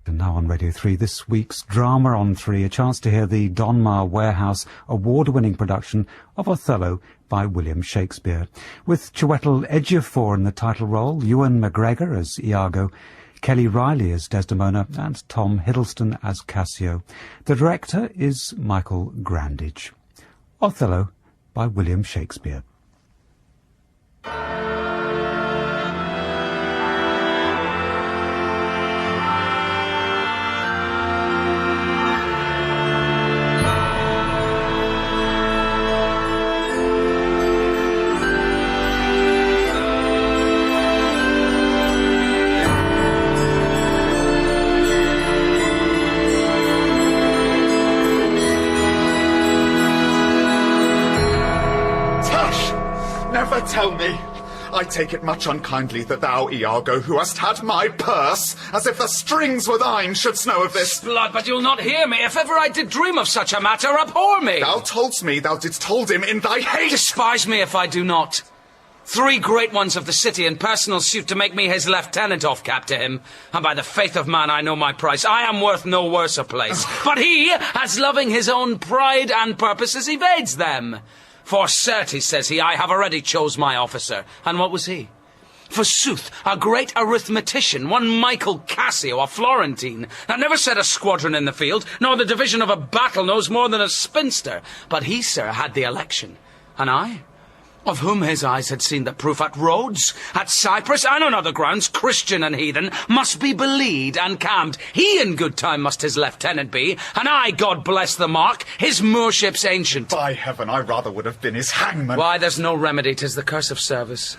And now on Radio 3, this week's Drama on 3, a chance to hear the Donmar Warehouse award-winning production of Othello by William Shakespeare, with Chiwetel Ejiofor in the title role, Ewan McGregor as Iago, Kelly Reilly as Desdemona, and Tom Hiddleston as Cassio. The director is Michael Grandage. Othello by William Shakespeare. Tell me, I take it much unkindly that thou, Iago, who hast had my purse, as if the strings were thine, shouldst know of this. Blood, but you'll not hear me. If ever I did dream of such a matter, abhor me. Thou toldst me thou didst hold him in thy hate. Despise me if I do not. 3 great ones of the city in personal suit to make me his lieutenant off cap to him. And by the faith of man, I know my price. I am worth no worse a place. But he, as loving his own pride and purposes, evades them. For certes, says he, I have already chose my officer. And what was he? Forsooth, a great arithmetician, one Michael Cassio, a Florentine, that never set a squadron in the field, nor the division of a battle knows more than a spinster. But he, sir, had the election. And I? Of whom his eyes had seen the proof at Rhodes, at Cyprus, and on other grounds, Christian and heathen, must be belied and calmed. He in good time must his lieutenant be, and I, God bless the mark, his moorship's ancient. By heaven, I rather would have been his hangman. Why, there's no remedy, 'tis the curse of service.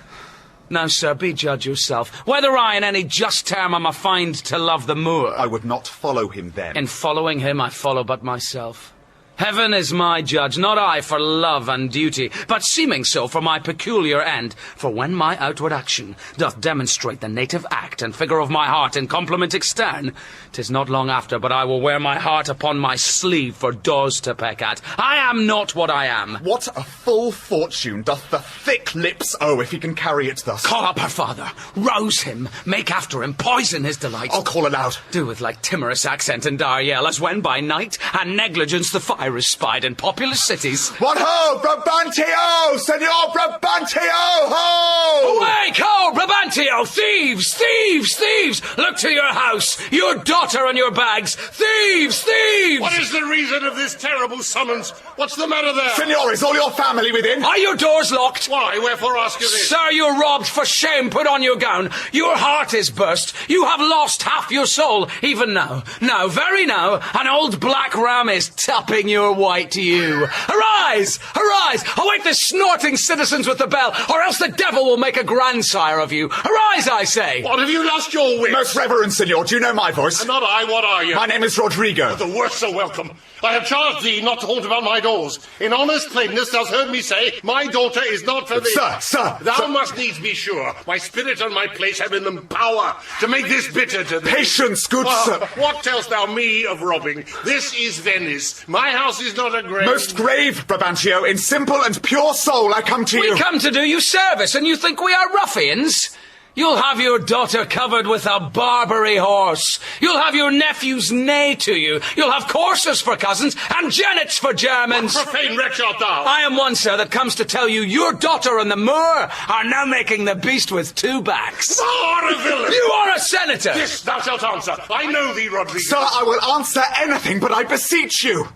Now, sir, be judge yourself, whether I in any just term am a find to love the Moor. I would not follow him then. In following him, I follow but myself. Heaven is my judge, not I for love and duty, but seeming so for my peculiar end. For when my outward action doth demonstrate the native act and figure of my heart in compliment extern, 'tis not long after but I will wear my heart upon my sleeve for daws to peck at. I am not what I am. What a full fortune doth the thick lips owe if he can carry it thus. Call up her father, rouse him, make after him, poison his delight. I'll call aloud. Do with like timorous accent and dire yell, as when by night and negligence the fire is spied in populous cities. What ho, Brabantio! Senor Brabantio, ho! Awake, ho, Brabantio! Thieves, thieves, thieves! Look to your house, your daughter and your bags! Thieves, thieves! What is the reason of this terrible summons? What's the matter there? Senor, is all your family within? Are your doors locked? Why, wherefore ask you this? Sir, you're robbed. For shame, put on your gown. Your heart is burst. You have lost half your soul. Even now, very now, an old black ram is tapping your white to you. Arise! Arise! Awake the snorting citizens with the bell, or else the devil will make a grandsire of you. Arise, I say! What, have you lost your wits? Most reverend Senor, do you know my voice? And not I, what are you? My name is Rodrigo. The worst are welcome. I have charged thee not to haunt about my doors. In honest plainness, thou'st heard me say, my daughter is not for thee. Sir! Thou must needs be sure. My spirit and my place have in them power to make this bitter to thee. Patience, good sir. What tellst thou me of robbing? This is Venice. My house is not a grave. Most grave, Brabantio, in simple and pure soul I come to you. We come to do you service, and you think we are ruffians? You'll have your daughter covered with a Barbary horse. You'll have your nephews neigh to you. You'll have coursers for cousins and jennets for Germans. What profane wretch art thou? I am one, sir, that comes to tell you your daughter and the Moor are now making the beast with 2 backs. Thou art a villain. You are a senator. This thou shalt answer. I know thee, Rodrigo. Sir, I will answer anything, but I beseech you.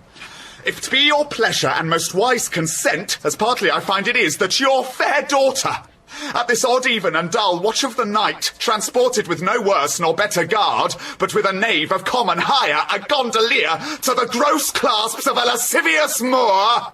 If it be your pleasure and most wise consent, as partly I find it is, that your fair daughter, at this odd even and dull watch of the night, transported with no worse nor better guard, but with a knave of common hire, a gondolier, to the gross clasps of a lascivious Moor.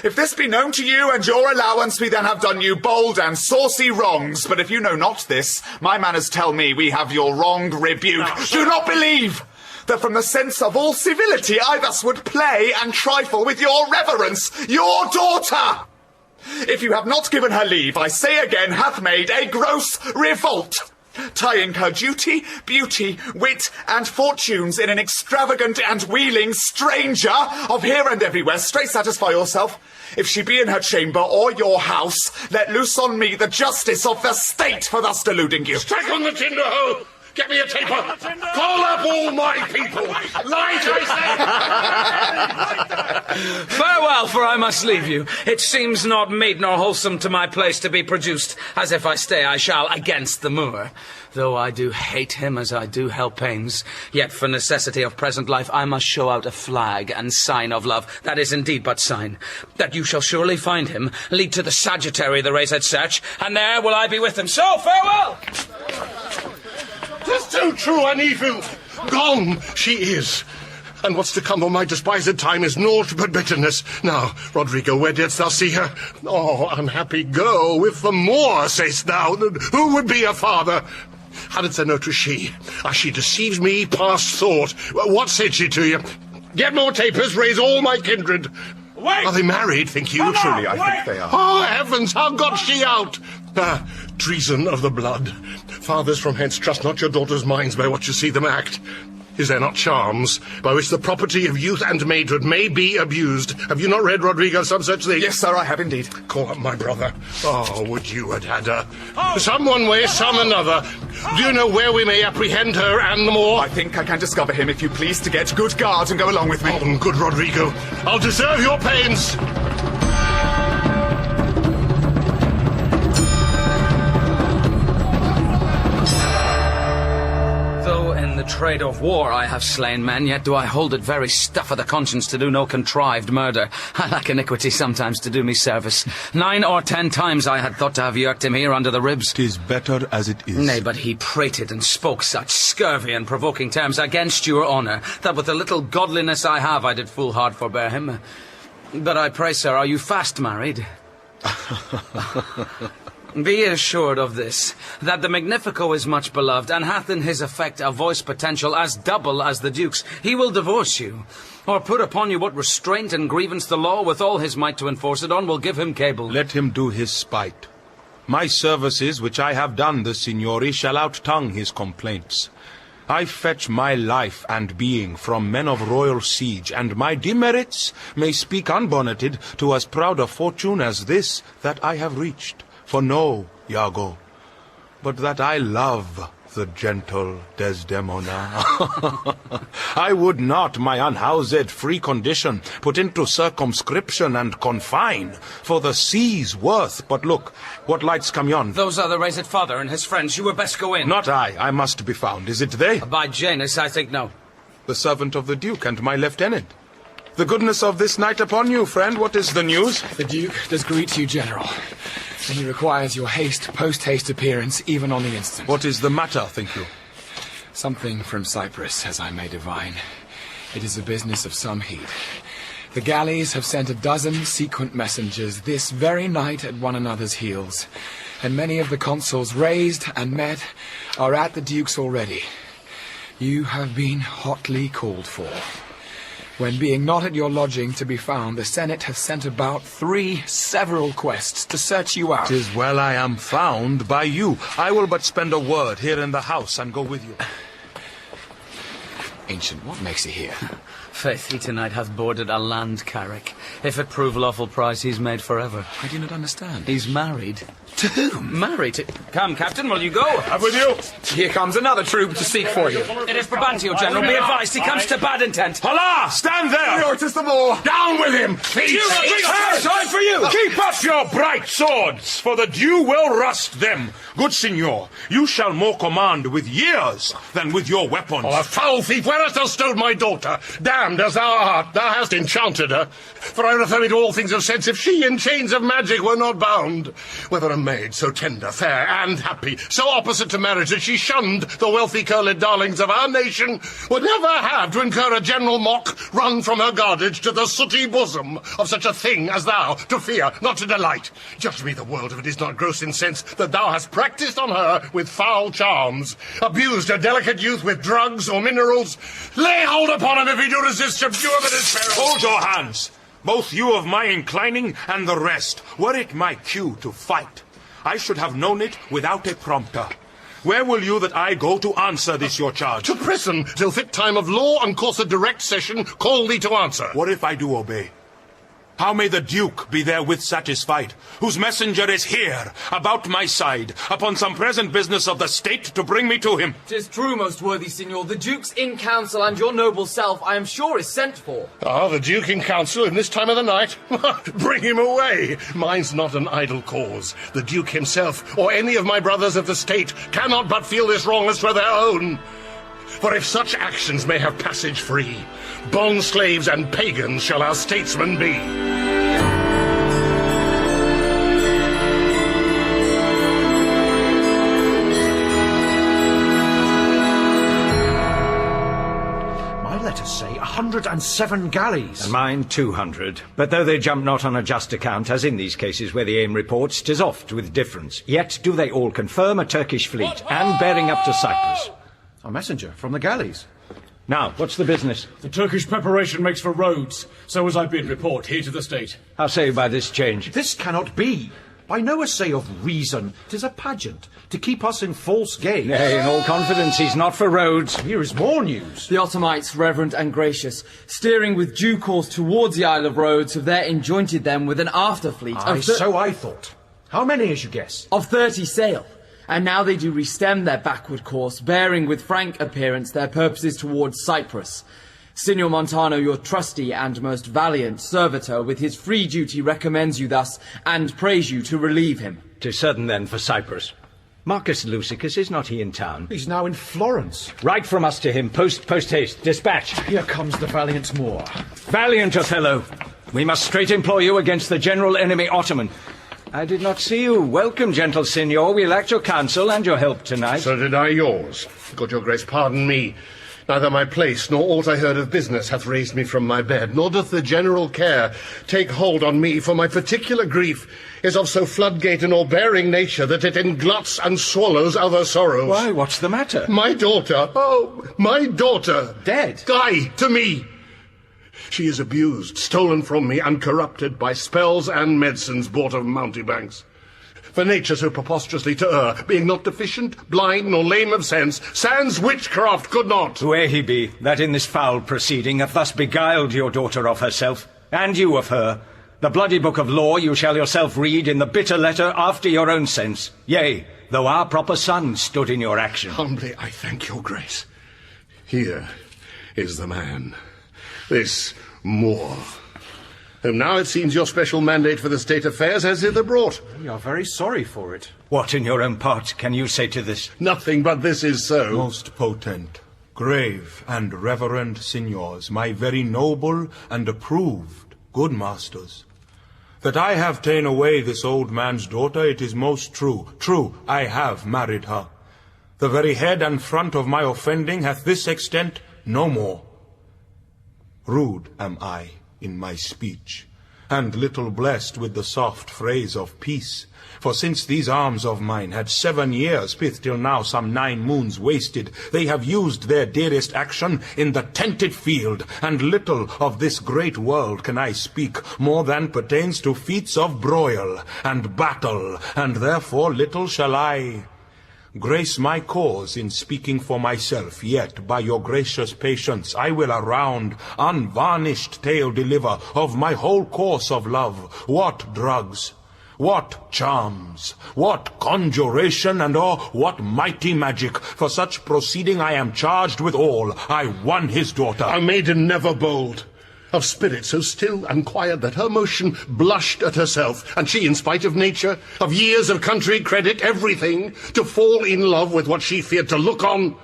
If this be known to you and your allowance, we then have done you bold and saucy wrongs. But if you know not this, my manners tell me we have your wrong rebuke. Do not believe that from the sense of all civility I thus would play and trifle with your reverence, your daughter. If you have not given her leave, I say again, hath made a gross revolt, tying her duty, beauty, wit, and fortunes in an extravagant and wheeling stranger of here and everywhere. Straight satisfy yourself. If she be in her chamber or your house, let loose on me the justice of the state for thus deluding you. Strike on the tinder, ho! Get me a taper! Call up all my people! Light, I say! Farewell, for I must leave you. It seems not meet nor wholesome to my place to be produced, as if I stay I shall against the Moor. Though I do hate him as I do Helpanes, yet for necessity of present life I must show out a flag and sign of love, that is indeed but sign, that you shall surely find him, lead to the Sagittary the razed search, and there will I be with him. So, farewell! 'Tis too true an evil. Gone she is. And what's to come of my despised time is naught but bitterness. Now, Rodrigo, where didst thou see her? Oh, unhappy girl, with the Moor, say'st thou, who would be a father? How didst thou know 'twas she? She deceives me past thought. What said she to you? Get more tapers, raise all my kindred. Wait! Are they married, think you? Truly, I think they are. Oh, heavens, how got she out? Treason of the blood. Fathers from hence, trust not your daughters' minds by what you see them act. Is there not charms by which the property of youth and maidhood may be abused? Have you not read, Rodrigo, some such thing? Yes, sir, I have indeed. Call up my brother. Oh, would you had had her. Some one way, some another. Do you know where we may apprehend her and the Moor? I think I can discover him if you please to get good guard and go along with me. Oh, good Rodrigo. I'll deserve your pains. The trade of war I have slain men, yet do I hold it very stuff of the conscience to do no contrived murder. I lack iniquity sometimes to do me service. 9 or 10 times I had thought to have yerked him here under the ribs. 'Tis better as it is. Nay, but he prated and spoke such scurvy and provoking terms against your honour, that with the little godliness I have, I did full hard forbear him. But I pray, sir, are you fast married? Be assured of this, that the Magnifico is much beloved, and hath in his effect a voice potential as double as the Duke's. He will divorce you, or put upon you what restraint and grievance the law with all his might to enforce it on will give him cable. Let him do his spite. My services, which I have done the signori, shall out-tongue his complaints. I fetch my life and being from men of royal siege, and my demerits may speak unbonneted to as proud a fortune as this that I have reached. For know, Iago, but that I love the gentle Desdemona. I would not my unhoused free condition put into circumscription and confine, for the sea's worth. But look, what lights come yon? Those are the razed father and his friends. You were best go in. Not I must be found. Is it they? By Janus, I think no. The servant of the Duke and my lieutenant. The goodness of this night upon you, friend. What is the news? The Duke does greet you, General. And he requires your post-haste appearance, even on the instant. What is the matter, think you? Something from Cyprus, as I may divine. It is a business of some heat. The galleys have sent a dozen sequent messengers this very night at one another's heels, and many of the consuls raised and met are at the Duke's already. You have been hotly called for. When being not at your lodging to be found, the Senate have sent about 3 several quests to search you out. 'Tis well I am found by you. I will but spend a word here in the house and go with you. Ancient, what makes he here? Faith, he tonight hath boarded a land carrack. If it prove lawful price, he's made forever. I do not understand. He's married. To whom? Married to... Come, Captain, will you go? I'm with you. Here comes another troop to seek for you. It is Brabantio, General. Be advised, he comes to bad intent. Hola! Stand there! No, it is the Moor. Down with him! Thief! Time for you! Keep up your bright swords, for the dew will rust them. Good signor, you shall more command with years than with your weapons. Oh, a foul thief, where hast thou stowed my daughter? Damned as thou art, thou hast enchanted her. For I refer me to all things of sense, if she in chains of magic were not bound. Whether a maid so tender, fair, and happy, so opposite to marriage that she shunned the wealthy curled darlings of our nation, would never have to incur a general mock, run from her guardage to the sooty bosom of such a thing as thou, to fear, not to delight. Judge me the world if it is not gross in sense that thou hast practised on her with foul charms, abused a delicate youth with drugs or minerals. Lay hold upon him if he do resist, subdue him at his peril. Hold your hands, both you of my inclining and the rest. Were it my cue to fight, I should have known it without a prompter. Where will you that I go to answer this your charge? To prison, till fit time of law and course of direct session call thee to answer. What if I do obey? How may the Duke be therewith satisfied, whose messenger is here, about my side, upon some present business of the state to bring me to him? 'Tis true, most worthy signor, the Duke's in council, and your noble self, I am sure, is sent for. Ah, the Duke in council in this time of the night? Bring him away! Mine's not an idle cause. The Duke himself, or any of my brothers of the state, cannot but feel this wrong as for their own. For if such actions may have passage free, bond slaves and pagans shall our statesmen be. My letters say 107 galleys. And mine 200. But though they jump not on a just account, as in these cases where the aim reports, 'tis oft with difference. Yet do they all confirm a Turkish fleet, and bearing up to Cyprus. A messenger from the galleys. Now, what's the business? The Turkish preparation makes for Rhodes, so as I bid report here to the state. How say you by this change? This cannot be. By no assay of reason, 'tis a pageant, to keep us in false gaze. Nay, in all confidence, he's not for Rhodes. Here is more news. The Ottomites, reverend and gracious, steering with due course towards the Isle of Rhodes, have there enjointed them with an after fleet So I thought. How many, as you guess? of 30 sail. And now they do restem their backward course, bearing with frank appearance their purposes towards Cyprus. Signor Montano, your trusty and most valiant servitor, with his free duty recommends you thus, and prays you to relieve him. 'Tis certain then for Cyprus. Marcus Lussicus, is not he in town? He's now in Florence. Write from us to him, post haste, dispatch. Here comes the valiant Moor. Valiant Othello, we must straight employ you against the general enemy Ottoman. I did not see you. Welcome, gentle signor. We lacked your counsel and your help tonight. So did I yours. Good your grace, pardon me. Neither my place, nor aught I heard of business, hath raised me from my bed, nor doth the general care take hold on me, for my particular grief is of so floodgate and o'erbearing nature that it engluts and swallows other sorrows. Why, what's the matter? My daughter, my daughter. Dead? Die to me. She is abused, stolen from me, and corrupted by spells and medicines bought of mountebanks. For nature so preposterously to err, being not deficient, blind, nor lame of sense, sans witchcraft could not. Whoe'er he be, that in this foul proceeding hath thus beguiled your daughter of herself, and you of her, the bloody book of law you shall yourself read in the bitter letter after your own sense. Yea, though our proper son stood in your action. Humbly I thank your grace. Here is the man. This Moor, whom now it seems your special mandate for the state affairs has hither brought. We are very sorry for it. What in your own part can you say to this? Nothing but this is so. Most potent, grave, and reverend signors, my very noble and approved good masters, that I have ta'en away this old man's daughter, it is most true. True, I have married her. The very head and front of my offending hath this extent, no more. Rude am I in my speech, and little blessed with the soft phrase of peace. For since these arms of mine had 7 years, pith till now some 9 moons wasted, they have used their dearest action in the tented field, and little of this great world can I speak, more than pertains to feats of broil and battle, and therefore little shall I grace my cause in speaking for myself, yet by your gracious patience I will a round, unvarnished tale deliver of my whole course of love, what drugs, what charms, what conjuration, and what mighty magic. For such proceeding I am charged with all. I won his daughter. A maiden never bold, of spirit so still and quiet that her motion blushed at herself, and she, in spite of nature, of years of country, credit, everything, to fall in love with what she feared to look on.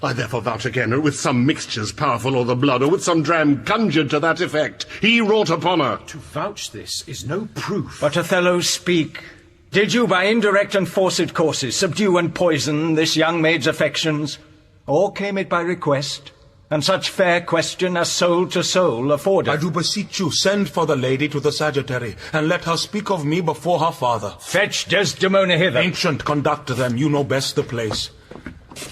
I therefore vouch again, or with some mixtures powerful o'er the blood, or with some dram conjured to that effect, he wrought upon her. To vouch this is no proof. But Othello, speak. Did you by indirect and forced courses subdue and poison this young maid's affections? Or came it by request? And such fair question as soul to soul afforded. I do beseech you, send for the lady to the sagittary, and let her speak of me before her father. Fetch Desdemona hither. Ancient, conduct them, you know best the place.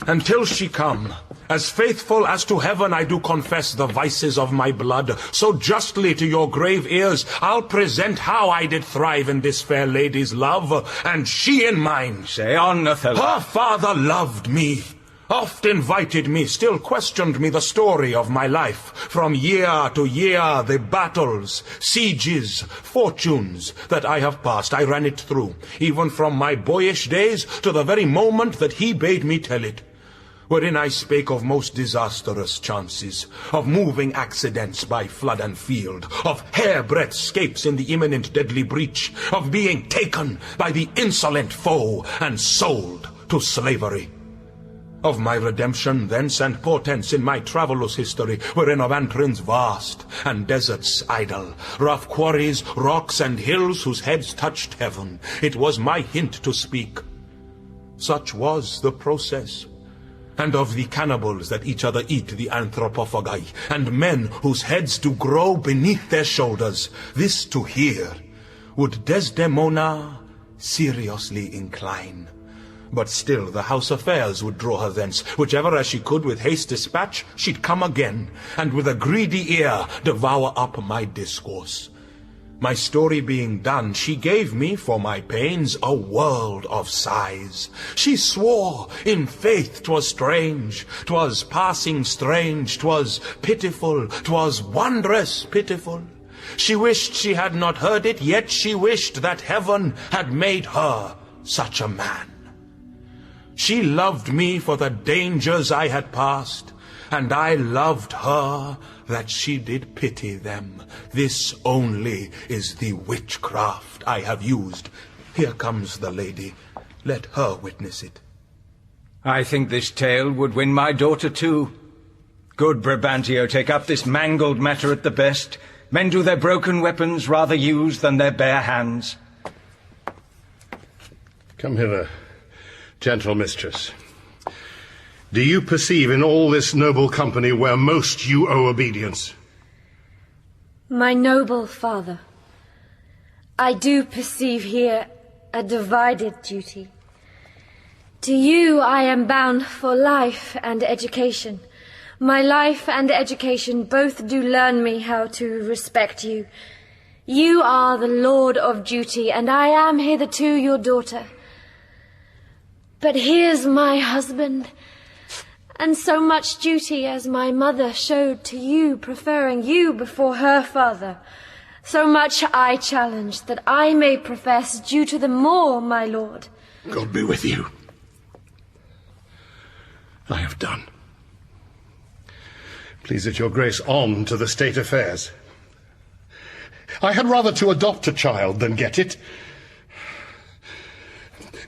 Until she come, as faithful as to heaven I do confess the vices of my blood, so justly to your grave ears I'll present how I did thrive in this fair lady's love, and she in mine. Say on, Othello. Her father loved me. oft invited me, still questioned me the story of my life. From year to year, the battles, sieges, fortunes that I have passed, I ran it through, even from my boyish days to the very moment that he bade me tell it, wherein I spake of most disastrous chances, of moving accidents by flood and field, of hairbreadth scapes in the imminent deadly breach, of being taken by the insolent foe and sold to slavery. Of my redemption thence and portents in my travellers' history, wherein of Antrin's vast and deserts idle, rough quarries, rocks and hills whose heads touched heaven, it was my hint to speak. Such was the process. And of the cannibals that each other eat, the anthropophagi, and men whose heads do grow beneath their shoulders, this to hear, would Desdemona seriously incline. But still the house affairs would draw her thence, whichever as she could with haste dispatch, she'd come again, and with a greedy ear devour up my discourse. My story being done, she gave me, for my pains, a world of sighs. She swore, in faith, 'twas strange, 'twas passing strange, 'twas pitiful, 'twas wondrous pitiful. She wished she had not heard it, yet she wished that heaven had made her such a man. She loved me for the dangers I had passed, and I loved her that she did pity them. This only is the witchcraft I have used. Here comes the lady. Let her witness it. I think this tale would win my daughter too. Good Brabantio, take up this mangled matter at the best. Men do their broken weapons rather use than their bare hands. Come hither, gentle mistress. Do you perceive in all this noble company where most you owe obedience? My noble father, I do perceive here a divided duty. To you I am bound for life and education. My life and education both do learn me how to respect you. You are the lord of duty, and I am hitherto your daughter. But here's my husband, and so much duty as my mother showed to you, preferring you before her father, so much I challenge that I may profess due to them more, my lord. God be with you. I have done. Please it your grace, on to the state affairs. I had rather to adopt a child than get it.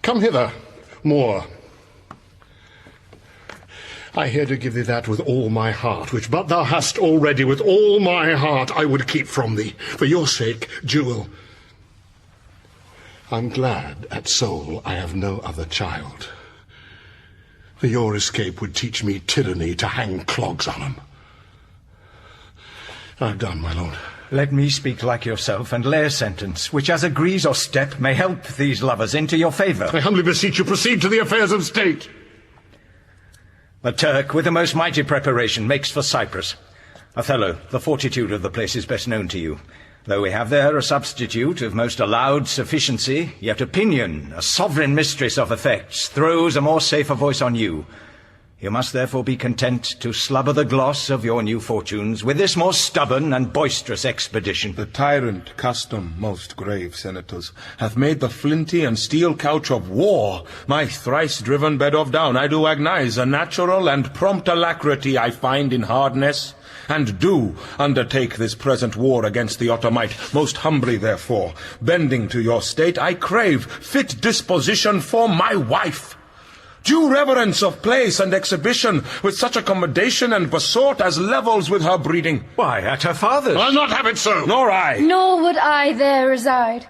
Come hither, Moor. I here do give thee that with all my heart, which but thou hast already with all my heart I would keep from thee. For your sake, jewel. I'm glad at soul I have no other child. For your escape would teach me tyranny to hang clogs on 'em. I've done, my lord. Let me speak like yourself and lay a sentence, which as agrees or step may help these lovers into your favour. I humbly beseech you, proceed to the affairs of state. The Turk, with the most mighty preparation, makes for Cyprus. Othello, the fortitude of the place is best known to you. Though we have there a substitute of most allowed sufficiency, yet opinion, a sovereign mistress of effects, throws a more safer voice on you. You must therefore be content to slubber the gloss of your new fortunes with this more stubborn and boisterous expedition. The tyrant custom, most grave senators, hath made the flinty and steel couch of war my thrice-driven bed of down. I do agnize a natural and prompt alacrity I find in hardness, and do undertake this present war against the Ottomite. Most humbly, therefore, bending to your state, I crave fit disposition for my wife. Due reverence of place and exhibition, with such accommodation and besort as levels with her breeding. Why, at her father's. I'll not have it so. Nor I. Nor would I there reside,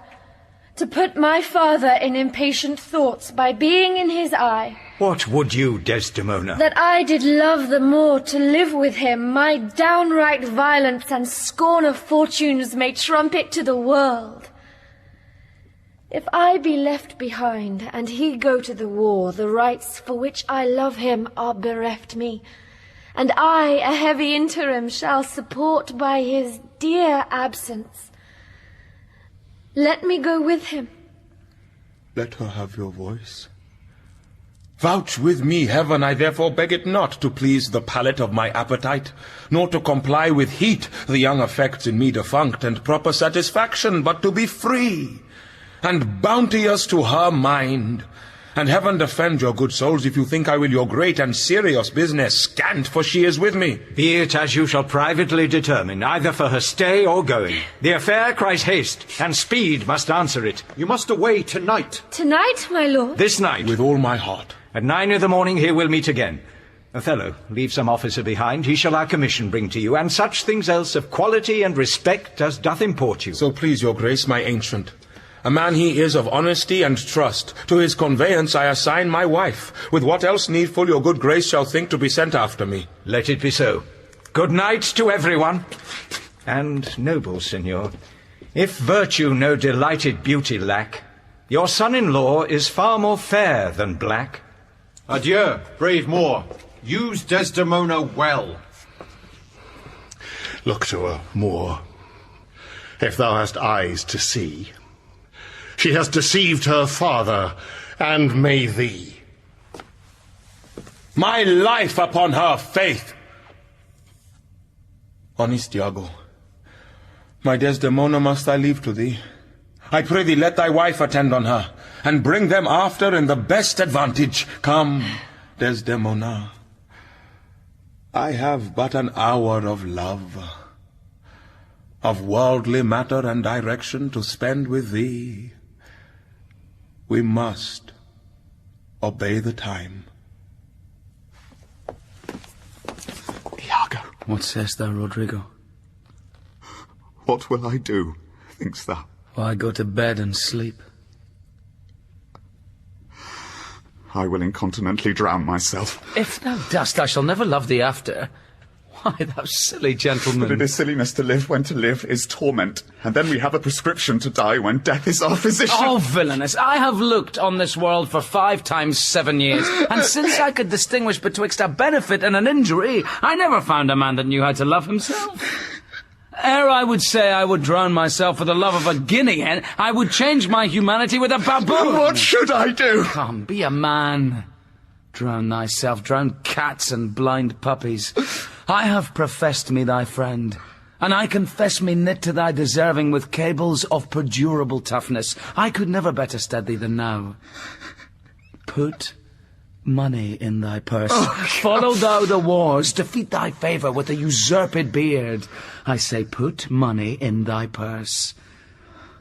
to put my father in impatient thoughts by being in his eye. What would you, Desdemona? That I did love the more to live with him, my downright violence and scorn of fortunes may trumpet to the world. If I be left behind, and he go to the war, the rights for which I love him are bereft me, and I a heavy interim shall support by his dear absence. Let me go with him. Let her have your voice. Vouch with me, heaven, I therefore beg it not, to please the palate of my appetite, nor to comply with heat the young affects in me defunct, and proper satisfaction, but to be free, and bounteous to her mind. And heaven defend your good souls if you think I will your great and serious business scant, for she is with me. Be it as you shall privately determine, either for her stay or going. The affair cries haste, and speed must answer it. You must away tonight. Tonight, my lord? This night. With all my heart. At 9 in the morning here we'll meet again. Othello, leave some officer behind, he shall our commission bring to you, and such things else of quality and respect as doth import you. So please your grace, my ancient. A man he is of honesty and trust. To his conveyance I assign my wife. With what else needful your good grace shall think to be sent after me. Let it be so. Good night to everyone. And noble signor, if virtue no delighted beauty lack, your son-in-law is far more fair than black. Adieu, brave Moor. Use Desdemona well. Look to her, Moor. If thou hast eyes to see. She has deceived her father, and may thee. My life upon her faith! Honest Iago, my Desdemona must I leave to thee. I pray thee let thy wife attend on her, and bring them after in the best advantage. Come, Desdemona, I have but an hour of love, of worldly matter and direction to spend with thee. We must obey the time. Iago. What sayest thou, Rodrigo? What will I do, thinkst thou? Why, go to bed and sleep. I will incontinently drown myself. If thou dost, I shall never love thee after. Why, thou silly gentleman. But it is silliness to live when to live is torment. And then we have a prescription to die when death is our physician. Oh, villainous, I have looked on this world for 5 times 7 years, and since I could distinguish betwixt a benefit and an injury, I never found a man that knew how to love himself. Ere I would say I would drown myself for the love of a guinea hen, I would change my humanity with a baboon. What should I do? Come, be a man. Drown thyself, drown cats and blind puppies. I have professed me thy friend, and I confess me knit to thy deserving with cables of perdurable toughness. I could never better stead thee than now. Put money in thy purse. Follow thou the wars, defeat thy favour with a usurped beard. I say, put money in thy purse.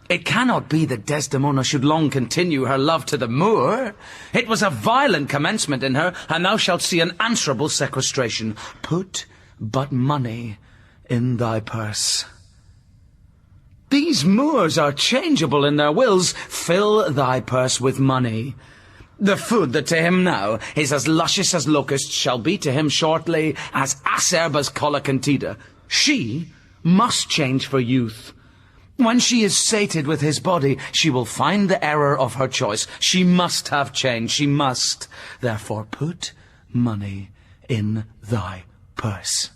It cannot be that Desdemona should long continue her love to the Moor. It was a violent commencement in her, and thou shalt see an answerable sequestration. Put but money in thy purse. These Moors are changeable in their wills. Fill thy purse with money. The food that to him now is as luscious as locusts shall be to him shortly as acerb as colocantida. She must change for youth. When she is sated with his body, she will find the error of her choice. She must have change, she must. Therefore put money in thy purse.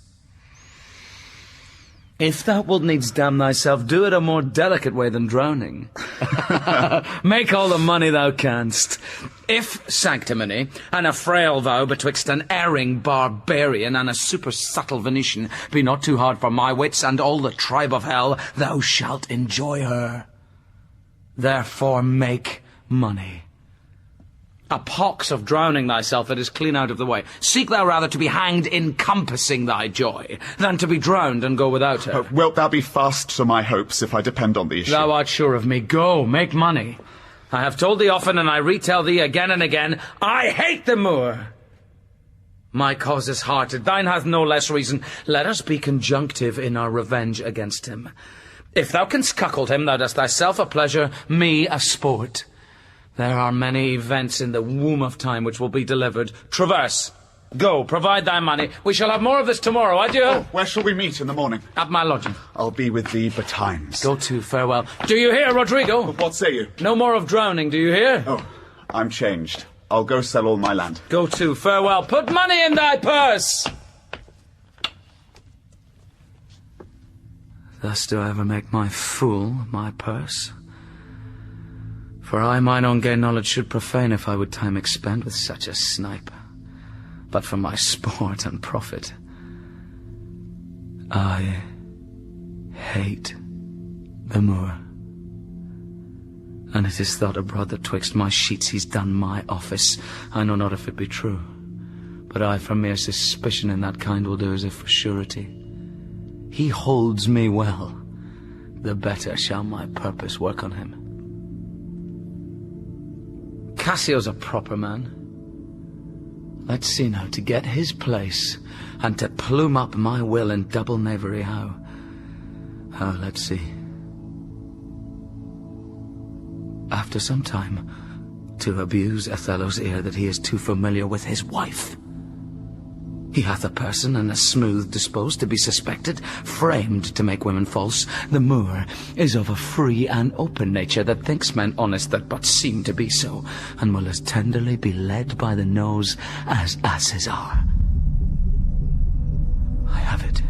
If thou wilt needs damn thyself, do it a more delicate way than drowning. Make all the money thou canst. If sanctimony, and a frail vow betwixt an erring barbarian and a super subtle Venetian, be not too hard for my wits and all the tribe of hell, thou shalt enjoy her. Therefore make money. A pox of drowning thyself, it is clean out of the way. Seek thou rather to be hanged encompassing thy joy, than to be drowned and go without her. Wilt thou be fast to my hopes if I depend on the issue? Thou art sure of me. Go, make money. I have told thee often, and I retell thee again and again, I hate the Moor. My cause is hearted, thine hath no less reason. Let us be conjunctive in our revenge against him. If thou canst cuckold him, thou dost thyself a pleasure, me a sport. There are many events in the womb of time which will be delivered. Traverse. Go, provide thy money. We shall have more of this tomorrow. Adieu. Oh, where shall we meet in the morning? At my lodging. I'll be with thee betimes. Go to, farewell. Do you hear, Rodrigo? What say you? No more of drowning, do you hear? Oh, I'm changed. I'll go sell all my land. Go to, farewell. Put money in thy purse. Thus do I ever make my fool my purse. For I mine own gay knowledge should profane if I would time expend with such a snipe. But for my sport and profit, I hate the Moor. And it is thought abroad that twixt my sheets he's done my office. I know not if it be true, but I for mere suspicion in that kind will do as if for surety. He holds me well, the better shall my purpose work on him. Cassio's a proper man. Let's see now, to get his place, and to plume up my will in double knavery, how, let's see. After some time, to abuse Othello's ear that he is too familiar with his wife. He hath a person and a smooth disposed to be suspected, framed to make women false. The Moor is of a free and open nature that thinks men honest that but seem to be so, and will as tenderly be led by the nose as asses are. I have it.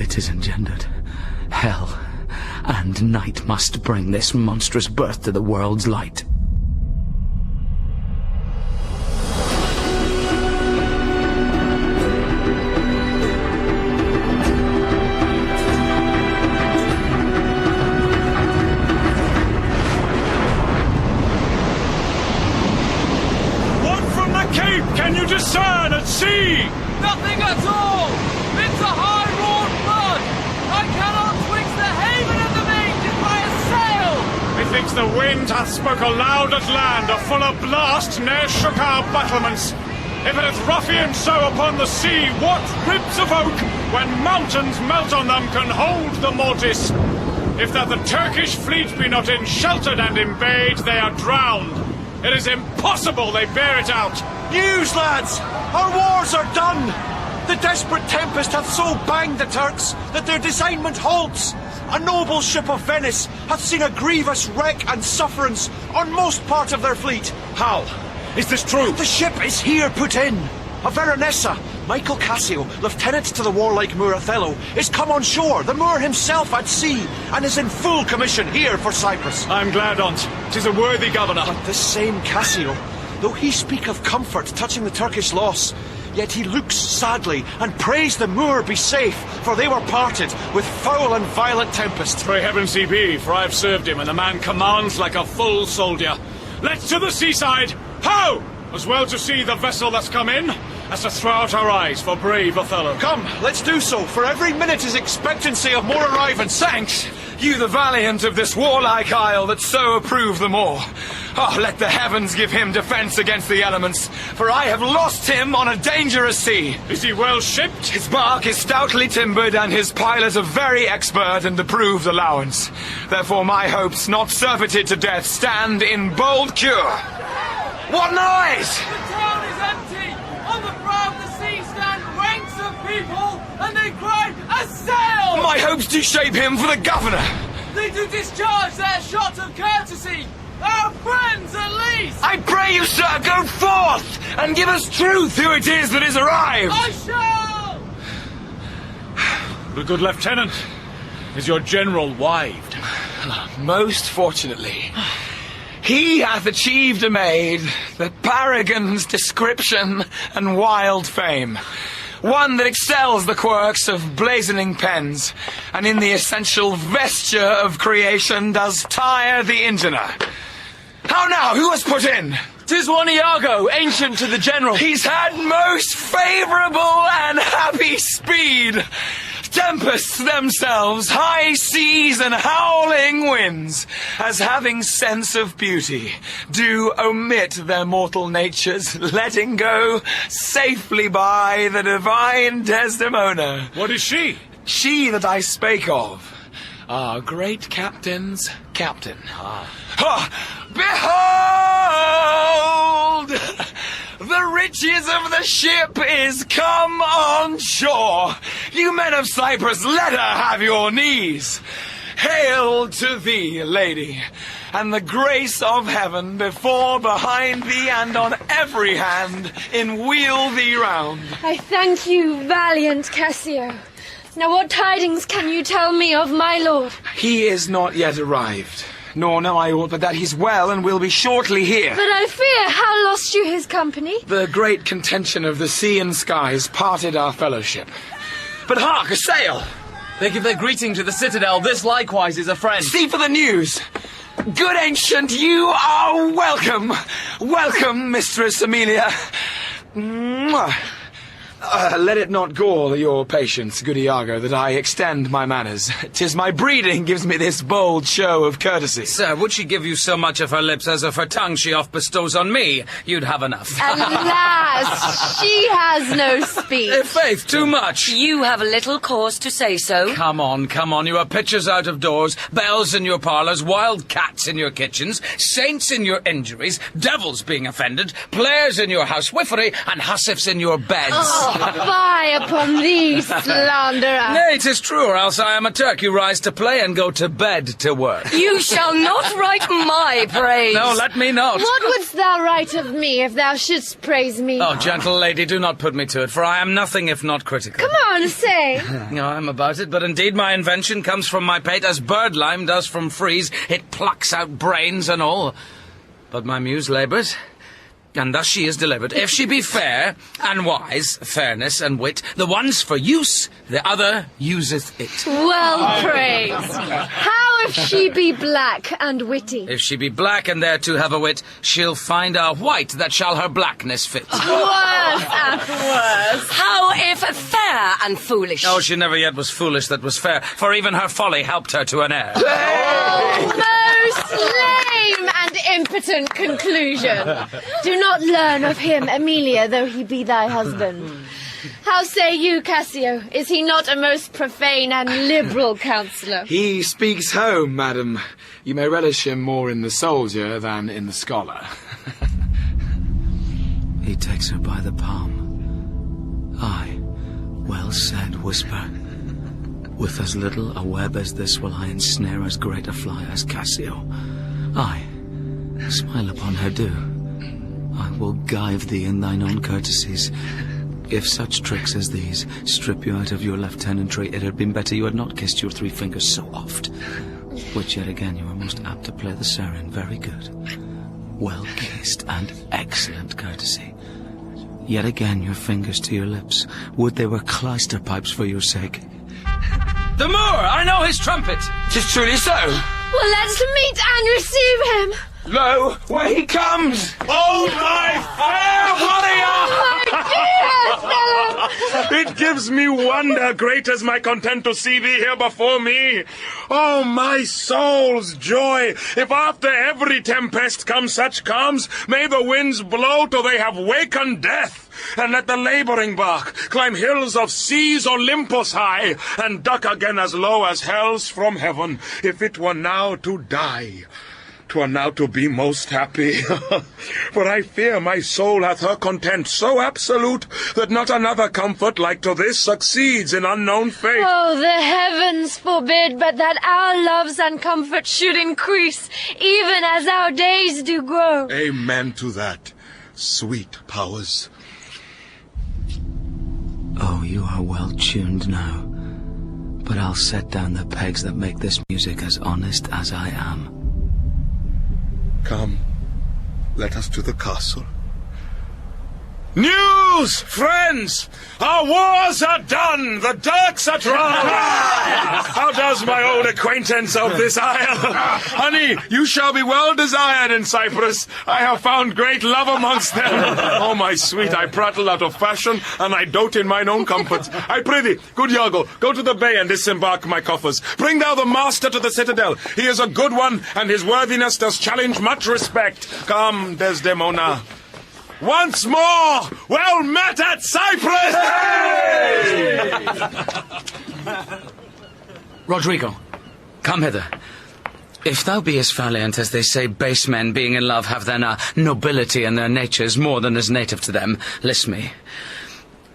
It is engendered. Hell and night must bring this monstrous birth to the world's light. Can you discern at sea? Nothing at all! It's a high-roared flood! I cannot twixt the haven and the main by a sail! Methinks the wind hath spoke aloud at land, a fuller blast ne'er shook our battlements. If it hath ruffianed so upon the sea, what ribs of oak, when mountains melt on them, can hold the mortise? If that the Turkish fleet be not sheltered and embayed, they are drowned. It is impossible they bear it out. News, lads! Our wars are done! The desperate tempest hath so banged the Turks that their designment halts. A noble ship of Venice hath seen a grievous wreck and sufferance on most part of their fleet. How? Is this true? The ship is here put in. A Veronessa, Michael Cassio, lieutenant to the warlike Moor Othello, is come on shore, the Moor himself at sea, and is in full commission here for Cyprus. I'm glad on't. 'Tis a worthy governor. But this same Cassio, though he speak of comfort touching the Turkish loss, yet he looks sadly and prays the Moor be safe, for they were parted with foul and violent tempest. Pray heavens he be, for I have served him, and the man commands like a full soldier. Let's to the seaside! Ho! As well to see the vessel that's come in, as to throw out our eyes for brave Othello. Come, let's do so, for every minute is expectancy of more arriving. Thanks, you the valiant of this warlike isle that so approve the Moor. Oh, let the heavens give him defence against the elements, for I have lost him on a dangerous sea. Is he well shipped? His bark is stoutly timbered, and his pilot a very expert and approved allowance. Therefore my hopes, not surfeited to death, stand in bold cure. What noise? The town is empty! On the brow of the sea stand ranks of people, and they cry, "A sail!" My hopes do shape him for the governor. They do discharge their shot of courtesy! Our friends, at least! I pray you, sir, go forth, and give us truth who it is that is arrived. I shall! The good lieutenant, is your general wived? Most fortunately. He hath achieved a maid that paragons description and wild fame. One that excels the quirks of blazoning pens, and in the essential vesture of creation does tire the engineer. How now, who has put in? 'Tis one Iago, ancient to the general. He's had most favourable and happy speed. Tempests themselves, high seas and howling winds, as having sense of beauty, do omit their mortal natures, letting go safely by the divine Desdemona. What is she? She that I spake of, our great captain's captain. Behold! The riches of the ship is come on shore. You men of Cyprus, let her have your knees. Hail to thee, lady, and the grace of heaven before, behind thee, and on every hand, in wheel thee round. I thank you, valiant Cassio. Now what tidings can you tell me of my lord? He is not yet arrived. nor know I aught but that he's well and will be shortly here. But I fear how lost you his company. The great contention of the sea and skies parted our fellowship. But hark, a sail! They give their greeting to the citadel. This likewise is a friend. See for the news! Good ancient, you are welcome! Welcome, Mistress Emilia. Mwah. Let it not gall your patience, good Iago, that I extend my manners. 'Tis my breeding gives me this bold show of courtesy. Sir, would she give you so much of her lips as of her tongue she oft bestows on me? You'd have enough. Alas, she has no speech. Faith, too much. You have little cause to say so. Come on. You are pitchers out of doors, bells in your parlours, wild cats in your kitchens, saints in your injuries, devils being offended, players in your housewifery, and hussifs in your beds. Oh, fie upon thee, slanderer. Nay, 'tis true, or else I am a Turk. You rise to play and go to bed to work. You shall not write my praise. No, let me not. What wouldst thou write of me if thou shouldst praise me? Oh, gentle lady, do not put me to it, for I am nothing if not critical. Come on, say. No, I'm about it, but indeed my invention comes from my pate as birdlime does from frieze. It plucks out brains and all. But my muse labours, and thus she is delivered. If she be fair and wise, fairness and wit, the one's for use, the other useth it. Well praised. How if she be black and witty? If she be black and thereto have a wit, she'll find a white that shall her blackness fit. Worse and worse. How if fair and foolish? Oh, she never yet was foolish that was fair, for even her folly helped her to an heir. Oh, most lame and impotent conclusion. Do not learn of him, Emilia, though he be thy husband. How say you, Cassio? Is he not a most profane and liberal counsellor? He speaks home, madam. You may relish him more in the soldier than in the scholar. He takes her by the palm. Aye, well said, whisper. With as little a web as this will I ensnare as great a fly as Cassio. Aye, smile upon her do. I will gyve thee in thine own courtesies. If such tricks as these strip you out of your lieutenantry, it had been better you had not kissed your 3 fingers so oft. Which yet again you are most apt to play the siren. Very good. Well kissed and excellent courtesy. Yet again your fingers to your lips. Would they were cloister pipes for your sake. The Moor! I know his trumpet! 'Tis truly so. Well, let's meet and receive him. Lo, where he comes! Oh, my fair warrior! It gives me wonder, great is my content to see thee here before me. Oh, my soul's joy! If after every tempest come such calms, may the winds blow till they have wakened death, and let the labouring bark climb hills of seas Olympus high, and duck again as low as hell's from heaven, if it were now to die. 'Twere now to be most happy. For I fear my soul hath her content so absolute that not another comfort like to this succeeds in unknown fate. Oh, the heavens forbid but that our loves and comforts should increase, even as our days do grow. Amen to that, sweet powers. Oh, you are well tuned now. But I'll set down the pegs that make this music as honest as I am. Come, let us to the castle. News, friends! Our wars are done! The Turks are drowned! How does my old acquaintance of this isle? Honey, you shall be well desired in Cyprus. I have found great love amongst them. Oh, my sweet, I prattle out of fashion, and I dote in mine own comforts. I prythee, good Iago, go to the bay and disembark my coffers. Bring thou the master to the citadel. He is a good one, and his worthiness does challenge much respect. Come, Desdemona. Once more, well met at Cyprus! Hey! Rodrigo, come hither. If thou be as valiant as they say base men being in love have their nobility in their natures more than is native to them, list me.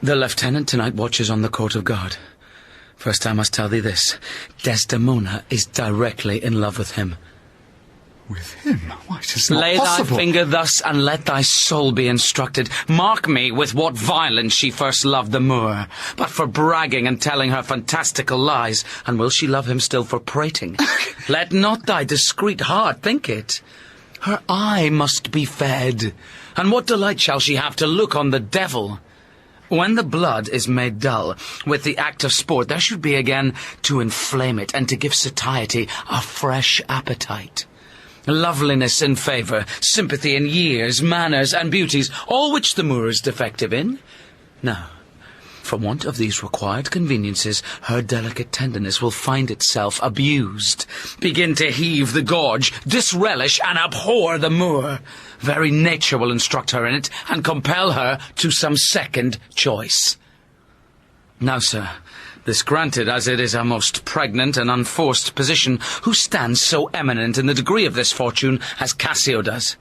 The lieutenant tonight watches on the court of guard. First I must tell thee this. Desdemona is directly in love with him. With him? Why, it is not Lay possible. thy finger thus, and let thy soul be instructed. Mark me with what violence she first loved the Moor, but for bragging and telling her fantastical lies, and will she love him still for prating? Let not thy discreet heart think it. Her eye must be fed, and what delight shall she have to look on the devil? When the blood is made dull with the act of sport, there should be again to inflame it, and to give satiety a fresh appetite. Loveliness in favour, sympathy in years, manners, and beauties, all which the Moor is defective in. Now, for want of these required conveniences, her delicate tenderness will find itself abused, begin to heave the gorge, disrelish and abhor the Moor. Very nature will instruct her in it, and compel her to some second choice. Now, sir, this granted, as it is a most pregnant and unforced position, who stands so eminent in the degree of this fortune as Cassio does?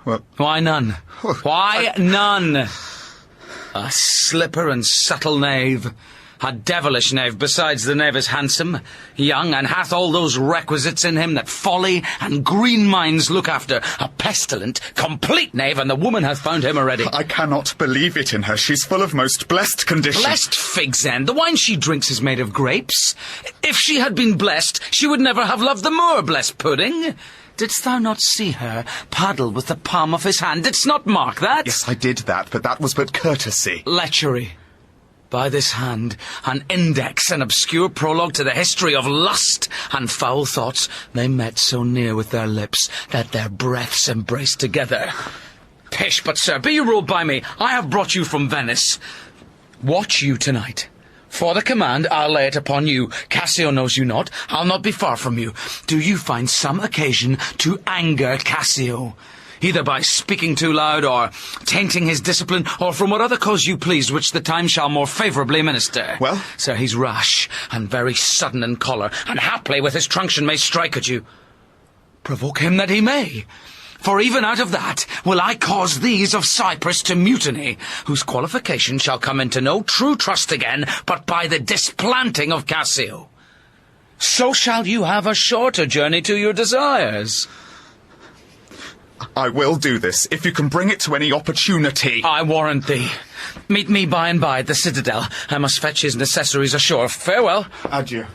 Well, why none? Why none? A slipper and subtle knave. A devilish knave, besides the knave is handsome, young, and hath all those requisites in him that folly and green minds look after. A pestilent, complete knave, and the woman hath found him already. I cannot believe it in her. She's full of most blessed condition. Blessed fig's end. The wine she drinks is made of grapes. If she had been blessed, she would never have loved the Moor, blessed pudding. Didst thou not see her paddle with the palm of his hand? Didst not mark that? Yes, I did that, but that was but courtesy. Lechery. By this hand, an index, an obscure prologue to the history of lust and foul thoughts, they met so near with their lips that their breaths embraced together. Pish, but sir, be you ruled by me. I have brought you from Venice. Watch you tonight. For the command, I'll lay it upon you. Cassio knows you not. I'll not be far from you. Do you find some occasion to anger Cassio? Either by speaking too loud, or tainting his discipline, or from what other cause you please, which the time shall more favourably minister. Well? Sir, he's rash, and very sudden in choler, and haply with his truncheon may strike at you. Provoke him that he may. For even out of that will I cause these of Cyprus to mutiny, whose qualification shall come into no true trust again, but by the displanting of Cassio. So shall you have a shorter journey to your desires. I will do this, if you can bring it to any opportunity. I warrant thee. Meet me by and by at the citadel. I must fetch his necessaries ashore. Farewell. Adieu.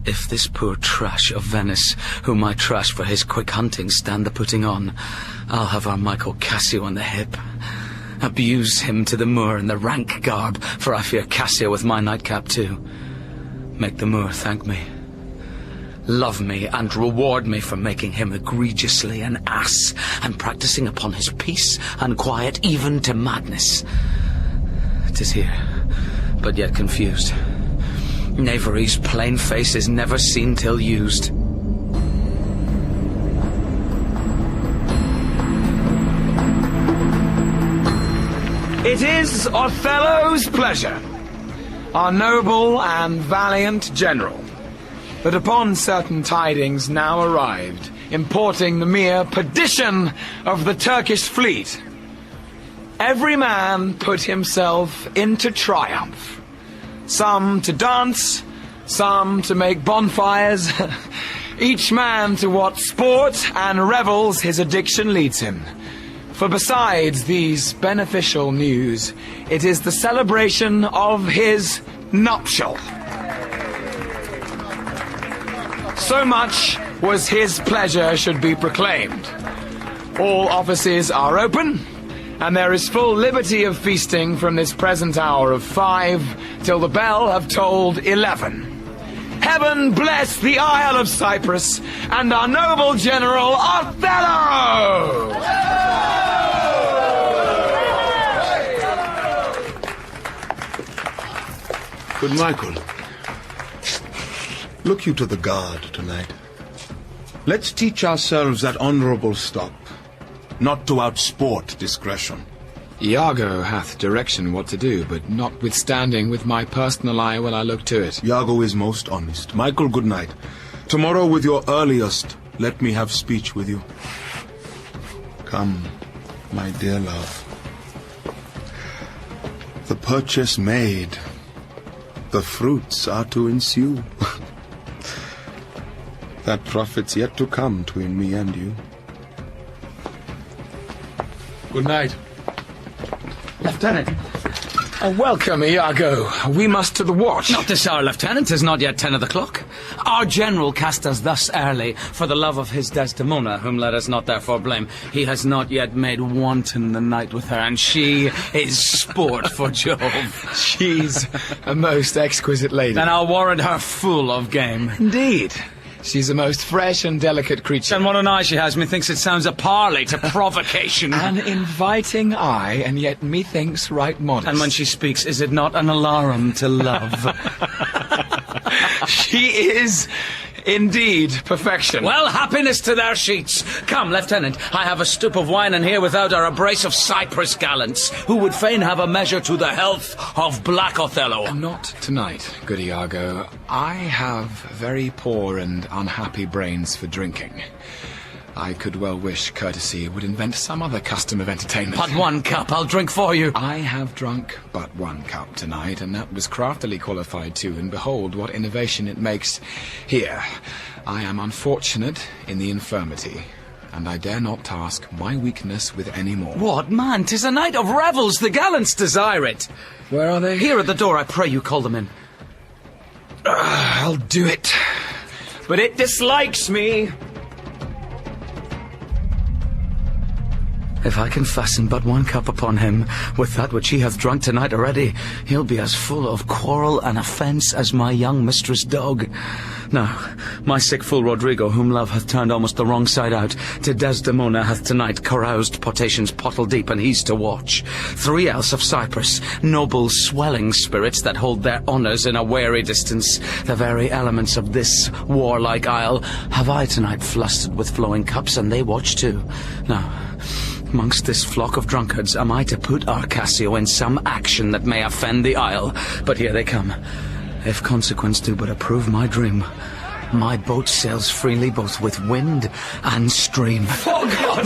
If this poor trash of Venice, whom I trash for his quick hunting, stand the putting on, I'll have our Michael Cassio on the hip. Abuse him to the Moor in the rank garb, for I fear Cassio with my nightcap too. Make the Moor thank me. Love me and reward me for making him egregiously an ass, and practising upon his peace and quiet even to madness. 'Tis here, but yet confused. Knavery's plain face is never seen till used. It is Othello's pleasure, our noble and valiant general, that upon certain tidings now arrived, importing the mere perdition of the Turkish fleet, every man put himself into triumph, some to dance, some to make bonfires, each man to what sport and revels his addiction leads him. For besides these beneficial news, it is the celebration of his nuptial. So much was his pleasure should be proclaimed. All offices are open, and there is full liberty of feasting from this present hour of 5 till the bell have tolled 11. Heaven bless the Isle of Cyprus and our noble general Othello! Good Michael, look you to the guard tonight. Let's teach ourselves that honourable stop, not to outsport discretion. Iago hath direction what to do, but notwithstanding with my personal eye will I look to it. Iago is most honest. Michael, good night. Tomorrow with your earliest, let me have speech with you. Come, my dear love. The purchase made, the fruits are to ensue. that profit's yet to come between me and you. Good night. Lieutenant. Welcome, Iago. We must to the watch. Not this hour, Lieutenant. 'Tis not yet 10 o'clock. Our general cast us thus early for the love of his Desdemona, whom let us not therefore blame. He has not yet made wanton the night with her, and she is sport for Jove. She's a most exquisite lady. Then I'll warrant her full of game. Indeed. She's a most fresh and delicate creature. And what an eye she has. Methinks it sounds a parley to provocation. An inviting eye, and yet methinks right modest. And when she speaks, is it not an alarum to love? She is indeed perfection. Well, happiness to their sheets. Come, Lieutenant, I have a stoup of wine, and here without are a brace of Cyprus gallants, who would fain have a measure to the health of Black Othello. Not tonight, good Iago. I have very poor and unhappy brains for drinking. I could well wish courtesy would invent some other custom of entertainment. But 1 cup, I'll drink for you. I have drunk but 1 cup tonight, and that was craftily qualified too, and behold what innovation it makes. Here, I am unfortunate in the infirmity, and I dare not task my weakness with any more. What, man? 'Tis a night of revels. The gallants desire it. Where are they? Here at the door. I pray you call them in. I'll do it. But it dislikes me. If I can fasten but 1 cup upon him, with that which he hath drunk tonight already, he'll be as full of quarrel and offence as my young mistress' dog. Now, my sick fool Rodrigo, whom love hath turned almost the wrong side out, to Desdemona hath tonight caroused potations pottle deep, and he's to watch. 3 else of Cyprus, noble swelling spirits that hold their honours in a wary distance, the very elements of this warlike isle, have I tonight flustered with flowing cups, and they watch too. Now, amongst this flock of drunkards am I to put our Cassio in some action that may offend the isle. But here they come. If consequence do but approve my dream, my boat sails freely both with wind and stream. Oh, God!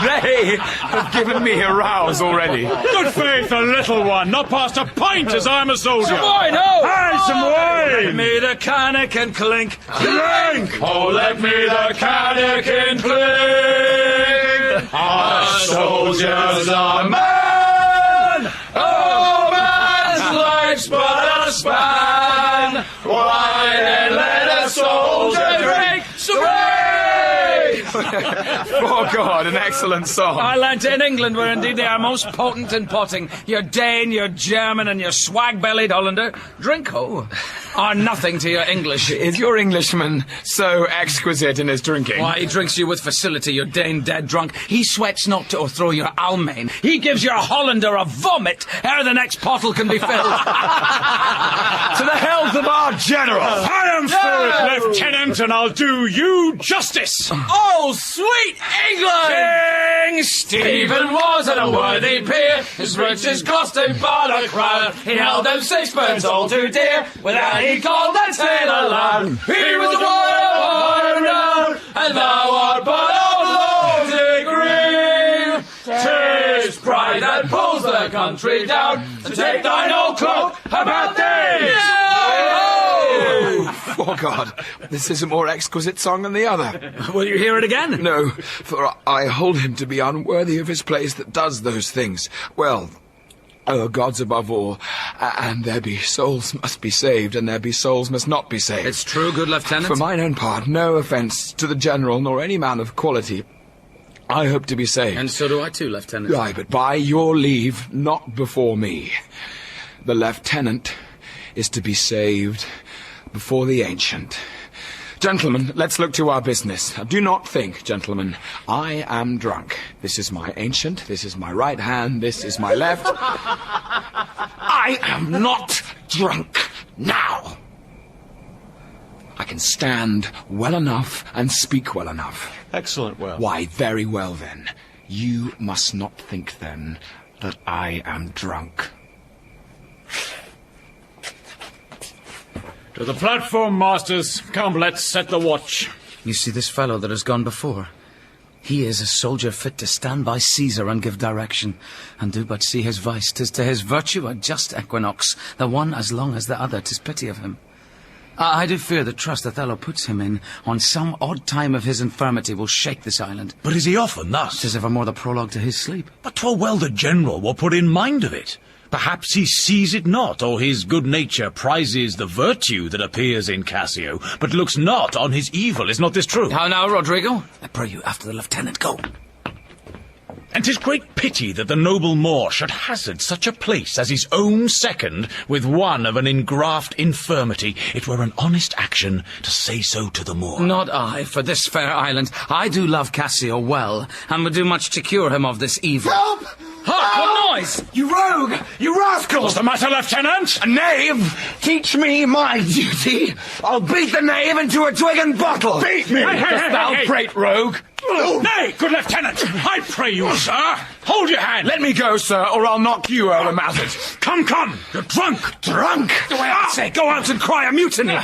They have given me a rouse already. Good faith, a little one. Not past a pint as I'm a soldier. Some wine, oh! Aye, some wine! Let me the cannikin clink. Clink! Oh, let me the cannikin clink. Our soldiers are men. Oh, man's life's but a span. Why then let a soldier drink straight? For God, an excellent song. I learnt in England, where indeed they are most potent in potting. Your Dane, your German, and your swag-bellied Hollander, drink-ho, are nothing to your English. Is your Englishman so exquisite in his drinking? Why, he drinks you with facility, your Dane dead drunk. He sweats not to overthrow your Almain. He gives your Hollander a vomit ere the next pottle can be filled. To the health of our general! I am for it, Lieutenant, and I'll do you justice. Oh, sweet England! King Stephen was an unworthy peer. His riches cost him but a crown. He held them sixpence all too dear. Without he called that tale aloud. He was a warrior of high renown, and thou art but of low degree. 'Tis pride that pulls the country down. So take thine old cloak about thee. For God, this is a more exquisite song than the other. Will you hear it again? No, for I hold him to be unworthy of his place that does those things. Well, gods above all, and there be souls must be saved, and there be souls must not be saved. It's true, good lieutenant. For mine own part, no offence to the general, nor any man of quality, I hope to be saved. And so do I too, lieutenant. Aye, but by your leave, not before me. The lieutenant is to be saved before the ancient. Gentlemen, let's look to our business. Now, do not think, gentlemen, I am drunk. This is my ancient, this is my right hand, this is my left. I am not drunk now. I can stand well enough and speak well enough. Excellent, well. Why, very well then. You must not think then that I am drunk. To the platform, masters. Come, let's set the watch. You see this fellow that has gone before? He is a soldier fit to stand by Caesar and give direction, and do but see his vice. 'Tis to his virtue a just equinox, the one as long as the other. 'Tis pity of him. I do fear the trust Othello puts him in on some odd time of his infirmity will shake this island. But is he often thus? 'Tis evermore the prologue to his sleep. But 'twere well the general were put in mind of it. Perhaps he sees it not, or his good nature prizes the virtue that appears in Cassio, but looks not on his evil. Is not this true? How now, Rodrigo? I pray you, after the lieutenant, go. And 'tis great pity that the noble Moor should hazard such a place as his own second with one of an ingraft infirmity. It were an honest action to say so to the Moor. Not I, for this fair island. I do love Cassio well, and would do much to cure him of this evil. Help! Hark, what noise? You rogue! You rascal! What's the matter, Lieutenant? A knave! Teach me my duty! I'll beat the knave into a twig and bottle! Beat me! Dost thou, great rogue? Nay, good Lieutenant! I pray you, sir! Hold your hand! Let me go, sir, or I'll knock you over mallet. Come! You're drunk! Drunk? The way I say, go out and cry a mutiny!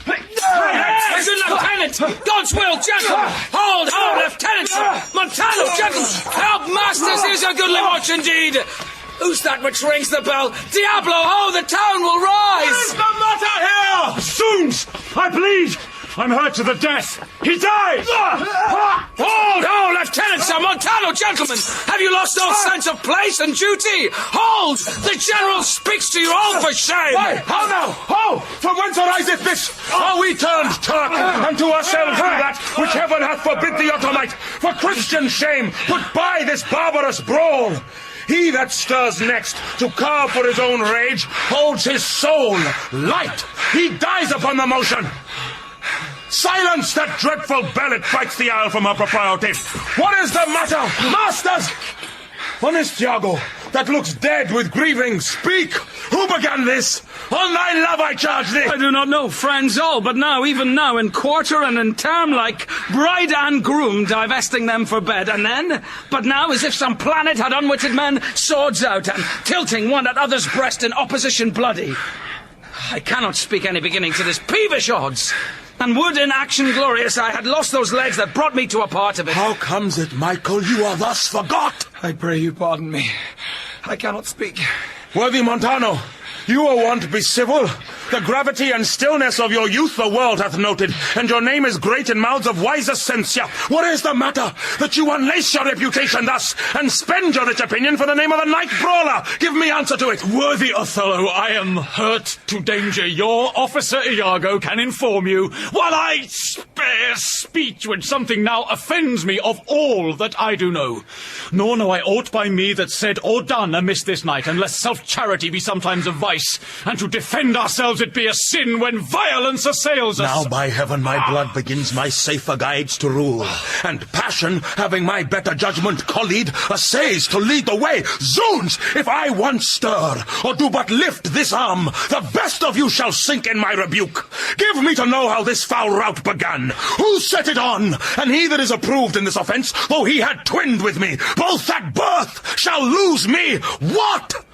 Good Lieutenant! God's will, gentlemen! Hold, Lieutenant! Montano, gentlemen! Help, masters! Here's a goodly watch indeed! Who's that which rings the bell? Diablo, ho! The town will rise! What is the matter here? Soons! I bleed! I'm hurt to the death! He dies! Hold, Lieutenant, sir! Montano, gentlemen! Have you lost all sense of place and duty? Hold! The general speaks to you all for shame! Why, how now? How? From whence ariseth this? Are we turned Turk, and to ourselves do that which heaven hath forbid the Ottomite? For Christian shame, put by this barbarous brawl! He that stirs next to carve for his own rage holds his soul light. He dies upon the motion. Silence that dreadful bell! It frights the owl from her propriety. What is the matter, masters? Honest Iago, that looks dead with grieving, speak! Who began this? On thy love I charge thee! I do not know, friends all, but now, even now, in quarter and in term, like bride and groom, divesting them for bed, and then, but now, as if some planet had unwitted men, swords out, and tilting one at other's breast in opposition bloody. I cannot speak any beginning to this peevish odds. And would in action glorious I had lost those legs that brought me to a part of it. How comes it, Michael, you are thus forgot? I pray you pardon me. I cannot speak. Worthy Montano, you are wont to be civil. The gravity and stillness of your youth the world hath noted, and your name is great in mouths of wise Essentia. What is the matter, that you unlace your reputation thus, and spend your rich opinion for the name of a knight brawler? Give me answer to it. Worthy Othello, I am hurt to danger. Your officer Iago can inform you, while I spare speech when something now offends me of all that I do know. Nor know I aught by me that said or done amiss this night, unless self-charity be sometimes a vice, and to defend ourselves it be a sin when violence assails us. Now by heaven my blood begins my safer guides to rule, and passion, having my better judgment collied, essays to lead the way. Zoons! If I once stir, or do but lift this arm, the best of you shall sink in my rebuke. Give me to know how this foul rout began. Who set it on? And he that is approved in this offence, though he had twinned with me, both at birth shall lose me. What?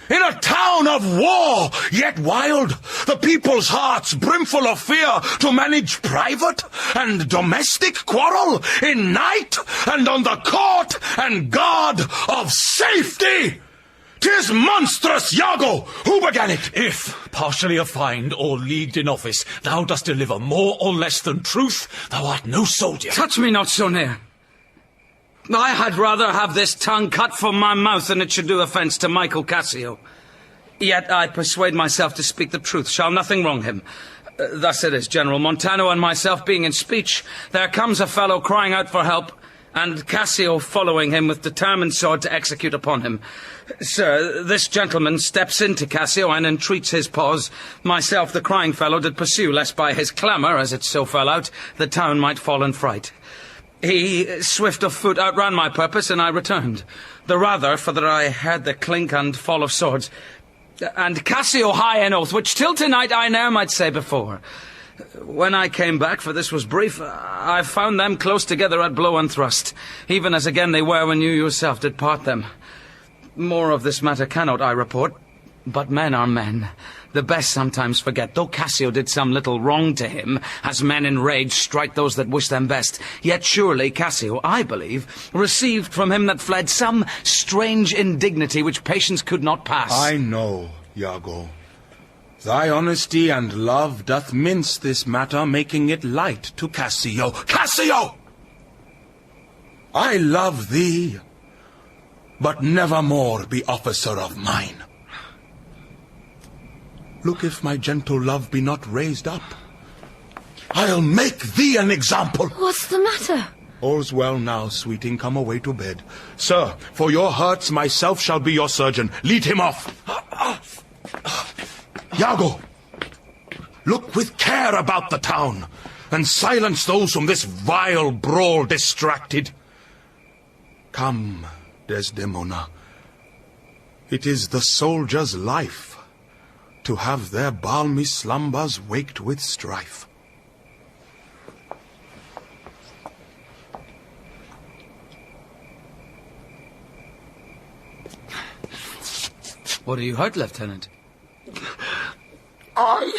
In a town of war, yet wild, the people's hearts brimful of fear, to manage private and domestic quarrel in night and on the court and guard of safety. 'Tis monstrous, Iago! Who began it? If, partially affined or leagued in office, thou dost deliver more or less than truth, thou art no soldier. Touch me not so near. I had rather have this tongue cut from my mouth than it should do offence to Michael Cassio. Yet I persuade myself to speak the truth. Shall nothing wrong him. Thus it is, General. Montano and myself being in speech, there comes a fellow crying out for help, and Cassio following him with determined sword to execute upon him. Sir, this gentleman steps into Cassio and entreats his pause. Myself, the crying fellow, did pursue, lest by his clamour, as it so fell out, the town might fall in fright. He, swift of foot, outran my purpose, and I returned. The rather, for that I heard the clink and fall of swords. And Cassio high in oath, which till tonight I ne'er might say before. When I came back, for this was brief, I found them close together at blow and thrust, even as again they were when you yourself did part them. More of this matter cannot I report, but men are men. The best sometimes forget, though Cassio did some little wrong to him, as men in rage strike those that wish them best, yet surely Cassio, I believe, received from him that fled some strange indignity which patience could not pass. I know, Iago. Thy honesty and love doth mince this matter, making it light to Cassio. Cassio! I love thee, but never more be officer of mine. Look if my gentle love be not raised up. I'll make thee an example. What's the matter? All's well now, sweeting, come away to bed. Sir, for your hurts myself shall be your surgeon. Lead him off. Iago, look with care about the town, and silence those from this vile brawl distracted. Come, Desdemona. It is the soldier's life to have their balmy slumbers waked with strife. What are you hurt, Lieutenant? I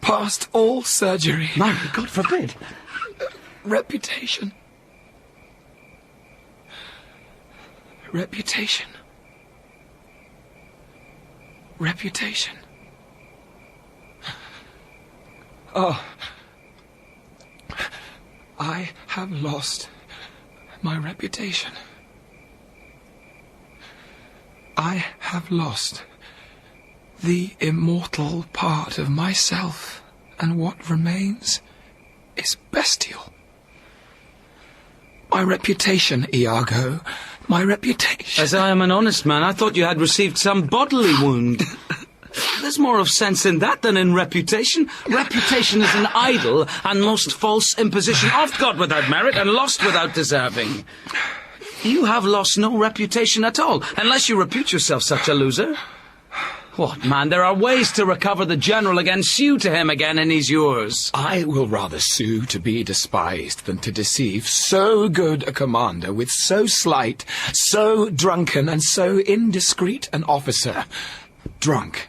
passed all surgery. No, God forbid. Reputation. Reputation. Reputation. Oh. I have lost my reputation. I have lost the immortal part of myself, and what remains is bestial. My reputation, Iago, my reputation. As I am an honest man, I thought you had received some bodily wound. There's more of sense in that than in reputation. Reputation is an idle and most false imposition of God without merit and lost without deserving. You have lost no reputation at all, unless you repute yourself such a loser. What, man, there are ways to recover the general again. Sue to him again, and he's yours. I will rather sue to be despised than to deceive so good a commander with so slight, so drunken, and so indiscreet an officer. Drunk,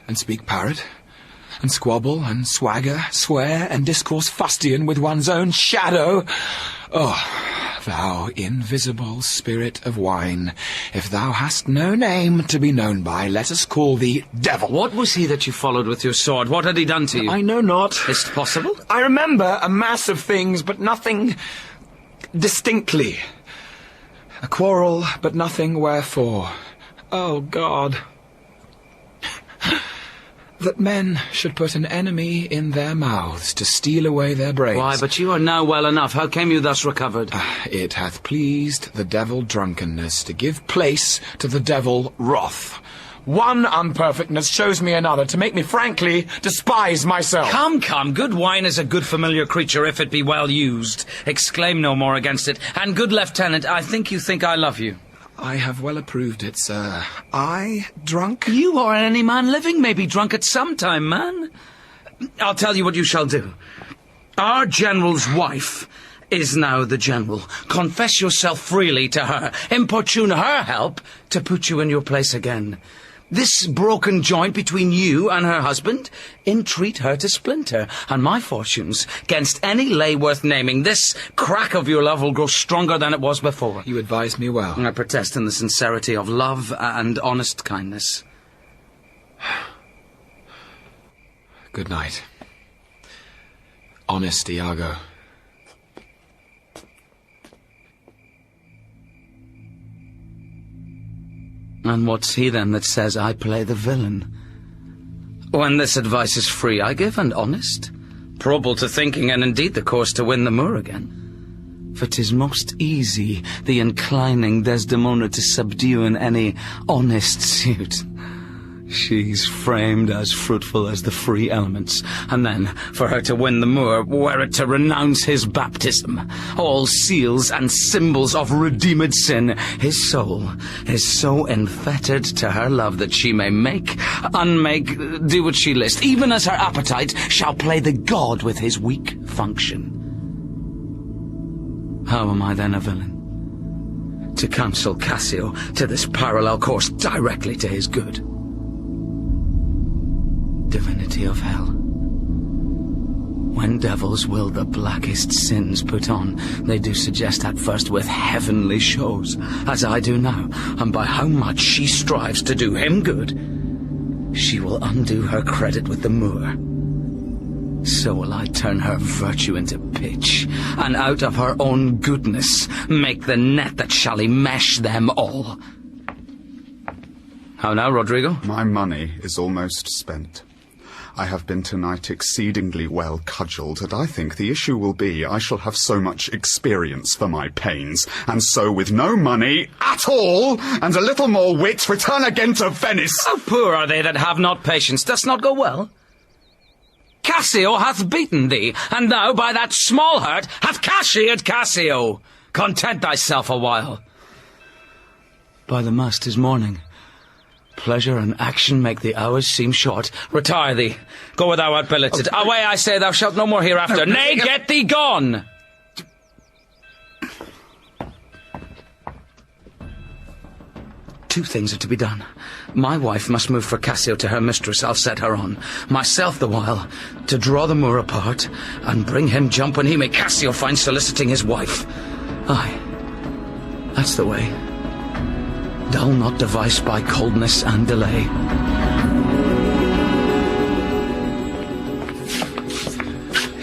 and speak parrot, and squabble, and swagger, swear, and discourse fustian with one's own shadow. Oh, thou invisible spirit of wine, if thou hast no name to be known by, let us call thee devil. What was he that you followed with your sword? What had he done to you? I know not. Is it possible? I remember a mass of things, but nothing distinctly. A quarrel, but nothing wherefore. Oh, God. That men should put an enemy in their mouths to steal away their brains. Why, but you are now well enough. How came you thus recovered? It hath pleased the devil drunkenness to give place to the devil wrath. One unperfectness shows me another to make me frankly despise myself. Come, come, good wine is a good familiar creature if it be well used. Exclaim no more against it. And good lieutenant, I think you think I love you. I have well approved it, sir. I drunk? You or any man living may be drunk at some time, man. I'll tell you what you shall do. Our general's wife is now the general. Confess yourself freely to her. Importune her help to put you in your place again. This broken joint between you and her husband, entreat her to splinter, and my fortunes, 'gainst any lay worth naming, this crack of your love will grow stronger than it was before. You advise me well. I protest in the sincerity of love and honest kindness. Good night. Honest Iago. And what's he then that says I play the villain? When this advice is free I give, and honest, probable to thinking, and indeed the course to win the moor again. For 'tis most easy the inclining Desdemona to subdue in any honest suit. She's framed as fruitful as the free elements, and then, for her to win the moor, were it to renounce his baptism, all seals and symbols of redeemed sin, his soul is so enfettered to her love that she may make, unmake, do what she list, even as her appetite shall play the god with his weak function. How am I then a villain? To counsel Cassio to this parallel course directly to his good. Divinity of hell. When devils will the blackest sins put on, they do suggest at first with heavenly shows, as I do now, and by how much she strives to do him good, she will undo her credit with the Moor. So will I turn her virtue into pitch, and out of her own goodness make the net that shall enmesh them all. How now, Rodrigo? My money is almost spent. I have been tonight exceedingly well cudgelled, and I think the issue will be I shall have so much experience for my pains, and so with no money at all, and a little more wit, return again to Venice. How poor are they that have not patience? Does not go well? Cassio hath beaten thee, and thou by that small hurt hath cashiered Cassio. Content thyself a while. By the mass 'tis morning. Pleasure and action make the hours seem short. Retire thee. Go where thou art billeted. Away, I say, thou shalt no more hereafter. Nay, get thee gone! Two things are to be done. My wife must move for Cassio to her mistress. I'll set her on. Myself, the while, to draw the Moor apart, and bring him jump when he may Cassio find soliciting his wife. Aye, that's the way. Dull not device by coldness and delay.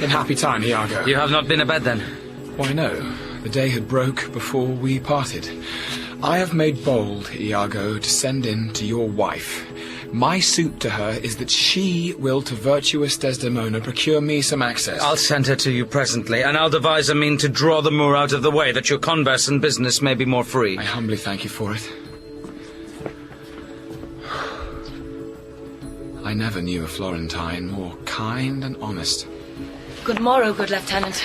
In happy time, Iago. You have not been abed, then? Why, no. The day had broke before we parted. I have made bold, Iago, to send in to your wife. My suit to her is that she will to virtuous Desdemona procure me some access. I'll send her to you presently, and I'll devise a mean to draw the Moor out of the way, that your converse and business may be more free. I humbly thank you for it. I never knew a Florentine more kind and honest. Good morrow, good lieutenant.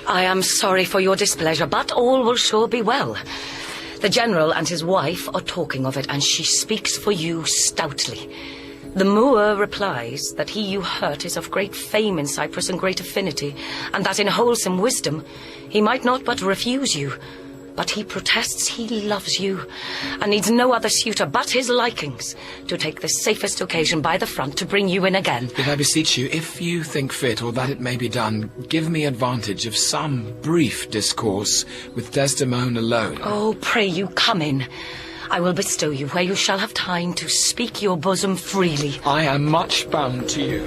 I am sorry for your displeasure, but all will sure be well. The general and his wife are talking of it, and she speaks for you stoutly. The Moor replies that he you hurt is of great fame in Cyprus and great affinity, and that in wholesome wisdom he might not but refuse you. But he protests he loves you, and needs no other suitor but his likings to take the safest occasion by the front to bring you in again. Yet I beseech you, if you think fit, or that it may be done, give me advantage of some brief discourse with Desdemona alone. Oh, pray you, come in. I will bestow you where you shall have time to speak your bosom freely. I am much bound to you.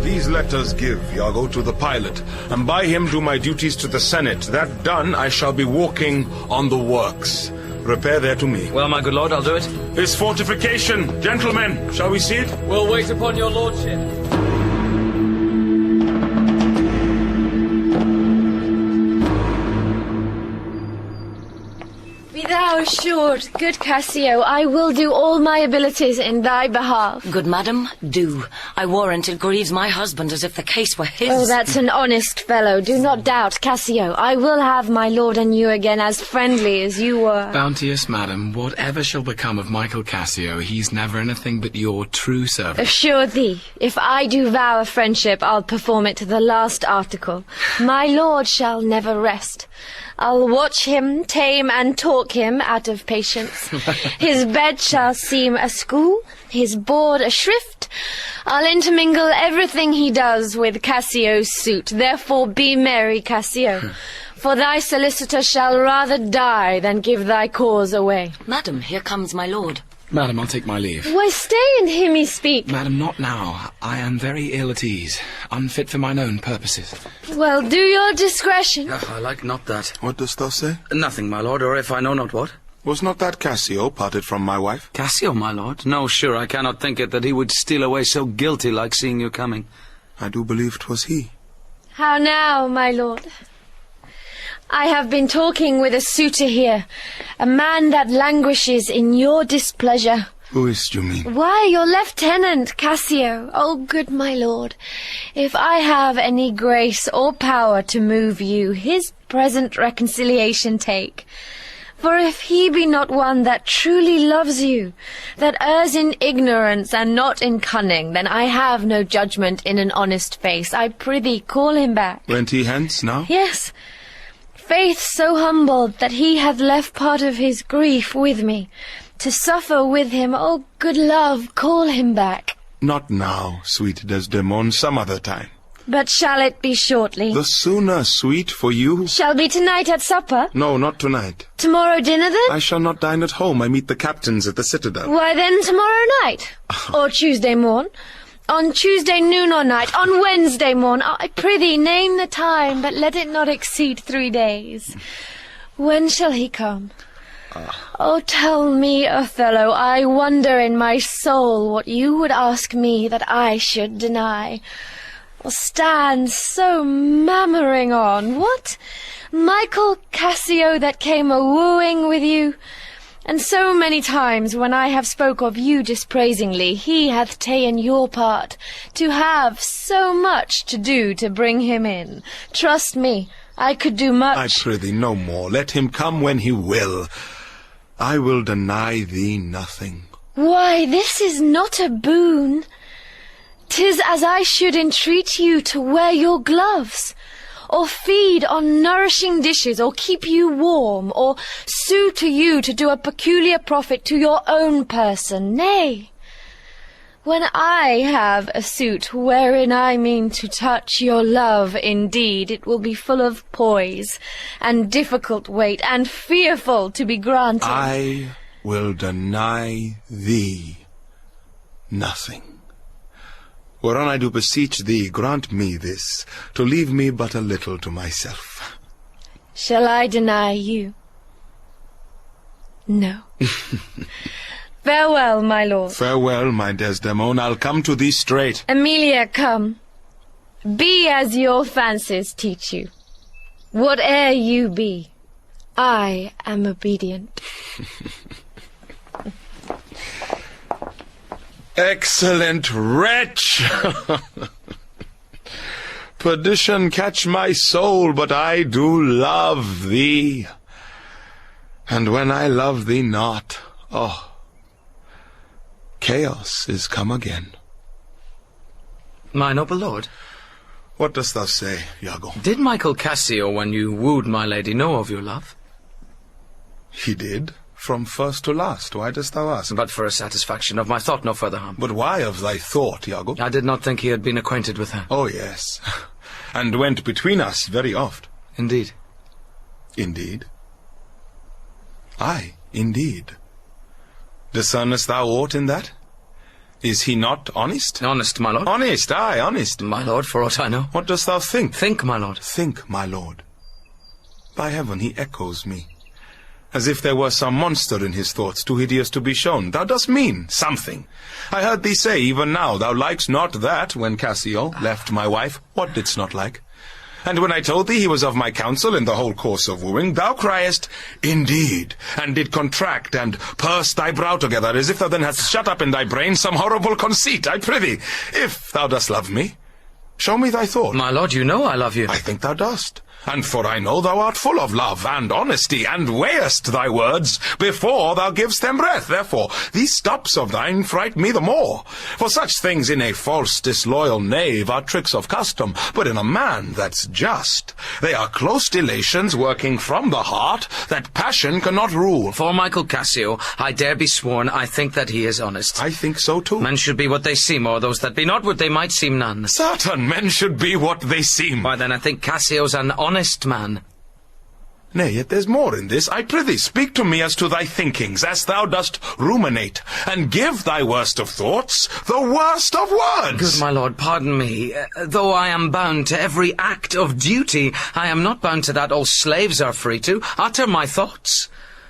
These letters give, Iago, to the pilot, and by him do my duties to the Senate. That done, I shall be walking on the works. Repair there to me. Well, my good lord, I'll do it. This fortification, gentlemen, shall we see it? We'll wait upon your lordship. Be thou assured, good Cassio, I will do all my abilities in thy behalf. Good madam, do. I warrant it grieves my husband as if the case were his. Oh, that's an honest fellow. Do not doubt, Cassio. I will have my lord and you again as friendly as you were. Bounteous madam, whatever shall become of Michael Cassio, he's never anything but your true servant. Assure thee, if I do vow a friendship, I'll perform it to the last article. My lord shall never rest. I'll watch him, tame and talk him out of patience. His bed shall seem a school, his board a shrift. I'll intermingle everything he does with Cassio's suit. Therefore be merry, Cassio. For thy solicitor shall rather die than give thy cause away. Madam, here comes my lord. Madam, I'll take my leave. Why, stay and hear me speak. Madam, not now. I am very ill at ease, unfit for mine own purposes. Well, do your discretion. I like not that. What dost thou say? Nothing, my lord, or if I know not what. Was not that Cassio parted from my wife? Cassio, my lord? No, sure, I cannot think it that he would steal away so guilty like seeing you coming. I do believe 'twas he. How now, my lord? I have been talking with a suitor here, a man that languishes in your displeasure. Who is't you mean? Why, your lieutenant, Cassio. Oh, good my lord, if I have any grace or power to move you, his present reconciliation take. For if he be not one that truly loves you, that errs in ignorance and not in cunning, then I have no judgment in an honest face. I prithee call him back. Went he hence now? Yes. Faith so humbled that he hath left part of his grief with me, to suffer with him. Oh, good love, call him back. Not now, sweet Desdemona, some other time. But shall it be shortly? The sooner, sweet, for you. Shall be tonight at supper? No, not tonight. Tomorrow dinner, then? I shall not dine at home. I meet the captains at the citadel. Why, then tomorrow night. Or Tuesday morn. On Tuesday noon or night. On Wednesday morn. I prithee, name the time, but let it not exceed 3 days. When shall he come? Oh, tell me, Othello, I wonder in my soul what you would ask me that I should deny. Or stand so mammering on. What? Michael Cassio that came a-wooing with you? And so many times when I have spoke of you dispraisingly, he hath ta'en your part, to have so much to do to bring him in. Trust me, I could do much. I prithee no more. Let him come when he will. I will deny thee nothing. Why, this is not a boon. 'Tis as I should entreat you to wear your gloves, or feed on nourishing dishes, or keep you warm, or sue to you to do a peculiar profit to your own person. Nay, when I have a suit wherein I mean to touch your love, indeed, it will be full of poise, and difficult weight, and fearful to be granted. I will deny thee nothing. Whereon I do beseech thee, grant me this, to leave me but a little to myself. Shall I deny you? No. Farewell, my lord. Farewell, my Desdemona. I'll come to thee straight. Emilia, come. Be as your fancies teach you. Whate'er you be, I am obedient. Excellent wretch! Perdition catch my soul, but I do love thee. And when I love thee not, oh, chaos is come again. My noble lord. What dost thou say, Iago? Did Michael Cassio, when you wooed my lady, know of your love? He did, from first to last. Why dost thou ask? But for a satisfaction of my thought, no further harm. But why of thy thought, Iago? I did not think he had been acquainted with her. Oh, yes. And went between us very oft. Indeed. Indeed? Aye, indeed. Discernest thou aught in that? Is he not honest? Honest, my lord. Honest, aye, honest. My lord, for aught I know. What dost thou think? Think, my lord. Think, my lord. By heaven, he echoes me. As if there were some monster in his thoughts, too hideous to be shown. Thou dost mean something. I heard thee say even now, thou likest not that, when Cassio left my wife. What didst not like? And when I told thee he was of my counsel in the whole course of wooing, thou criest, indeed, and did contract and purse thy brow together, as if thou then hadst shut up in thy brain some horrible conceit. I prithee, if thou dost love me, show me thy thought. My lord, you know I love you. I think thou dost. And for I know thou art full of love and honesty, and weighest thy words before thou givest them breath. Therefore, these stops of thine fright me the more. For such things in a false, disloyal knave are tricks of custom, but in a man that's just, they are close delations working from the heart that passion cannot rule. For Michael Cassio, I dare be sworn, I think that he is honest. I think so too. Men should be what they seem, or those that be not what they might seem none. Certain men should be what they seem. Why then I think Cassio's an honest man. Nay, yet there's more in this. I prithee, speak to me as to thy thinkings, as thou dost ruminate, and give thy worst of thoughts the worst of words. Good my lord, pardon me. Though I am bound to every act of duty, I am not bound to that all slaves are free to utter my thoughts.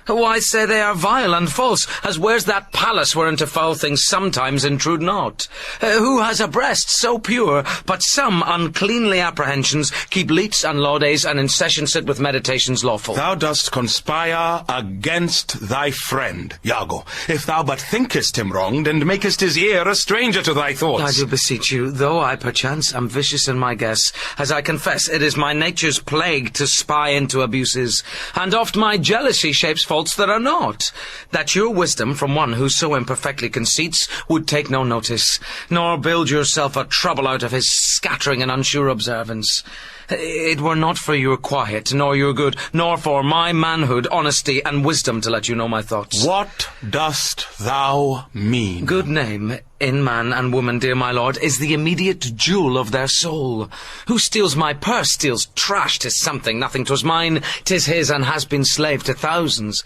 Why say they are vile and false, as where's that palace whereunto foul things sometimes intrude not? Who has a breast so pure, but some uncleanly apprehensions keep leets and laudes, and in session sit with meditations lawful? Thou dost conspire against thy friend, Iago, if thou but thinkest him wronged, and makest his ear a stranger to thy thoughts. I do beseech you, though I perchance am vicious in my guess, as I confess it is my nature's plague to spy into abuses, and oft my jealousy shapes faults that are not, that your wisdom from one who so imperfectly conceits would take no notice, nor build yourself a trouble out of his scattering and unsure observance. It were not for your quiet, nor your good, nor for my manhood, honesty, and wisdom to let you know my thoughts. What dost thou mean? Good name, in man and woman, dear my lord, is the immediate jewel of their soul. Who steals my purse steals trash. 'Tis something, nothing 'twas mine, 'tis his, and has been slave to thousands.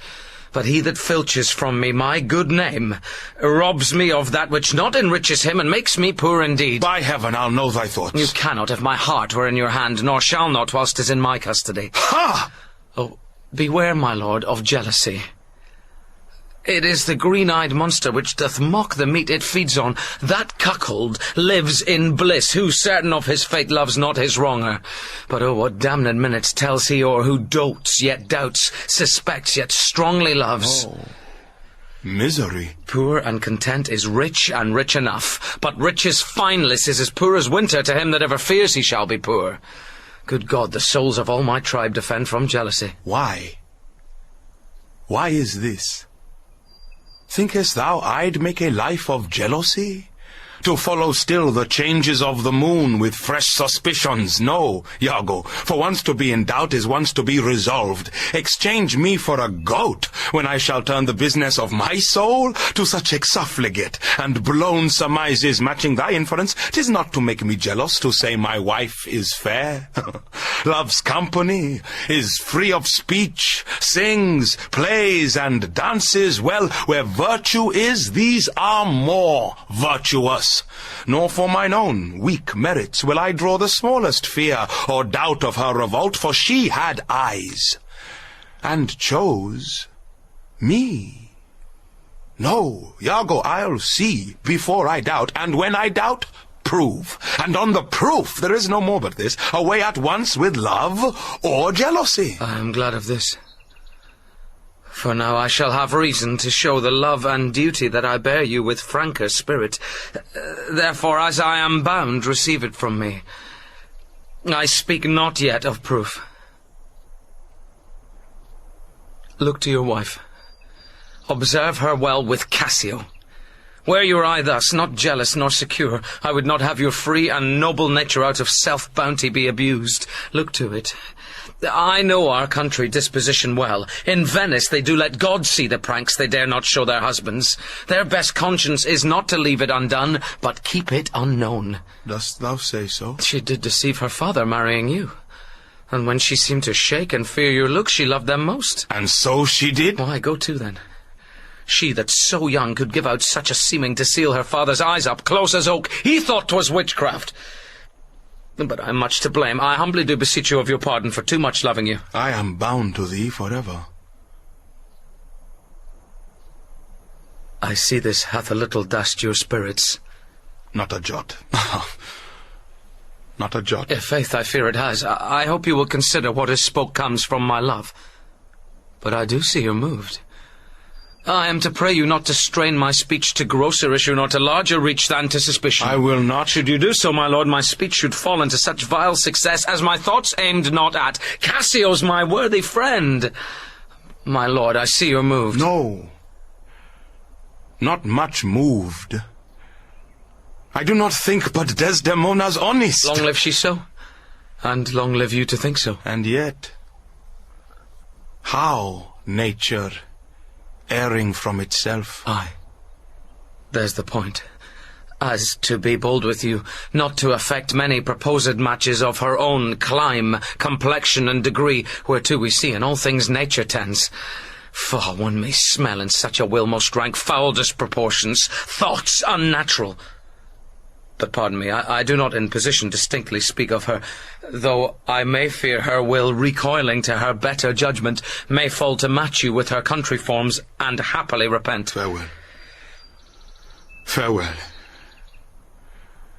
But he that filches from me my good name robs me of that which not enriches him, and makes me poor indeed. By heaven, I'll know thy thoughts. You cannot if my heart were in your hand, nor shall not whilst 'tis in my custody. Ha! Oh, beware, my lord, of jealousy. It is the green-eyed monster which doth mock the meat it feeds on. That cuckold lives in bliss, who, certain of his fate, loves not his wronger. But oh, what damned minutes tells he o'er, who dotes, yet doubts, suspects, yet strongly loves. Oh. Misery. Poor and content is rich and rich enough, but riches fineless is as poor as winter to him that ever fears he shall be poor. Good God, the souls of all my tribe defend from jealousy. Why? Why is this? Thinkest thou I'd make a life of jealousy? To follow still the changes of the moon with fresh suspicions? No, Iago, for once to be in doubt is once to be resolved. Exchange me for a goat, when I shall turn the business of my soul to such exsuffligate and blown surmises matching thy inference. 'Tis not to make me jealous to say my wife is fair. Loves company, is free of speech, sings, plays, and dances well. Where virtue is, these are more virtuous. Nor for mine own weak merits will I draw the smallest fear or doubt of her revolt, for she had eyes, and chose me. No, Iago, I'll see before I doubt, and when I doubt, prove. And on the proof there is no more but this, away at once with love or jealousy. I am glad of this. For now I shall have reason to show the love and duty that I bear you with franker spirit. Therefore, as I am bound, receive it from me. I speak not yet of proof. Look to your wife. Observe her well with Cassio. Were your eye thus, not jealous nor secure, I would not have your free and noble nature out of self-bounty be abused. Look to it. I know our country disposition well. In Venice they do let God see the pranks they dare not show their husbands. Their best conscience is not to leave it undone, but keep it unknown. Dost thou say so? She did deceive her father marrying you. And when she seemed to shake and fear your looks, she loved them most. And so she did? Why, go to then. She that so young could give out such a seeming to seal her father's eyes up, close as oak, he thought 'twas witchcraft. But I am much to blame. I humbly do beseech you of your pardon for too much loving you. I am bound to thee forever. I see this hath a little dashed your spirits. Not a jot. Not a jot. Faith, I fear it has. I hope you will consider what is spoke comes from my love. But I do see you're moved. I am to pray you not to strain my speech to grosser issue, nor to larger reach than to suspicion. I will not. Should you do so, my lord, my speech should fall into such vile success as my thoughts aimed not at. Cassio's my worthy friend. My lord, I see you're moved. No. Not much moved. I do not think but Desdemona's honest. Long live she so, and long live you to think so. And yet, how nature erring from itself? Aye, there's the point. As, to be bold with you, not to affect many proposed matches of her own clime, complexion, and degree, whereto we see in all things nature tends. For one may smell in such a will most rank foul disproportions, thoughts unnatural. But pardon me, I do not in position distinctly speak of her, though I may fear her will, recoiling to her better judgment, may fall to match you with her country forms, and happily repent. Farewell. Farewell.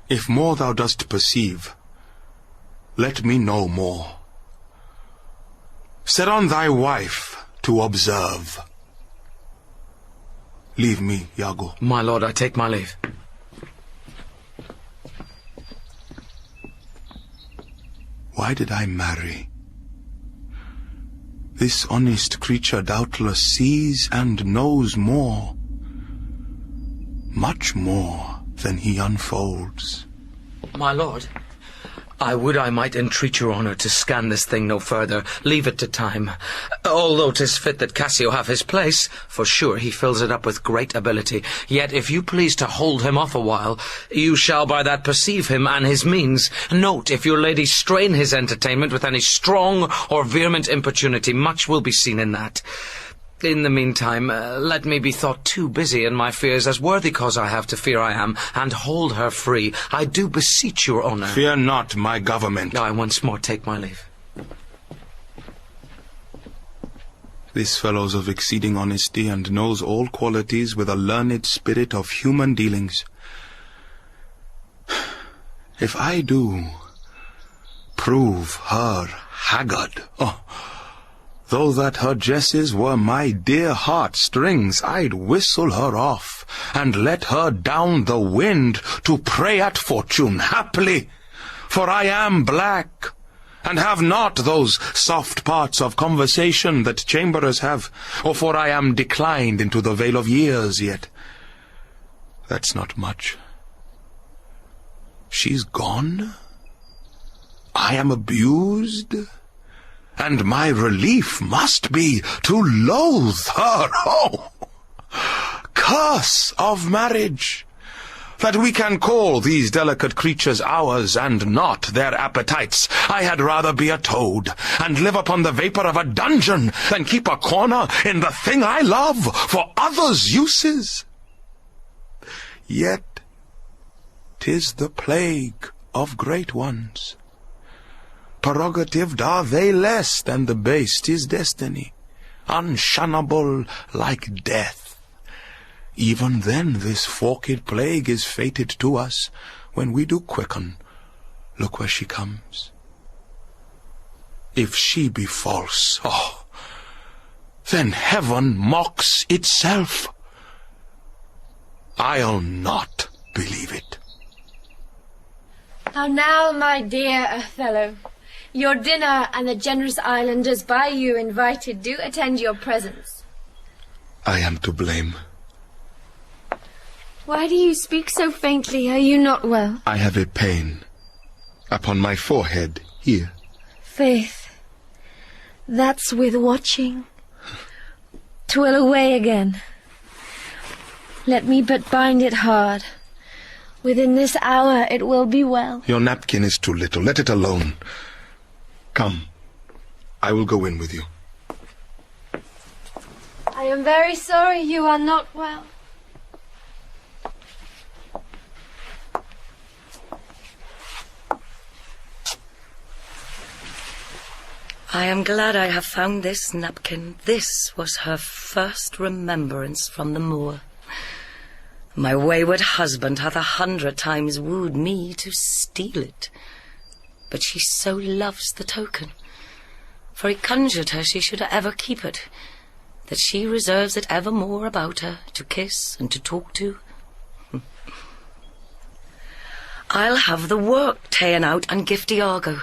If more thou dost perceive, let me know more. Set on thy wife to observe. Leave me, Iago. My lord, I take my leave. Why did I marry? This honest creature doubtless sees and knows more, much more than he unfolds. My lord, I would I might entreat your honour to scan this thing no further. Leave it to time. Although 'tis fit that Cassio have his place, for sure he fills it up with great ability. Yet if you please to hold him off a while, you shall by that perceive him and his means. Note, if your lady strain his entertainment with any strong or vehement importunity, much will be seen in that. In the meantime, let me be thought too busy in my fears, as worthy cause I have to fear I am, and hold her free. I do beseech your honour. Fear not my government. I once more take my leave. This fellow's of exceeding honesty, and knows all qualities with a learned spirit of human dealings. If I do prove her haggard, though that her jesses were my dear heartstrings, I'd whistle her off, and let her down the wind to prey at fortune haply. For I am black, and have not those soft parts of conversation that chamberers have, or for I am declined into the vale of years yet. That's not much. She's gone. I am abused. And my relief must be to loathe her. Oh, curse of marriage, that we can call these delicate creatures ours, and not their appetites. I had rather be a toad, and live upon the vapour of a dungeon, than keep a corner in the thing I love for others' uses. Yet 'tis the plague of great ones. Prerogatived are they less than the base, 'tis destiny, unshunnable like death. Even then this forked plague is fated to us, when we do quicken. Look where she comes. If she be false, then heaven mocks itself. I'll not believe it. How now, my dear Othello? Your dinner and the generous islanders by you invited do attend your presence. I am to blame. Why do you speak so faintly? Are you not well? I have a pain upon my forehead here. Faith, that's with watching. 'Twill away again. Let me but bind it hard. Within this hour it will be well. Your napkin is too little. Let it alone. Come, I will go in with you. I am very sorry you are not well. I am glad I have found this napkin. This was her first remembrance from the moor. My wayward husband hath 100 times wooed me to steal it. But she so loves the token, for he conjured her she should ever keep it, that she reserves it evermore about her, to kiss and to talk to. I'll have the work ta'en out and gift Iago.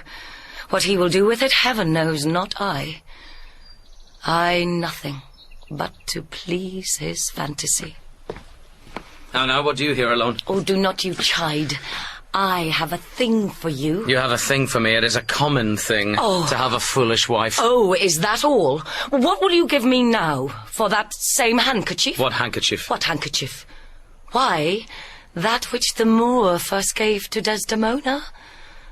What he will do with it, heaven knows, not I. I nothing, but to please his fantasy. Now, what do you here alone? Oh, do not you chide. I have a thing for you. You have a thing for me. It is a common thing to have a foolish wife. Oh, is that all? What will you give me now for that same handkerchief? What handkerchief? What handkerchief? Why, that which the Moor first gave to Desdemona.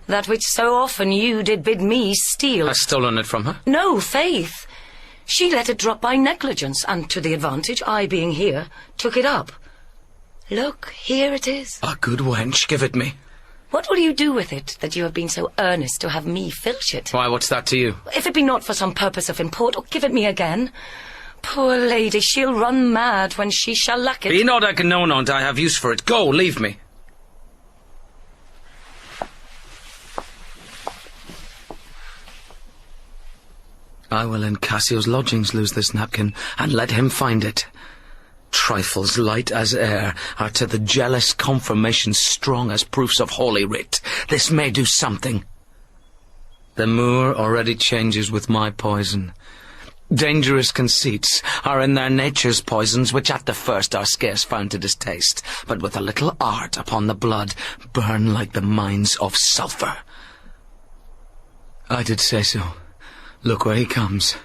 That which so often you did bid me steal. Has stolen it from her? No, faith. She let it drop by negligence, and to the advantage, I being here, took it up. Look, here it is. A good wench, give it me. What will you do with it, that you have been so earnest to have me filch it? Why, what's that to you? If it be not for some purpose of import, or give it me again. Poor lady, she'll run mad when she shall lack it. Be not acknowledged, I have use for it. Go, leave me. I will in Cassio's lodgings lose this napkin, and let him find it. Trifles light as air are to the jealous confirmation strong as proofs of holy writ. This may do something. The Moor already changes with my poison. Dangerous conceits are in their nature's poisons, which at the first are scarce found to distaste, but with a little art upon the blood burn like the mines of sulphur. I did say so. Look where he comes.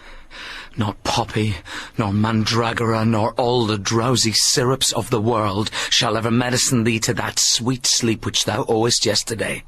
Not poppy, nor mandragora, nor all the drowsy syrups of the world shall ever medicine thee to that sweet sleep which thou owest yesterday.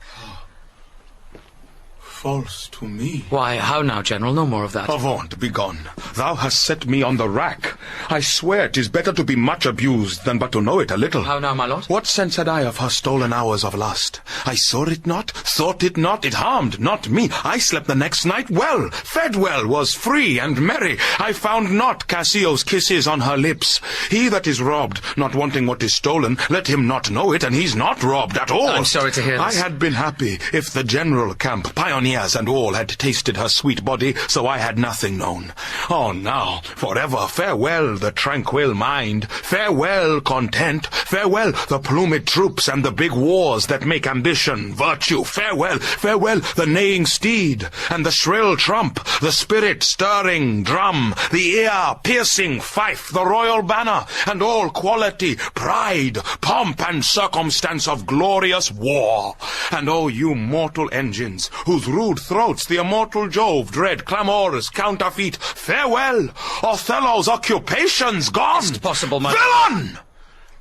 False to me. Why, how now, General? No more of that. Avaunt, begone. Thou hast set me on the rack. I swear 'tis better to be much abused than but to know it a little. How now, my lord? What sense had I of her stolen hours of lust? I saw it not, thought it not, it harmed not me. I slept the next night well, fed well, was free and merry. I found not Cassio's kisses on her lips. He that is robbed, not wanting what is stolen, let him not know it, and he's not robbed at all. I'm sorry to hear this. I had been happy if the general camp, pioneers and all, had tasted her sweet body, so I had nothing known. Oh, now, forever, farewell the tranquil mind, farewell content, farewell the plumed troops and the big wars that make ambition virtue, farewell, farewell the neighing steed, and the shrill trump, the spirit-stirring drum, the ear-piercing fife, the royal banner, and all quality, pride, pomp, and circumstance of glorious war. And oh, you mortal engines, whose rude throats the immortal Jove dread clamours counterfeit, farewell! Othello's occupation's gone! Best possible, my villain!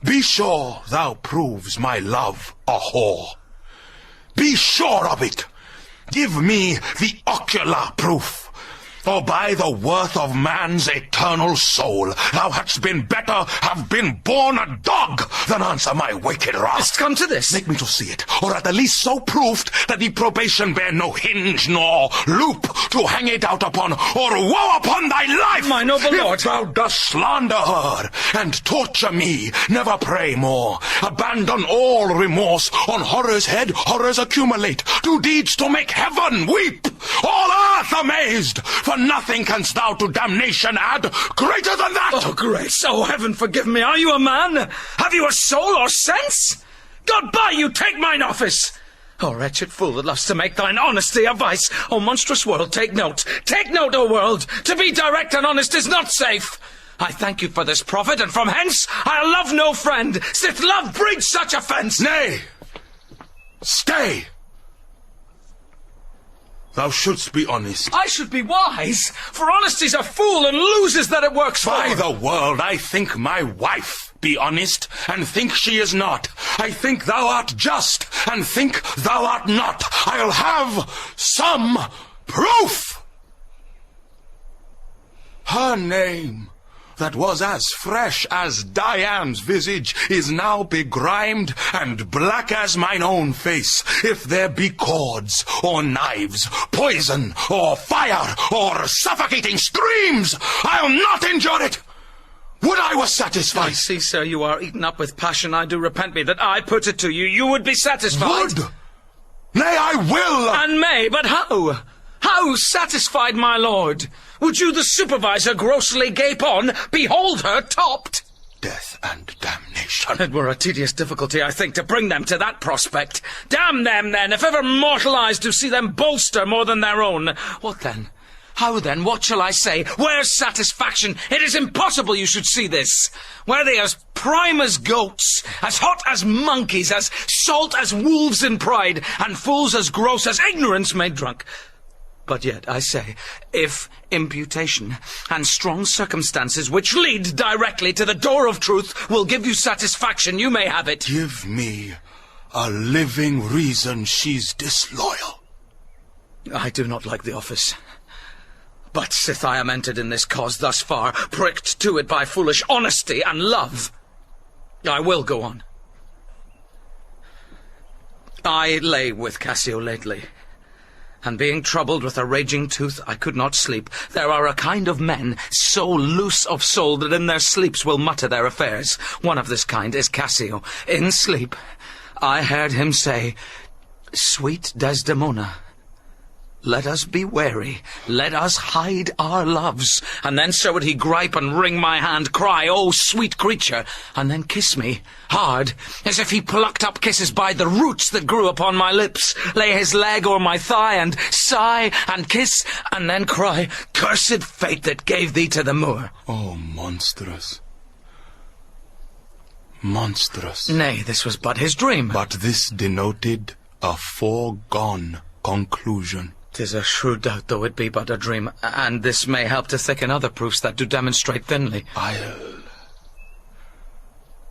Be sure thou proves my love a whore. Be sure of it. Give me the ocular proof. For by the worth of man's eternal soul, thou hadst been better have been born a dog than answer my wicked wrath. It's come to this. Make me to see it, or at the least so proofed that the probation bear no hinge nor loop to hang it out upon, or woe upon thy life! My noble lord! If thou dost slander her and torture me, never pray more. Abandon all remorse. On horror's head, horrors accumulate. Do deeds to make heaven weep. All earth amazed. For nothing canst thou to damnation add greater than that! Oh, grace! Oh, heaven forgive me! Are you a man? Have you a soul or sense? God buy you, take mine office! Oh, wretched fool that loves to make thine honesty a vice! Oh, monstrous world, take note! Take note, O world! To be direct and honest is not safe! I thank you for this profit, and from hence I'll love no friend, sith love breeds such offence! Nay! Stay! Thou shouldst be honest. I should be wise, for honesty's a fool and loses that it works for. By the world, I think my wife be honest, and think she is not. I think thou art just, and think thou art not. I'll have some proof. Her name, that was as fresh as Dian's visage, is now begrimed and black as mine own face. If there be cords, or knives, poison, or fire, or suffocating streams, I'll not endure it. Would I was satisfied. I see, sir, you are eaten up with passion. I do repent me that I put it to you. You would be satisfied. Would? Nay, I will. And may, but how? How satisfied, my lord? Would you, the supervisor, grossly gape on, behold her topped? Death and damnation. It were a tedious difficulty, I think, to bring them to that prospect. Damn them, then, if ever mortal eyes do see them bolster more than their own. What then? How then? What shall I say? Where's satisfaction? It is impossible you should see this. Were they as prime as goats, as hot as monkeys, as salt as wolves in pride, and fools as gross as ignorance made drunk? But yet, I say, if imputation and strong circumstances which lead directly to the door of truth will give you satisfaction, you may have it. Give me a living reason she's disloyal. I do not like the office. But sith I am entered in this cause thus far, pricked to it by foolish honesty and love, I will go on. I lay with Cassio lately, and being troubled with a raging tooth, I could not sleep. There are a kind of men so loose of soul that in their sleeps will mutter their affairs. One of this kind is Cassio. In sleep, I heard him say, "Sweet Desdemona, let us be wary, let us hide our loves." And then so would he gripe and wring my hand, cry, "Oh, sweet creature," and then kiss me, hard, as if he plucked up kisses by the roots that grew upon my lips, lay his leg o'er my thigh, and sigh, and kiss, and then cry, "Cursed fate that gave thee to the moor." Oh, monstrous. Monstrous. Nay, this was but his dream. But this denoted a foregone conclusion. 'Tis a shrewd doubt, though it be but a dream, and this may help to thicken other proofs that do demonstrate thinly. I'll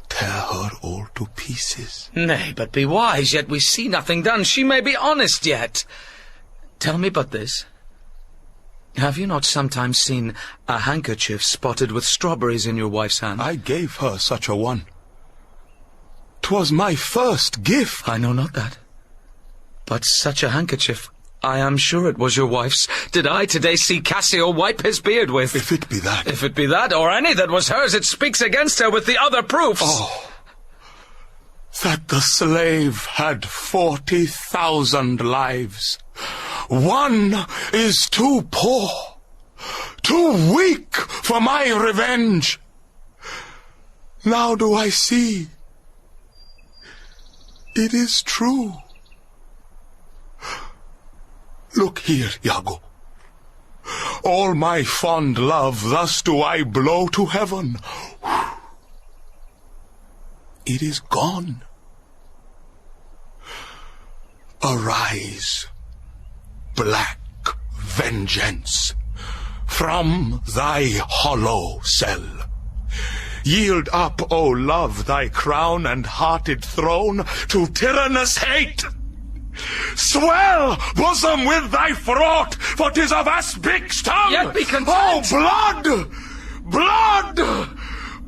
tear her all to pieces. Nay, but be wise, yet we see nothing done. She may be honest yet. Tell me but this. Have you not sometimes seen a handkerchief spotted with strawberries in your wife's hand? I gave her such a one. 'Twas my first gift. I know not that. But such a handkerchief, I am sure it was your wife's. Did I today see Cassio wipe his beard with? If it be that. If it be that, or any that was hers, it speaks against her with the other proofs. Oh, that the slave had 40,000 lives. One is too poor, too weak for my revenge. Now do I see. It is true. Look here, Iago. All my fond love thus do I blow to heaven. It is gone. Arise, black vengeance, from thy hollow cell. Yield up, O love, thy crown and hearted throne to tyrannous hate. Swell, bosom, with thy throat, for 'tis of aspic's tongue. Yet be content. Oh, blood! Blood!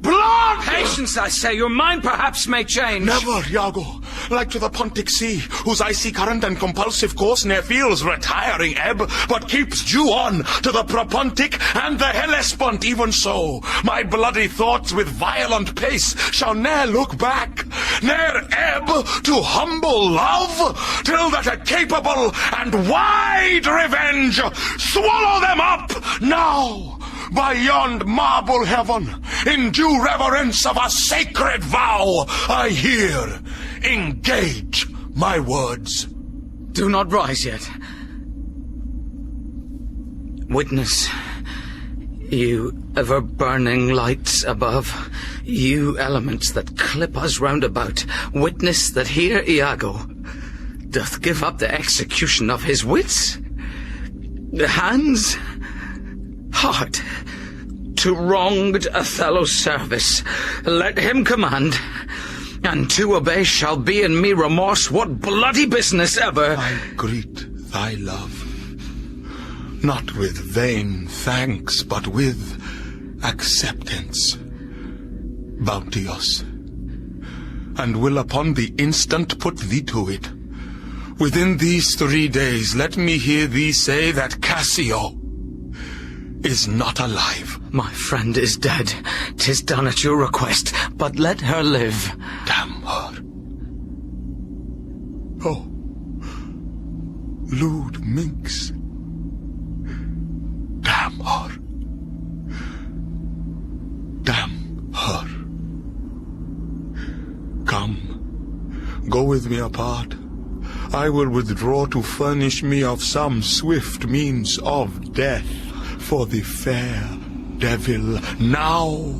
Blood! Patience, I say. Your mind perhaps may change. Never, Iago. Like to the Pontic Sea, whose icy current and compulsive course ne'er feels retiring ebb, but keeps due on to the Propontic and the Hellespont. Even so, my bloody thoughts with violent pace shall ne'er look back, ne'er ebb to humble love, till that a capable and wide revenge swallow them up now. By yond marble heaven, in due reverence of a sacred vow, I here engage my words. Do not rise yet. Witness, you ever-burning lights above, you elements that clip us round about, witness that here Iago doth give up the execution of his wits, hands, heart, to wronged Othello's service. Let him command, and to obey shall be in me remorse what bloody business ever. I greet thy love, not with vain thanks, but with acceptance, bounteous, and will upon the instant put thee to it. Within these 3 days let me hear thee say that Cassio is not alive. My friend is dead. 'Tis done at your request, but let her live. Damn her. Oh, lewd minx. Damn her. Damn her. Come, go with me apart. I will withdraw to furnish me of some swift means of death for the fair devil. Now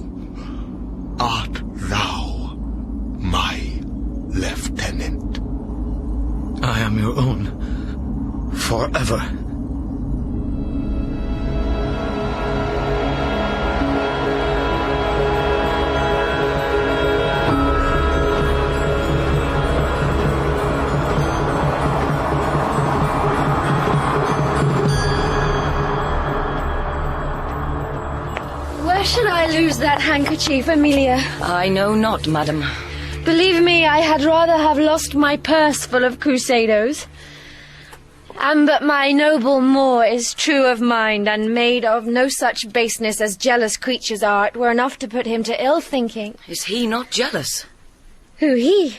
art thou my lieutenant. I am your own, forever. Should I lose that handkerchief, Emilia? I know not, madam. Believe me, I had rather have lost my purse full of crusados. And but my noble Moor is true of mind, and made of no such baseness as jealous creatures are, it were enough to put him to ill thinking. Is he not jealous? Who, he?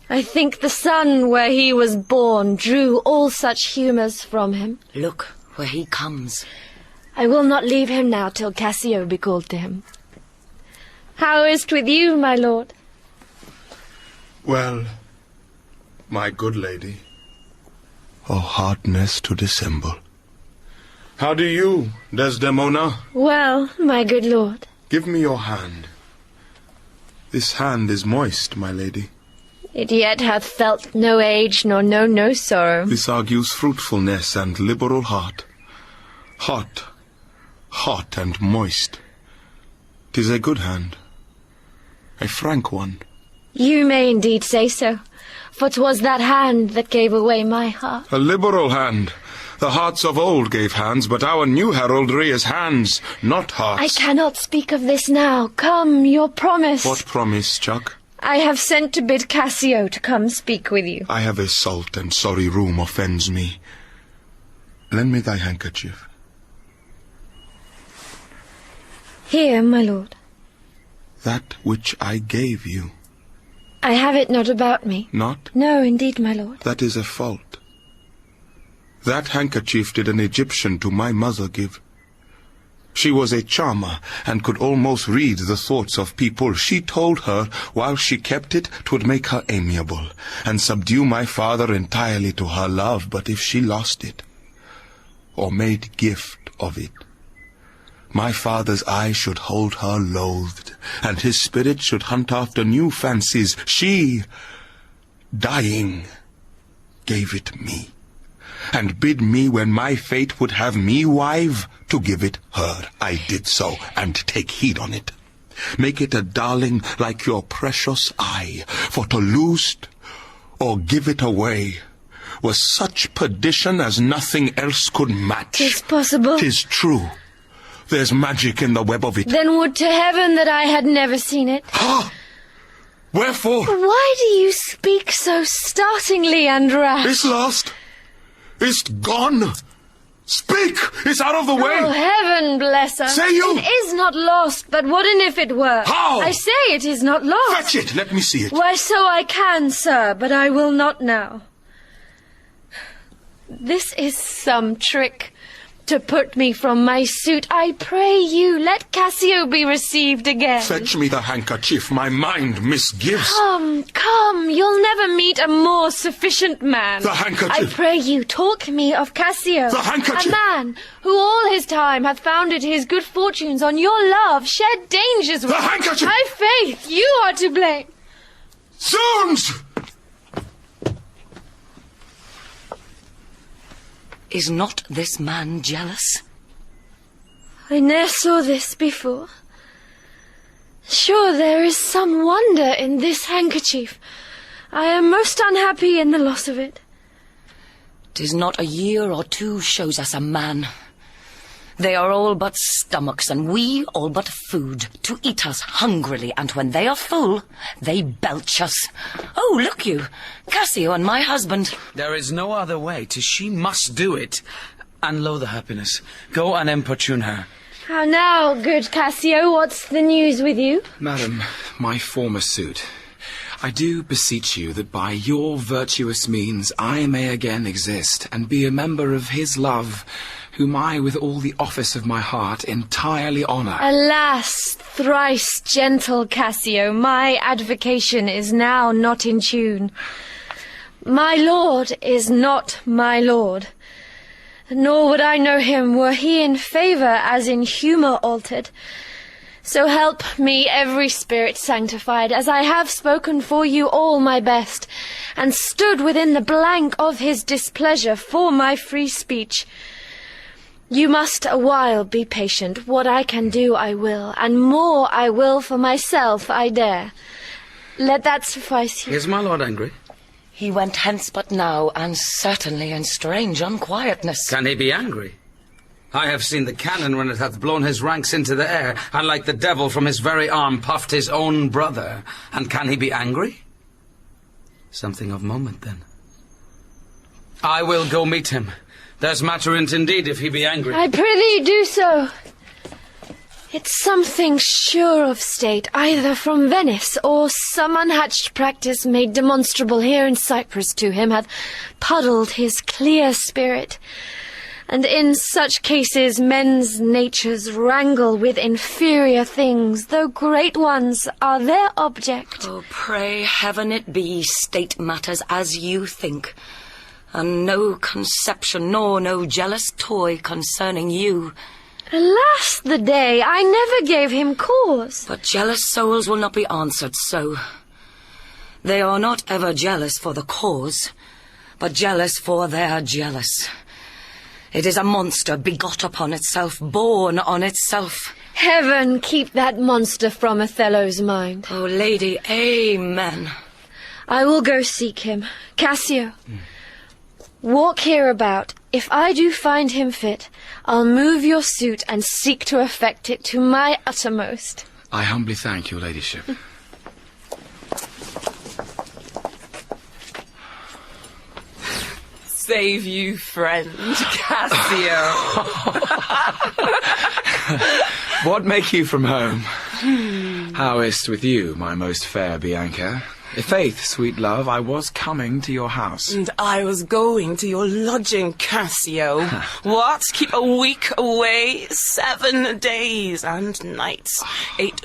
I think the sun where he was born drew all such humours from him. Look where he comes. I will not leave him now till Cassio be called to him. How is't with you, my lord? Well, my good lady, O hardness to dissemble. How do you, Desdemona? Well, my good lord. Give me your hand. This hand is moist, my lady. It yet hath felt no age, nor known no sorrow. This argues fruitfulness and liberal heart. Hot and moist. 'Tis a good hand. A frank one. You may indeed say so, for 'twas that hand that gave away my heart. A liberal hand. The hearts of old gave hands, but our new heraldry is hands, not hearts. I cannot speak of this now. Come, your promise. What promise, Chuck? I have sent to bid Cassio to come speak with you. I have a salt and sorry room offends me. Lend me thy handkerchief. Here, my lord. That which I gave you. I have it not about me. Not? No, indeed, my lord. That is a fault. That handkerchief did an Egyptian to my mother give. She was a charmer, and could almost read the thoughts of people. She told her, while she kept it, 'twould make her amiable, and subdue my father entirely to her love. But if she lost it, or made gift of it, my father's eye should hold her loathed, and his spirit should hunt after new fancies. She, dying, gave it me, and bid me, when my fate would have me wive, to give it her. I did so, and take heed on it. Make it a darling like your precious eye, for to lose or give it away was such perdition as nothing else could match. 'Tis possible. 'Tis true. There's magic in the web of it. Then would to heaven that I had never seen it. Ha! Wherefore? Why do you speak so startlingly and rash? It's lost. It's gone. Speak! It's out of the way! Oh, heaven bless us. Say you! It is not lost, but wouldn't if it were? How? I say it is not lost. Fetch it! Let me see it. Why, so I can, sir, but I will not now. This is some trick to put me from my suit. I pray you, let Cassio be received again. Fetch me the handkerchief. My mind misgives. Come, you'll never meet a more sufficient man. The handkerchief. I pray you, talk me of Cassio. The handkerchief. A man who all his time hath founded his good fortunes on your love, shared dangers with. The handkerchief. My faith, you are to blame. Zounds! Is not this man jealous? I ne'er saw this before. Sure there is some wonder in this handkerchief. I am most unhappy in the loss of it. 'Tis not a year or two shows us a man. They are all but stomachs, and we all but food, to eat us hungrily, and when they are full, they belch us. Oh, look you, Cassio and my husband. There is no other way, 'tis she must do it. And lo, the happiness. Go and importune her. How now, good Cassio, what's the news with you? Madam, my former suit. I do beseech you that by your virtuous means I may again exist, and be a member of his love, whom I, with all the office of my heart, entirely honour. Alas, thrice gentle Cassio, my advocation is now not in tune. My lord is not my lord, nor would I know him were he in favour as in humour altered. So help me every spirit sanctified, as I have spoken for you all my best, and stood within the blank of his displeasure for my free speech. You must a while be patient. What I can do I will, and more I will for myself I dare. Let that suffice you. Is my lord angry? He went hence but now, and certainly in strange unquietness. Can he be angry? I have seen the cannon when it hath blown his ranks into the air, and like the devil from his very arm puffed his own brother. And can he be angry? Something of moment, then. I will go meet him. There's matter in't indeed if he be angry. I prithee do so. It's something sure of state, either from Venice, or some unhatched practice made demonstrable here in Cyprus to him hath puddled his clear spirit. And in such cases men's natures wrangle with inferior things, though great ones are their object. Oh, pray heaven it be state matters as you think, and no conception nor no jealous toy concerning you. Alas the day, I never gave him cause. But jealous souls will not be answered so. They are not ever jealous for the cause, but jealous for their jealous. It is a monster begot upon itself, born on itself. Heaven keep that monster from Othello's mind. Oh, lady, amen. I will go seek him. Cassio, walk hereabout. If I do find him fit, I'll move your suit and seek to effect it to my uttermost. I humbly thank your ladyship. Save you, friend, Cassio. What make you from home? How is't with you, my most fair Bianca? Faith, sweet love, I was coming to your house. And I was going to your lodging, Cassio. What? Keep a week away? 7 days and nights. 8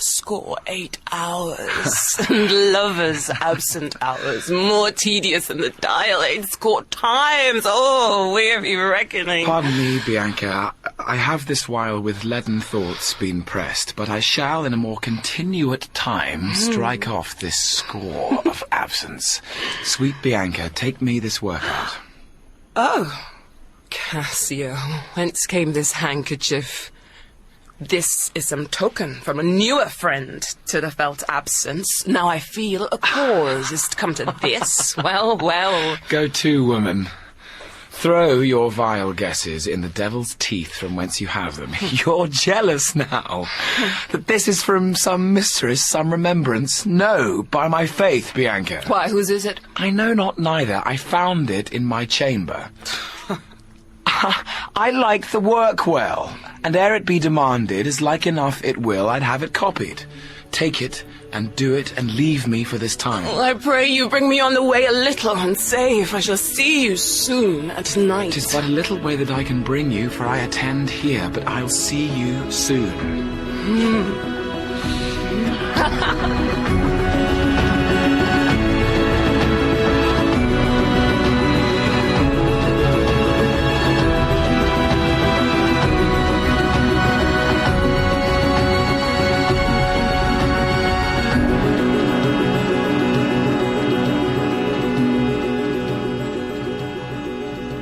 hours. And lovers' absent hours. More tedious than the dial 8 times. Oh, weary reckoning. Pardon me, Bianca. I have this while with leaden thoughts been pressed, but I shall in a more continuate time strike off this score of absence. Sweet Bianca, take me this work out. Oh, Cassio, whence came this handkerchief? This is some token from a newer friend to the felt absence. Now I feel a cause is to come to this. Well, well. Go to, woman. Throw your vile guesses in the devil's teeth from whence you have them. You're jealous now. That this is from some mistress, some remembrance. No, by my faith, Bianca. Why, whose is it? I know not neither. I found it in my chamber. I like the work well, and ere it be demanded, as like enough it will, I'd have it copied. Take it, and do it, and leave me for this time. Well, I pray you bring me on the way a little, and say if I shall see you soon at night. 'Tis but a little way that I can bring you, for I attend here, but I'll see you soon.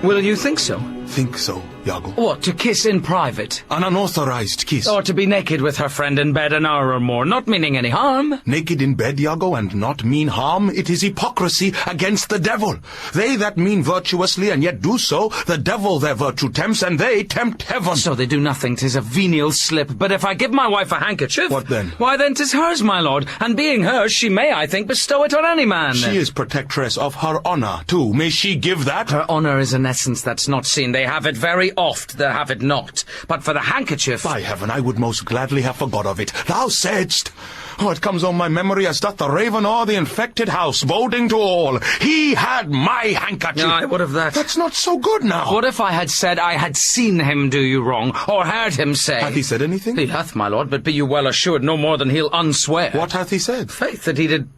Will you think so? Think so, Iago? What, to kiss in private? An unauthorized kiss. Or to be naked with her friend in bed an hour or more, not meaning any harm? Naked in bed, Iago, and not mean harm? It is hypocrisy against the devil. They that mean virtuously and yet do so, the devil their virtue tempts, and they tempt heaven. So they do nothing, 'tis a venial slip. But if I give my wife a handkerchief... What then? Why then 'tis hers, my lord, and being hers, she may, I think, bestow it on any man. She is protectress of her honour, too. May she give that? Her honour is an essence that's not seen. They have it very oft, they have it not. But for the handkerchief... By heaven, I would most gladly have forgot of it. Thou saidst... Oh, it comes on my memory as doth the raven o'er the infected house, boding to all. He had my handkerchief. Aye, what of that? That's not so good now. What if I had said I had seen him do you wrong, or heard him say... Hath he said anything? He hath, my lord, but be you well assured no more than he'll unswear. What hath he said? Faith, that he did...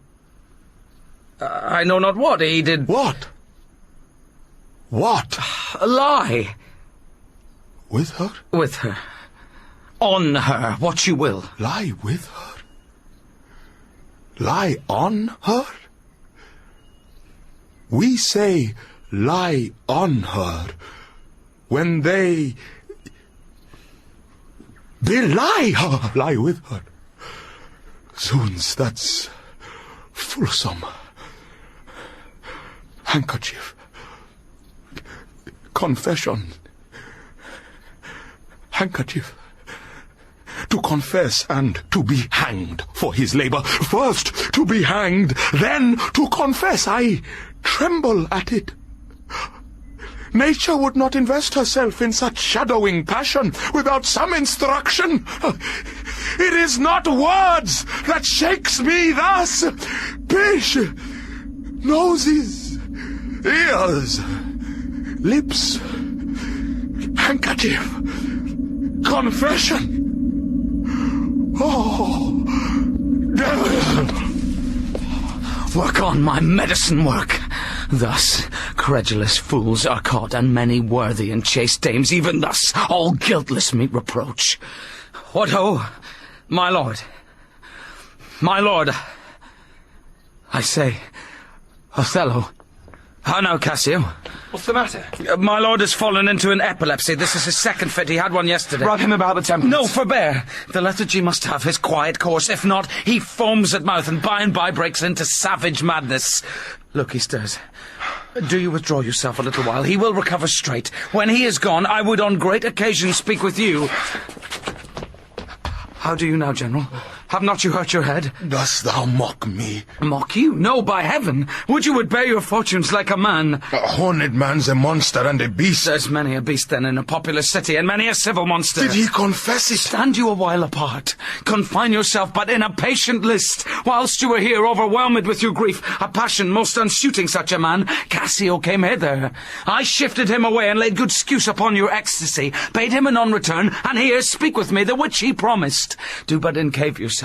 I know not what, he did... What? What? A lie. With her? With her. On her, what you will. Lie with her? Lie on her? We say lie on her when they belie her. Lie with her. Zoons, that's fulsome. Handkerchief. Confession. Handkerchief. To confess and to be hanged for his labour. First to be hanged, then to confess. I tremble at it. Nature would not invest herself in such shadowing passion without some instruction. It is not words that shakes me thus. Pish, noses, ears, lips, handkerchief, confession. Oh, devil! Work on, my medicine work. Thus, credulous fools are caught, and many worthy and chaste dames, even thus, all guiltless meet reproach. What ho, my lord, I say, Othello. How now, Cassio? What's the matter? My lord has fallen into an epilepsy. This is his second fit. He had one yesterday. Rub him about the temples. No, forbear. The lethargy must have his quiet course. If not, he foams at mouth and by and by breaks into savage madness. Look, he stirs. Do you withdraw yourself a little while? He will recover straight. When he is gone, I would on great occasion speak with you. How do you now, General? Have not you hurt your head? Dost thou mock me? Mock you? No, by heaven. Would you would bear your fortunes like a man? A horned man's a monster and a beast. There's many a beast then in a populous city, and many a civil monster. Did he confess it? Stand you a while apart. Confine yourself but in a patient list. Whilst you were here overwhelmed with your grief, a passion most unsuiting such a man, Cassio came hither. I shifted him away and laid good excuse upon your ecstasy, paid him an on return, and here speak with me, the which he promised. Do but encave yourself.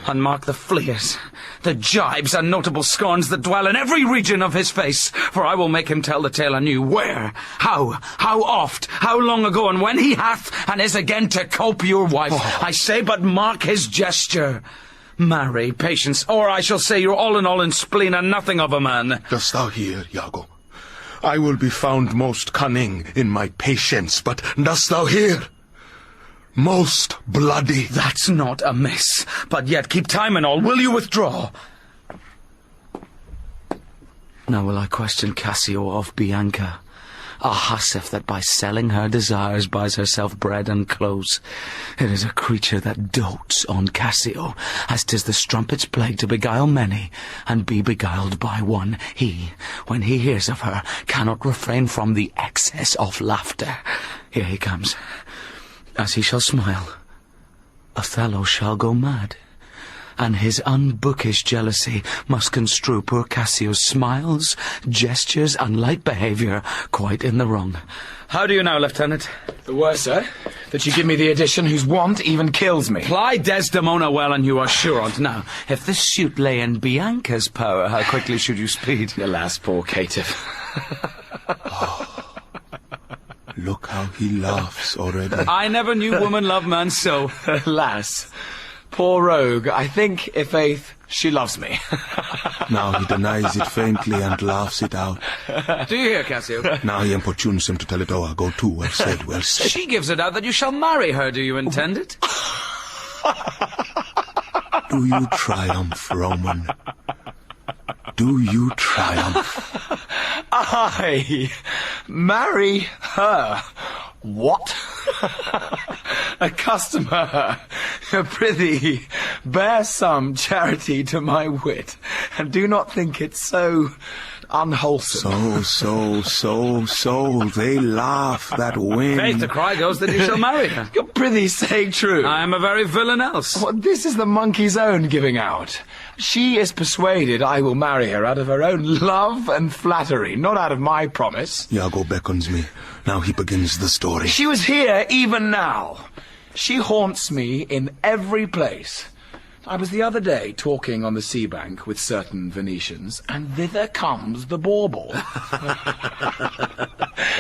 And mark the fleers, the jibes and notable scorns that dwell in every region of his face, for I will make him tell the tale anew, where, how oft, how long ago, and when he hath, and is again to cope your wife. I say but mark his gesture. Marry, patience, or I shall say you're all in spleen and nothing of a man. Dost thou hear, Iago? I will be found most cunning in my patience, but dost thou hear? Most bloody. That's not amiss. But yet keep time and all. Will you withdraw? Now will I question Cassio of Bianca, a hussif that by selling her desires buys herself bread and clothes. It is a creature that dotes on Cassio, as 'tis the strumpet's plague to beguile many, and be beguiled by one. He, when he hears of her, cannot refrain from the excess of laughter. Here he comes. As he shall smile, Othello shall go mad, and his unbookish jealousy must construe poor Cassio's smiles, gestures, and light behaviour quite in the wrong. How do you now, Lieutenant? The worse, sir, that you give me the addition whose want even kills me. Ply Desdemona well, and you are sure on't. Now, if this suit lay in Bianca's power, how quickly should you speed? Alas, poor caitiff. Look how he laughs already. I never knew woman love man so. Alas, poor rogue, I think, i' faith, she loves me. Now he denies it faintly and laughs it out. Do you hear, Cassio? Now he importunes him to tell it o'er. Go to, well said, well said. She gives it out that you shall marry her. Do you intend it? Do you triumph, Roman? Do you triumph? I marry her. What? Accustom her. Prithee, bear some charity to my wit, and do not think it so unwholesome. So, they laugh that win. Faith, the cry goes that you shall marry her. Prithee, say true. I am a very villain else. Well, this is the monkey's own giving out. She is persuaded I will marry her out of her own love and flattery, not out of my promise. Iago beckons me. Now he begins the story. She was here even now. She haunts me in every place. I was the other day talking on the sea bank with certain Venetians, and thither comes the bauble.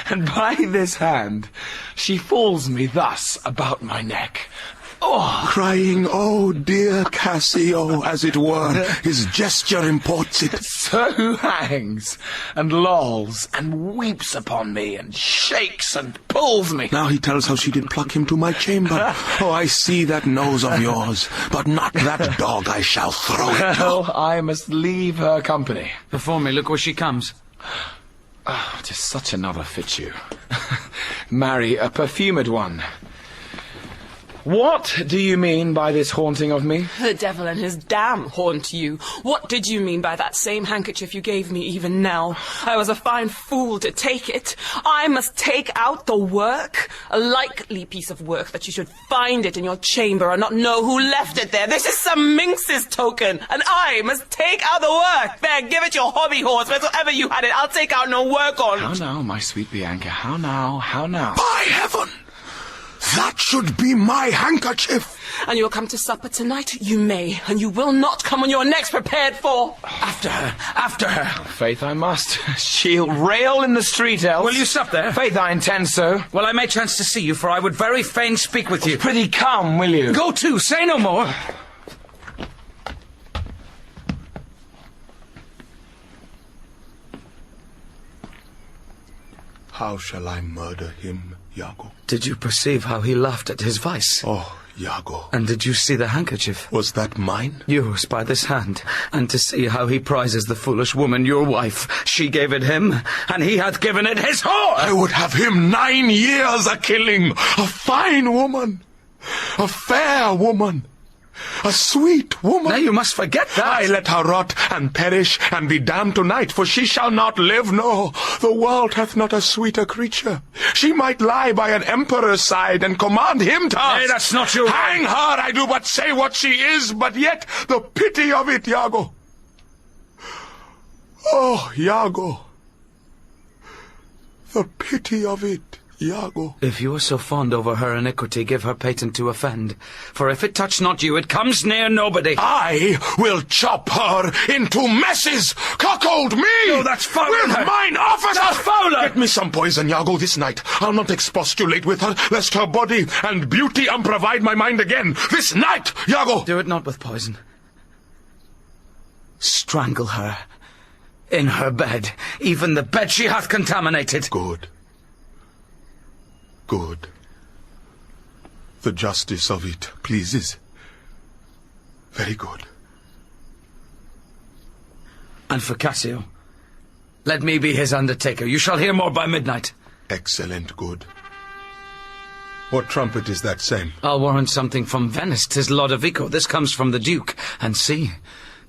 And by this hand, she falls me thus about my neck. Oh. Crying, oh dear Cassio, as it were. His gesture imports it. So hangs, and lolls, and weeps upon me, and shakes, and pulls me. Now he tells how she did pluck him to my chamber. Oh, I see that nose of yours, but not that dog I shall throw it to. Well, I must leave her company. Before me, look where she comes. Oh, 'tis such another fits you. Marry a perfumed one. What do you mean by this haunting of me? The devil and his dam haunt you. What did you mean by that same handkerchief you gave me even now? I was a fine fool to take it. I must take out the work. A likely piece of work that you should find it in your chamber and not know who left it there. This is some minx's token, and I must take out the work. There, give it your hobby horse, wheresoever you had it. I'll take out no work on it. How now, my sweet Bianca? How now? How now? By heaven! That should be my handkerchief! And you'll come to supper tonight? You may, and you will not come when you're next prepared for. After her, after her. Faith, I must. She'll rail in the street else. Will you sup there? Faith, I intend so. Well, I may chance to see you, for I would very fain speak with you. Prithee, come, will you? Go to, say no more. How shall I murder him, Iago? Did you perceive how he laughed at his vice? Oh, Iago. And did you see the handkerchief? Was that mine? Yours, by this hand. And to see how he prizes the foolish woman, your wife. She gave it him, and he hath given it his whore! I would have him 9 years a-killing. A fine woman. A fair woman. A sweet woman. Now you must forget that. I let her rot and perish and be damned tonight, for she shall not live. No, the world hath not a sweeter creature. She might lie by an emperor's side and command him to us. Nay, that's not your Hang right. her, I do but say what she is, but yet the pity of it, Iago. Oh, Iago. The pity of it. Iago. If you are so fond over her iniquity, give her patent to offend. For if it touch not you, it comes near nobody. I will chop her into messes! Cuckold me! No, that's fouler. With mine officer! That's fouler! Get me some poison, Iago, this night. I'll not expostulate with her, lest her body and beauty unprovide my mind again. This night, Iago! Do it not with poison. Strangle her. In her bed. Even the bed she hath contaminated. Good. Good. The justice of it pleases. Very good. And for Cassio, let me be his undertaker. You shall hear more by midnight. Excellent good. What trumpet is that same? I'll warrant something from Venice. 'Tis Lodovico. This comes from the Duke. And see,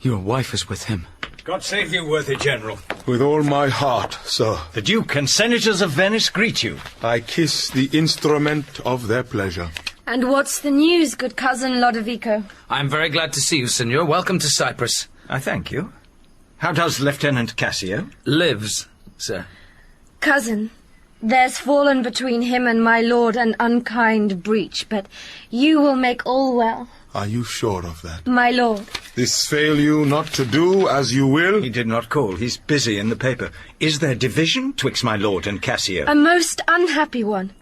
your wife is with him. God save you, worthy General. With all my heart, sir. The Duke and Senators of Venice greet you. I kiss the instrument of their pleasure. And what's the news, good cousin Lodovico? I am very glad to see you, senor. Welcome to Cyprus. I thank you. How does Lieutenant Cassio? Lives, sir. Cousin, there's fallen between him and my lord an unkind breach, but you will make all well. Are you sure of that? My lord. This fail you not to do as you will? He did not call. He's busy in the paper. Is there division twixt my lord and Cassio? A most unhappy one.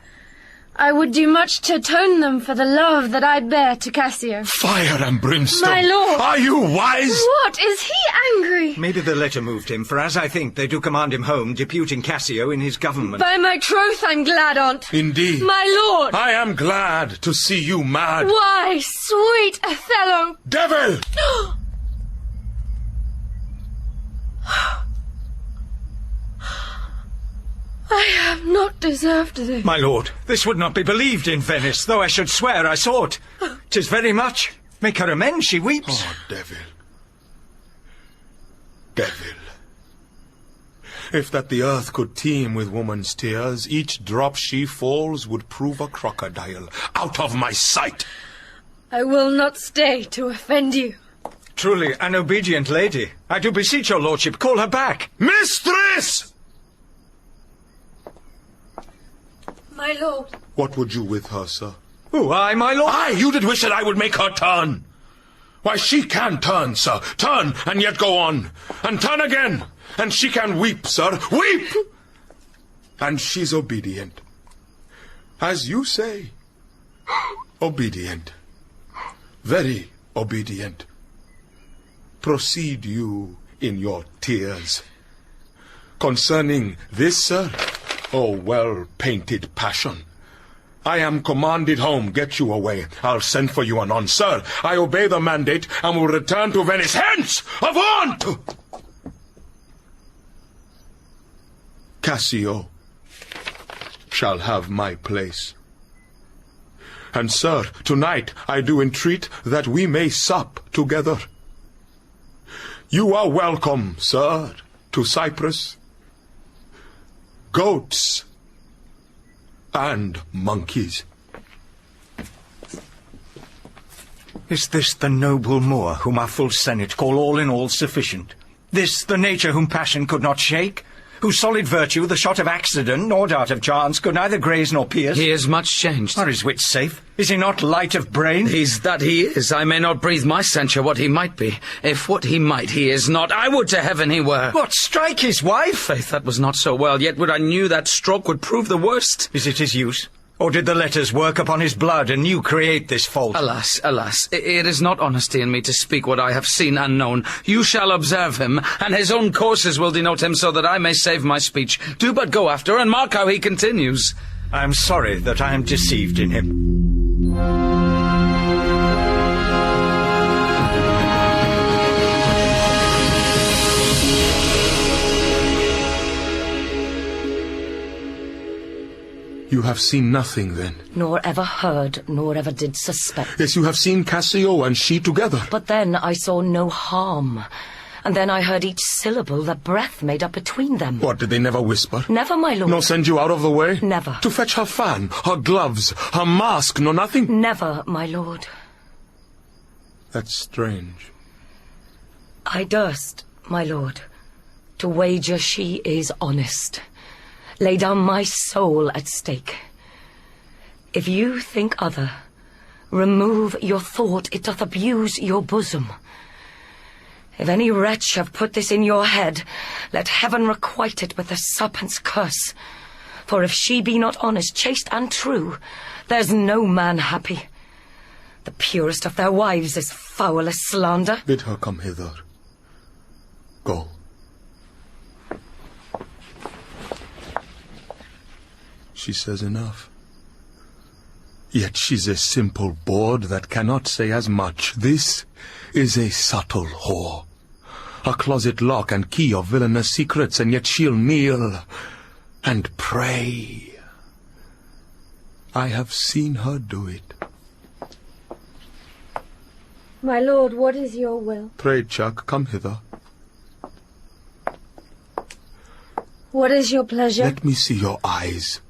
I would do much to atone them for the love that I bear to Cassio. Fire and brimstone! My lord! Are you wise? What? Is he angry? Maybe the letter moved him, for as I think, they do command him home, deputing Cassio in his government. By my troth, I'm glad on't. Indeed. My lord! I am glad to see you mad. Why, sweet Othello! Devil! I have not deserved this. My lord, this would not be believed in Venice, though I should swear I saw it. 'Tis very much. Make her amends, she weeps. Oh, devil. Devil. If that the earth could teem with woman's tears, each drop she falls would prove a crocodile. Out of my sight! I will not stay to offend you. Truly, an obedient lady. I do beseech your lordship, call her back. Mistress! My lord. What would you with her, sir? Who, I, my lord? Aye, you did wish that I would make her turn. Why, she can turn, sir. Turn, and yet go on. And turn again. And she can weep, sir. Weep! And she's obedient. As you say. Obedient. Very obedient. Proceed you in your tears. Concerning this, sir, oh, well-painted passion, I am commanded home. Get you away. I'll send for you anon. Sir, I obey the mandate and will return to Venice. Hence! Avaunt! Cassio shall have my place. And, sir, tonight I do entreat that we may sup together. You are welcome, sir, to Cyprus. Goats and monkeys. Is this the noble Moor whom our full senate call all in all sufficient? This the nature whom passion could not shake? Whose solid virtue the shot of accident nor dart of chance could neither graze nor pierce? He is much changed. Are his wits safe? Is he not light of brain? He's that he is. I may not breathe my censure what he might be. If what he might he is not, I would to heaven he were. What, strike his wife? Faith, that was not so well, yet would I knew that stroke would prove the worst. Is it his use? Or did the letters work upon his blood and you create this fault? Alas, alas, it is not honesty in me to speak what I have seen and known. You shall observe him, and his own courses will denote him so that I may save my speech. Do but go after, and mark how he continues. I am sorry that I am deceived in him. You have seen nothing, then? Nor ever heard, nor ever did suspect. Yes, you have seen Cassio and she together. But then I saw no harm. And then I heard each syllable that breath made up between them. What, did they never whisper? Never, my lord. Nor send you out of the way? Never. To fetch her fan, her gloves, her mask, nor nothing? Never, my lord. That's strange. I durst, my lord, to wager she is honest. Lay down my soul at stake. If you think other, remove your thought, it doth abuse your bosom. If any wretch have put this in your head, let heaven requite it with the serpent's curse. For if she be not honest, chaste and true, there's no man happy. The purest of their wives is foul as slander. Bid her come hither. Go. She says enough. Yet she's a simple bawd that cannot say as much. This is a subtle whore. A closet lock and key of villainous secrets, and yet she'll kneel and pray. I have seen her do it. My lord, what is your will? Pray, Chuck, come hither. What is your pleasure? Let me see your eyes.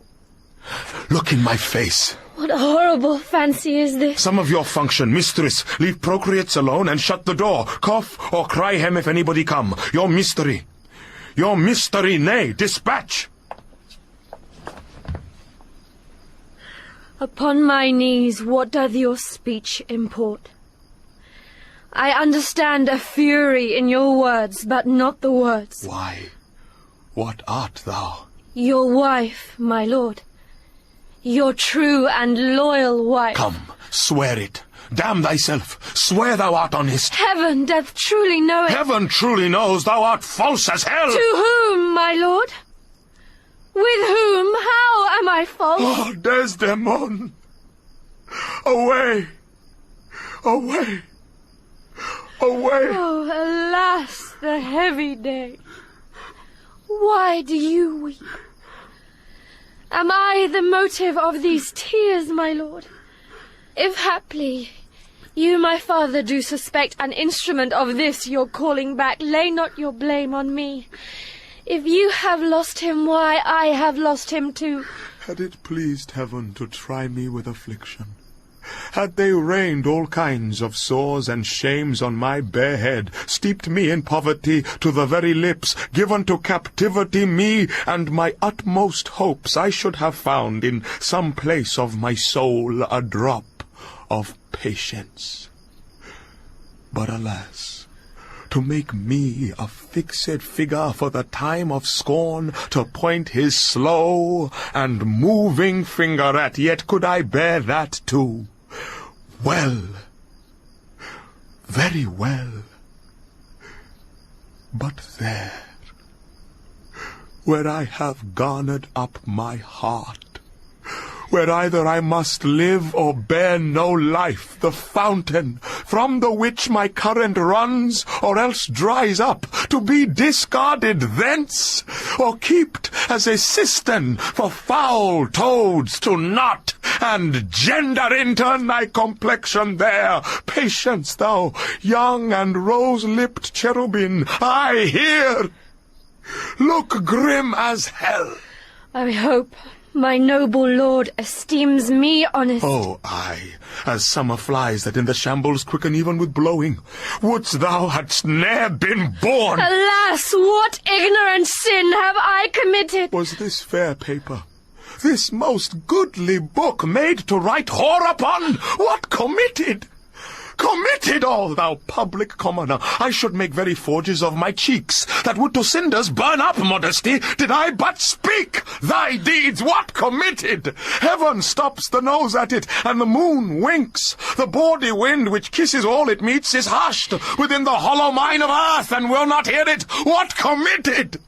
Look in my face. What horrible fancy is this? Some of your function, mistress. Leave procreates alone and shut the door. Cough or cry hem if anybody come. Your mystery. Your mystery, nay, dispatch. Upon my knees, what doth your speech import? I understand a fury in your words, but not the words. Why, what art thou? Your wife, my lord. Your true and loyal wife. Come, swear it. Damn thyself. Swear thou art honest. Heaven doth truly know it. Heaven truly knows thou art false as hell. To whom, my lord? With whom? How am I false? Oh, Desdemona. Away. Away. Away. Oh, alas, the heavy day. Why do you weep? Am I the motive of these tears, my lord? If haply you, my father, do suspect an instrument of this your calling back, lay not your blame on me. If you have lost him, why, I have lost him too. Had it pleased heaven to try me with affliction, had they rained all kinds of sores and shames on my bare head, steeped me in poverty to the very lips, given to captivity me and my utmost hopes, I should have found in some place of my soul a drop of patience. But alas, to make me a fixed figure for the time of scorn, to point his slow and moving finger at, yet could I bear that too. Well, very well. But there, where I have garnered up my heart, where either I must live or bear no life, the fountain from the which my current runs, or else dries up, to be discarded thence, or kept as a cistern for foul toads to knot and gender in turn thy complexion there. Patience, thou young and rose-lipped cherubin, I hear. Look grim as hell. I hope my noble lord esteems me honest. Oh, aye, as summer flies that in the shambles quicken even with blowing. Wouldst thou hadst ne'er been born! Alas, what ignorant sin have I committed? Was this fair paper, this most goodly book, made to write whore upon? What committed? committed? Oh, thou public commoner, I should make very forges of my cheeks, that would to cinders burn up modesty, did I but speak thy deeds. What committed? Heaven stops the nose at it, and the moon winks. The bawdy wind which kisses all it meets is hushed within the hollow mine of earth, and will not hear it. What committed?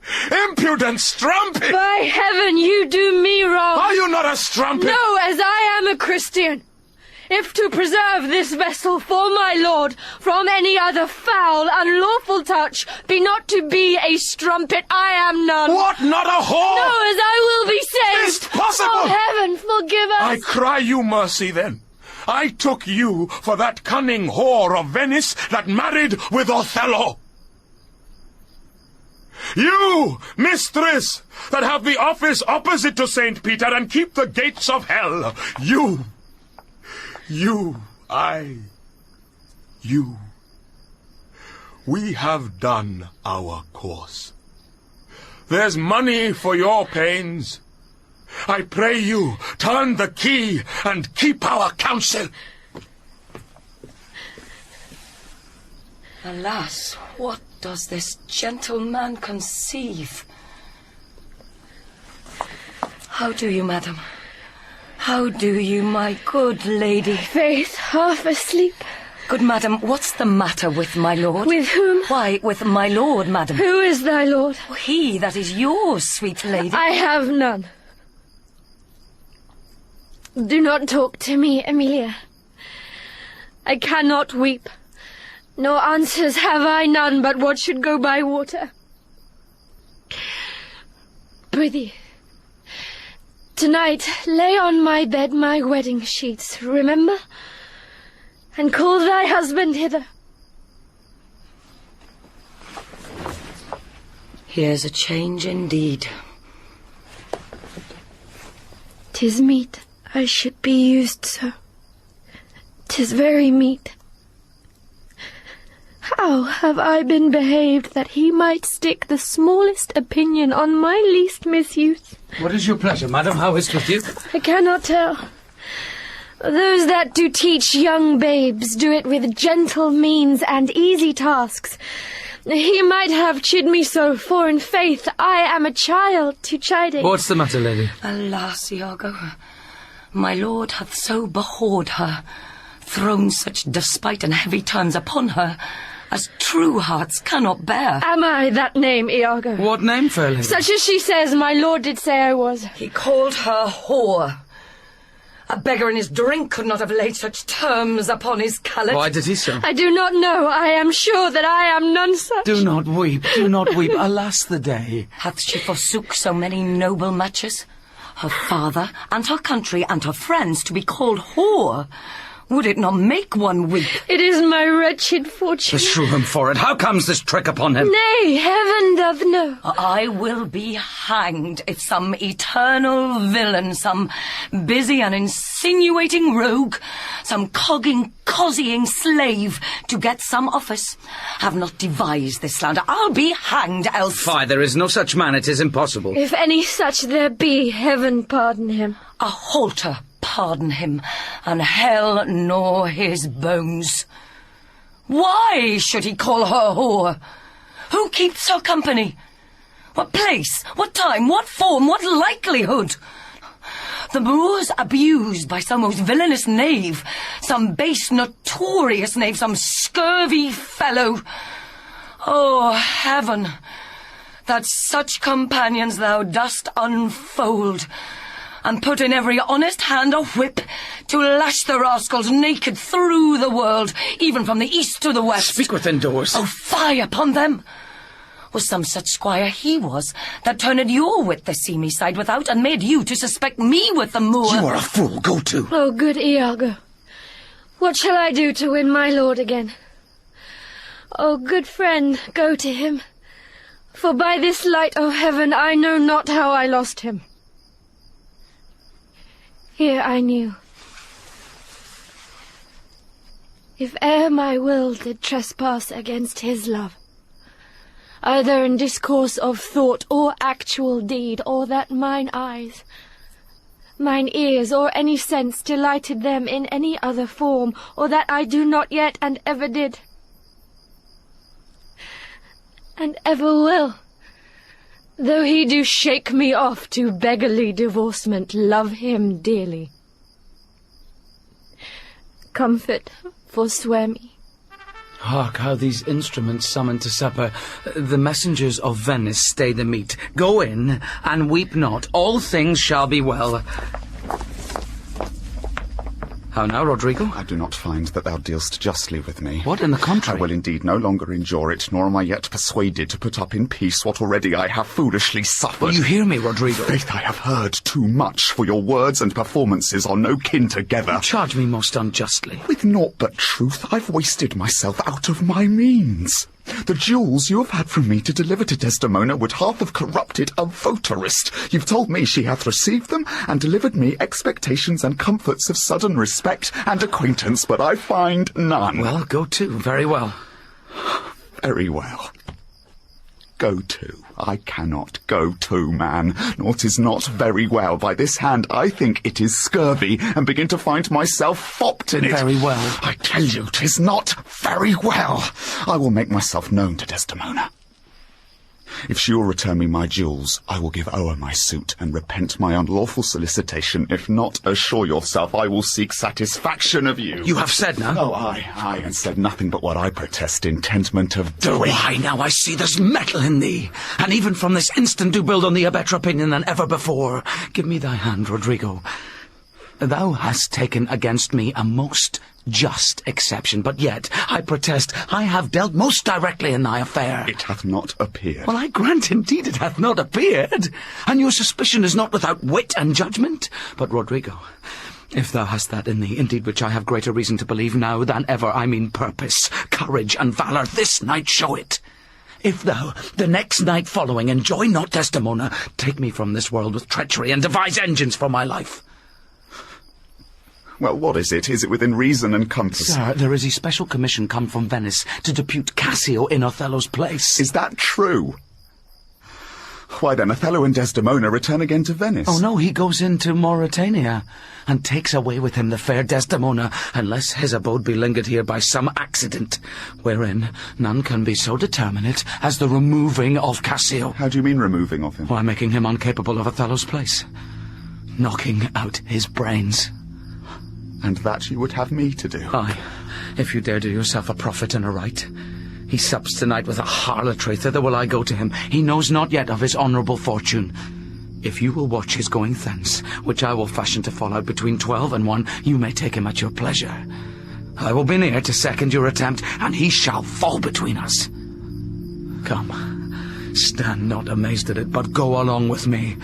Impudent strumpet! By heaven, you do me wrong. Are you not a strumpet? No, as I am a Christian. If to preserve this vessel for my lord from any other foul, unlawful touch be not to be a strumpet, I am none. What, not a whore? No, as I will be saved. Is't possible? Oh, heaven, forgive us. I cry you mercy, then. I took you for that cunning whore of Venice that married with Othello. You, mistress, that have the office opposite to St. Peter and keep the gates of hell. You. We have done our course. There's money for your pains. I pray you, turn the key and keep our counsel. Alas, what does this gentleman conceive? How do you, madam? How do you, my good lady? Faith, half asleep. Good madam, what's the matter with my lord? With whom? Why, with my lord, madam. Who is thy lord? He that is yours, sweet lady. I have none. Do not talk to me, Emilia. I cannot weep. No answers have I none but what should go by water. Prithee, tonight lay on my bed my wedding sheets, remember? And call thy husband hither. Here's a change indeed. 'Tis meet I should be used so. 'Tis very meet. How have I been behaved that he might stick the smallest opinion on my least misuse? What is your pleasure, madam? How is't with you? I cannot tell. Those that do teach young babes do it with gentle means and easy tasks. He might have chid me so, for in faith I am a child to chiding. What's the matter, lady? Alas, Iago, my lord hath so abhorred her, thrown such despite and heavy terms upon her, as true hearts cannot bear. Am I that name, Iago? What name, fair lady? Such as she says my lord did say I was. He called her whore. A beggar in his drink could not have laid such terms upon his callet. Why did he so? I do not know. I am sure that I am none such. Do not weep, do not weep. Alas the day. Hath she forsook so many noble matches? Her father, and her country, and her friends to be called whore? Would it not make one weep? It is my wretched fortune. Beshrew him for it. How comes this trick upon him? Nay, heaven doth know. I will be hanged if some eternal villain, some busy and insinuating rogue, some cossying slave to get some office, have not devised this slander. I'll be hanged else. Fie, there is no such man. It is impossible. If any such there be, heaven pardon him. A halter pardon him, and hell gnaw his bones. Why should he call her whore? Who keeps her company? What place? What time? What form? What likelihood? The Moor's abused by some most villainous knave, some base notorious knave, some scurvy fellow. Oh, heaven, that such companions thou dost unfold, and put in every honest hand a whip to lash the rascals naked through the world, even from the east to the west. Speak within doors. Oh, fie upon them! Was some such squire he was, that turned your wit the seamy side without, and made you to suspect me with the Moor? You are a fool, go to. Oh, good Iago, what shall I do to win my lord again? Oh, good friend, go to him, for by this light of heaven I know not how I lost him. Here I knew. If e'er my will did trespass against his love, either in discourse of thought or actual deed, or that mine eyes, mine ears or any sense delighted them in any other form, or that I do not yet and ever did, and ever will. Though he do shake me off to beggarly divorcement, love him dearly. Comfort, forswear me. Hark, how these instruments summon to supper. The messengers of Venice stay the meat. Go in, and weep not. All things shall be well. How now, Rodrigo? I do not find that thou dealst justly with me. What, in the contrary? I will indeed no longer endure it, nor am I yet persuaded to put up in peace what already I have foolishly suffered. Will you hear me, Rodrigo? Faith, I have heard too much, for your words and performances are no kin together. You charge me most unjustly. With naught but truth, I've wasted myself out of my means. The jewels you have had from me to deliver to Desdemona would half have corrupted a votarist. You've told me she hath received them, and delivered me expectations and comforts of sudden respect and acquaintance, but I find none. Well, go to. Very well. Very well. Go to. I cannot go to, man, nor 'tis not very well. By this hand I think it is scurvy, and begin to find myself fopped in it. Very well. I tell you, 'tis not very well. I will make myself known to Desdemona. If she will return me my jewels, I will give o'er my suit, and repent my unlawful solicitation. If not, assure yourself I will seek satisfaction of you. You have said now? Oh, I, and said nothing but what I protest intentment of doing. Why, now I see there's metal in thee, and even from this instant do build on thee a better opinion than ever before. Give me thy hand, Rodrigo. Thou hast taken against me a most just exception, but yet, I protest, I have dealt most directly in thy affair. It hath not appeared. Well, I grant indeed it hath not appeared, and your suspicion is not without wit and judgment. But, Rodrigo, if thou hast that in thee, indeed which I have greater reason to believe now than ever, I mean purpose, courage, and valour, this night show it. If thou, the next night following, enjoy not Desdemona, take me from this world with treachery, and devise engines for my life. Well, what is it? Is it within reason and compass? Sir, there is a special commission come from Venice to depute Cassio in Othello's place. Is that true? Why then, Othello and Desdemona return again to Venice. Oh no, he goes into Mauritania, and takes away with him the fair Desdemona, unless his abode be lingered here by some accident, wherein none can be so determinate as the removing of Cassio. How do you mean removing of him? Why, making him incapable of Othello's place. Knocking out his brains. And that you would have me to do? Aye, if you dare do yourself a profit and a right. He sups tonight with a harlotry, thither will I go to him. He knows not yet of his honourable fortune. If you will watch his going thence, which I will fashion to fall out between 12 and 1, you may take him at your pleasure. I will be near to second your attempt, and he shall fall between us. Come, stand not amazed at it, but go along with me.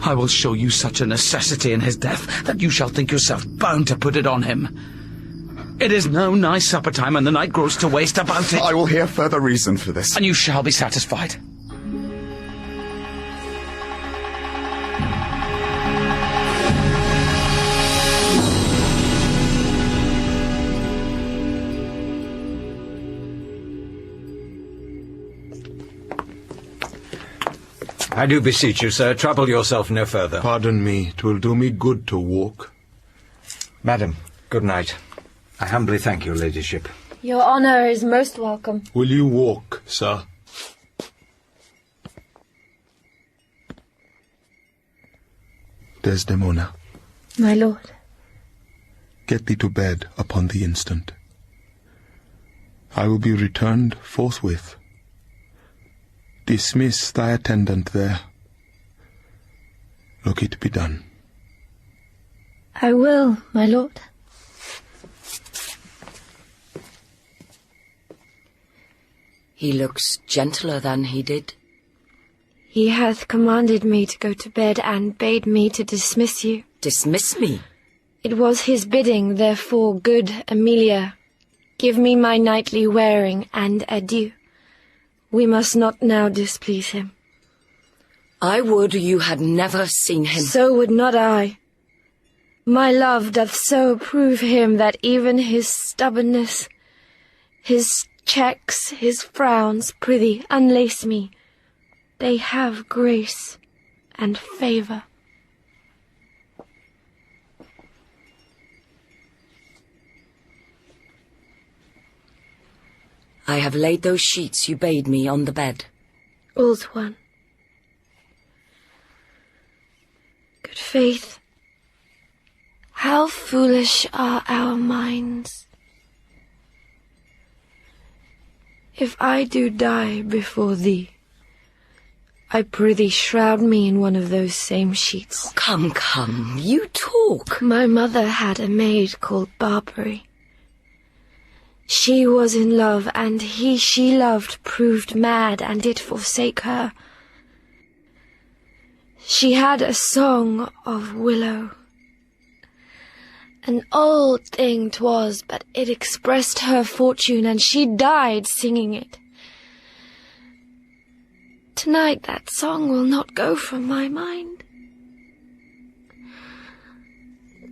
I will show you such a necessity in his death, that you shall think yourself bound to put it on him. It is now nigh supper time, and the night grows to waste about it. I will hear further reason for this. And you shall be satisfied. I do beseech you, sir, trouble yourself no further. Pardon me, 'twill do me good to walk. Madam, good night. I humbly thank your ladyship. Your honour is most welcome. Will you walk, sir? Desdemona. My lord. Get thee to bed upon the instant. I will be returned forthwith. Dismiss thy attendant there. Look it be done. I will, my lord. He looks gentler than he did. He hath commanded me to go to bed, and bade me to dismiss you. Dismiss me? It was his bidding, therefore, good Emilia, give me my nightly wearing, and adieu. We must not now displease him. I would you had never seen him. So would not I. My love doth so approve him that even his stubbornness, his checks, his frowns, prithee, unlace me. They have grace and favour. I have laid those sheets you bade me on the bed. All's one. Good faith, how foolish are our minds. If I do die before thee, I prithee shroud me in one of those same sheets. Come, come, you talk. My mother had a maid called Barbary. She was in love, and he she loved proved mad and did forsake her. She had a song of willow. An old thing 'twas, but it expressed her fortune, and she died singing it. Tonight that song will not go from my mind.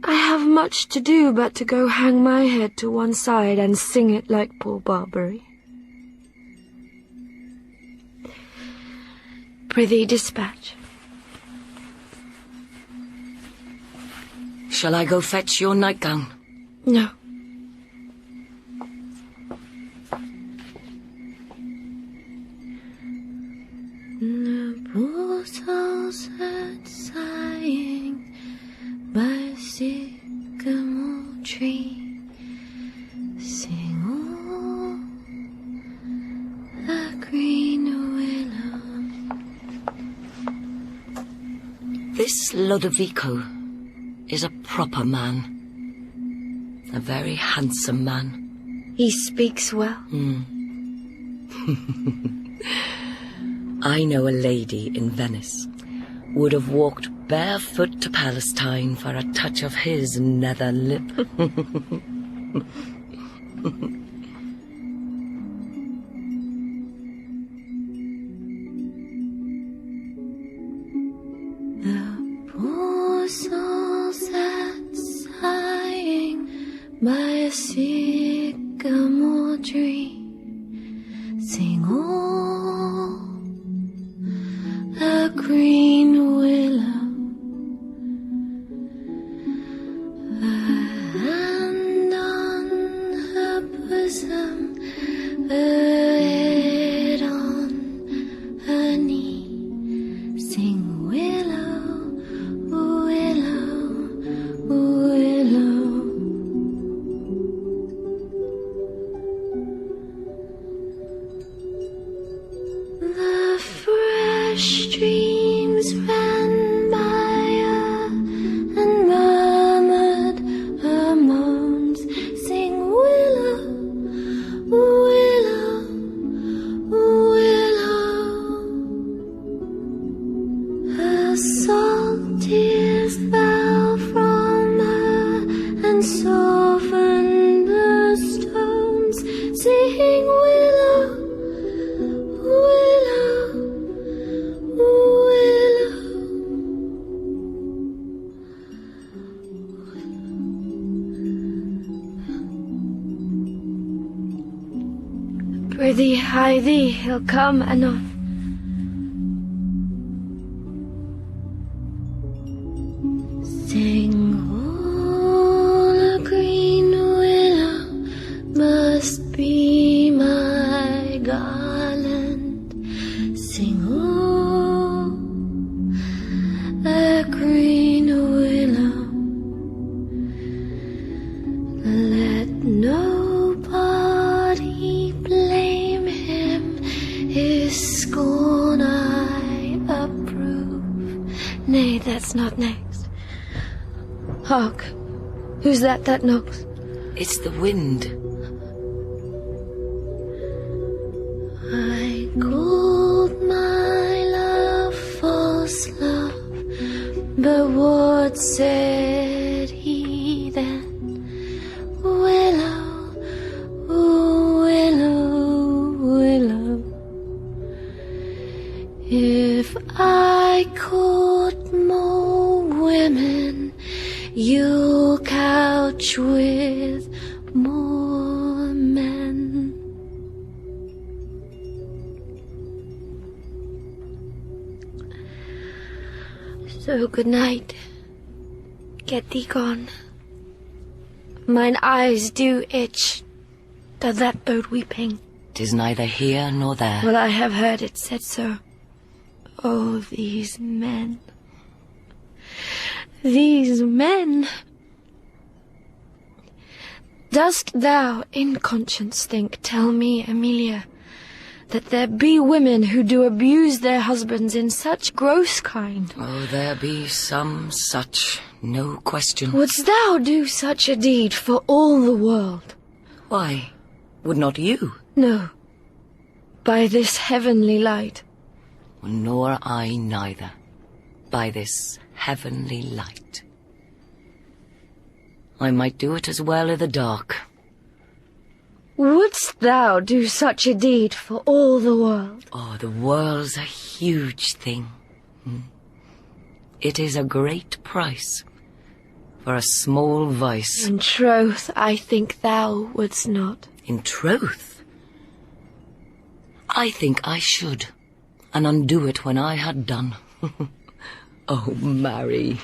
I have much to do but to go hang my head to one side and sing it like poor Barbary. Prithee, dispatch. Shall I go fetch your nightgown? No. The poor soul sat sighing by a sycamore tree. Sing all the green willow. This Lodovico is a proper man. A very handsome man. He speaks well. I know a lady in Venice would have walked barefoot to Palestine for a touch of his nether lip. The poor soul sat sighing by a sycamore tree. Sing all the green willow, her hand on her bosom, her head on her knee. Sing willow, willow, willow. The fresh streams ran by her and murmured her moans. Sing willow, willow, willow. Her salt tears fell from her and softened the stones. Sing willow, willow, willow. Prithee, hie thee, he'll come anon. Sing all the green willow must be my garland. Sing all the green willow. Let nobody blame him, his scorn I approve. Nay, that's not next. Hark, who's that knocks? It's the wind. I called my love false love, but what said he then? Willow, willow, willow. If I court more women, you'll couch with more men. So good night. Get thee gone. Mine eyes do itch, doth that bode weeping? is neither here nor there. Well, I have heard it said so. Oh, these men. These men. Dost thou, in conscience, think, tell me, Emilia, that there be women who do abuse their husbands in such gross kind? Oh, there be some such, no question. Wouldst thou do such a deed for all the world? Why, would not you? No, by this heavenly light. Nor I neither, by this heavenly light. I might do it as well i' the dark. Wouldst thou do such a deed for all the world? Oh, the world's a huge thing. It is a great price for a small vice. In troth, I think thou wouldst not. In troth? I think I should, and undo it when I had done. Oh, marry.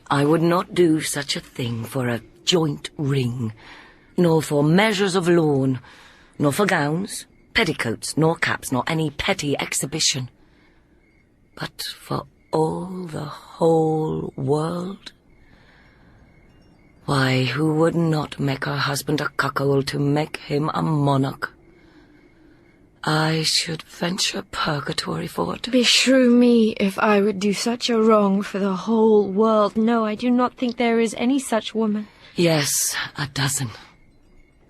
I would not do such a thing for a joint ring, nor for measures of lawn, nor for gowns, petticoats, nor caps, nor any petty exhibition. But for all the whole world? Why, who would not make her husband a cuckold to make him a monarch? I should venture purgatory for it. Beshrew me if I would do such a wrong for the whole world. No, I do not think there is any such woman. Yes, a dozen.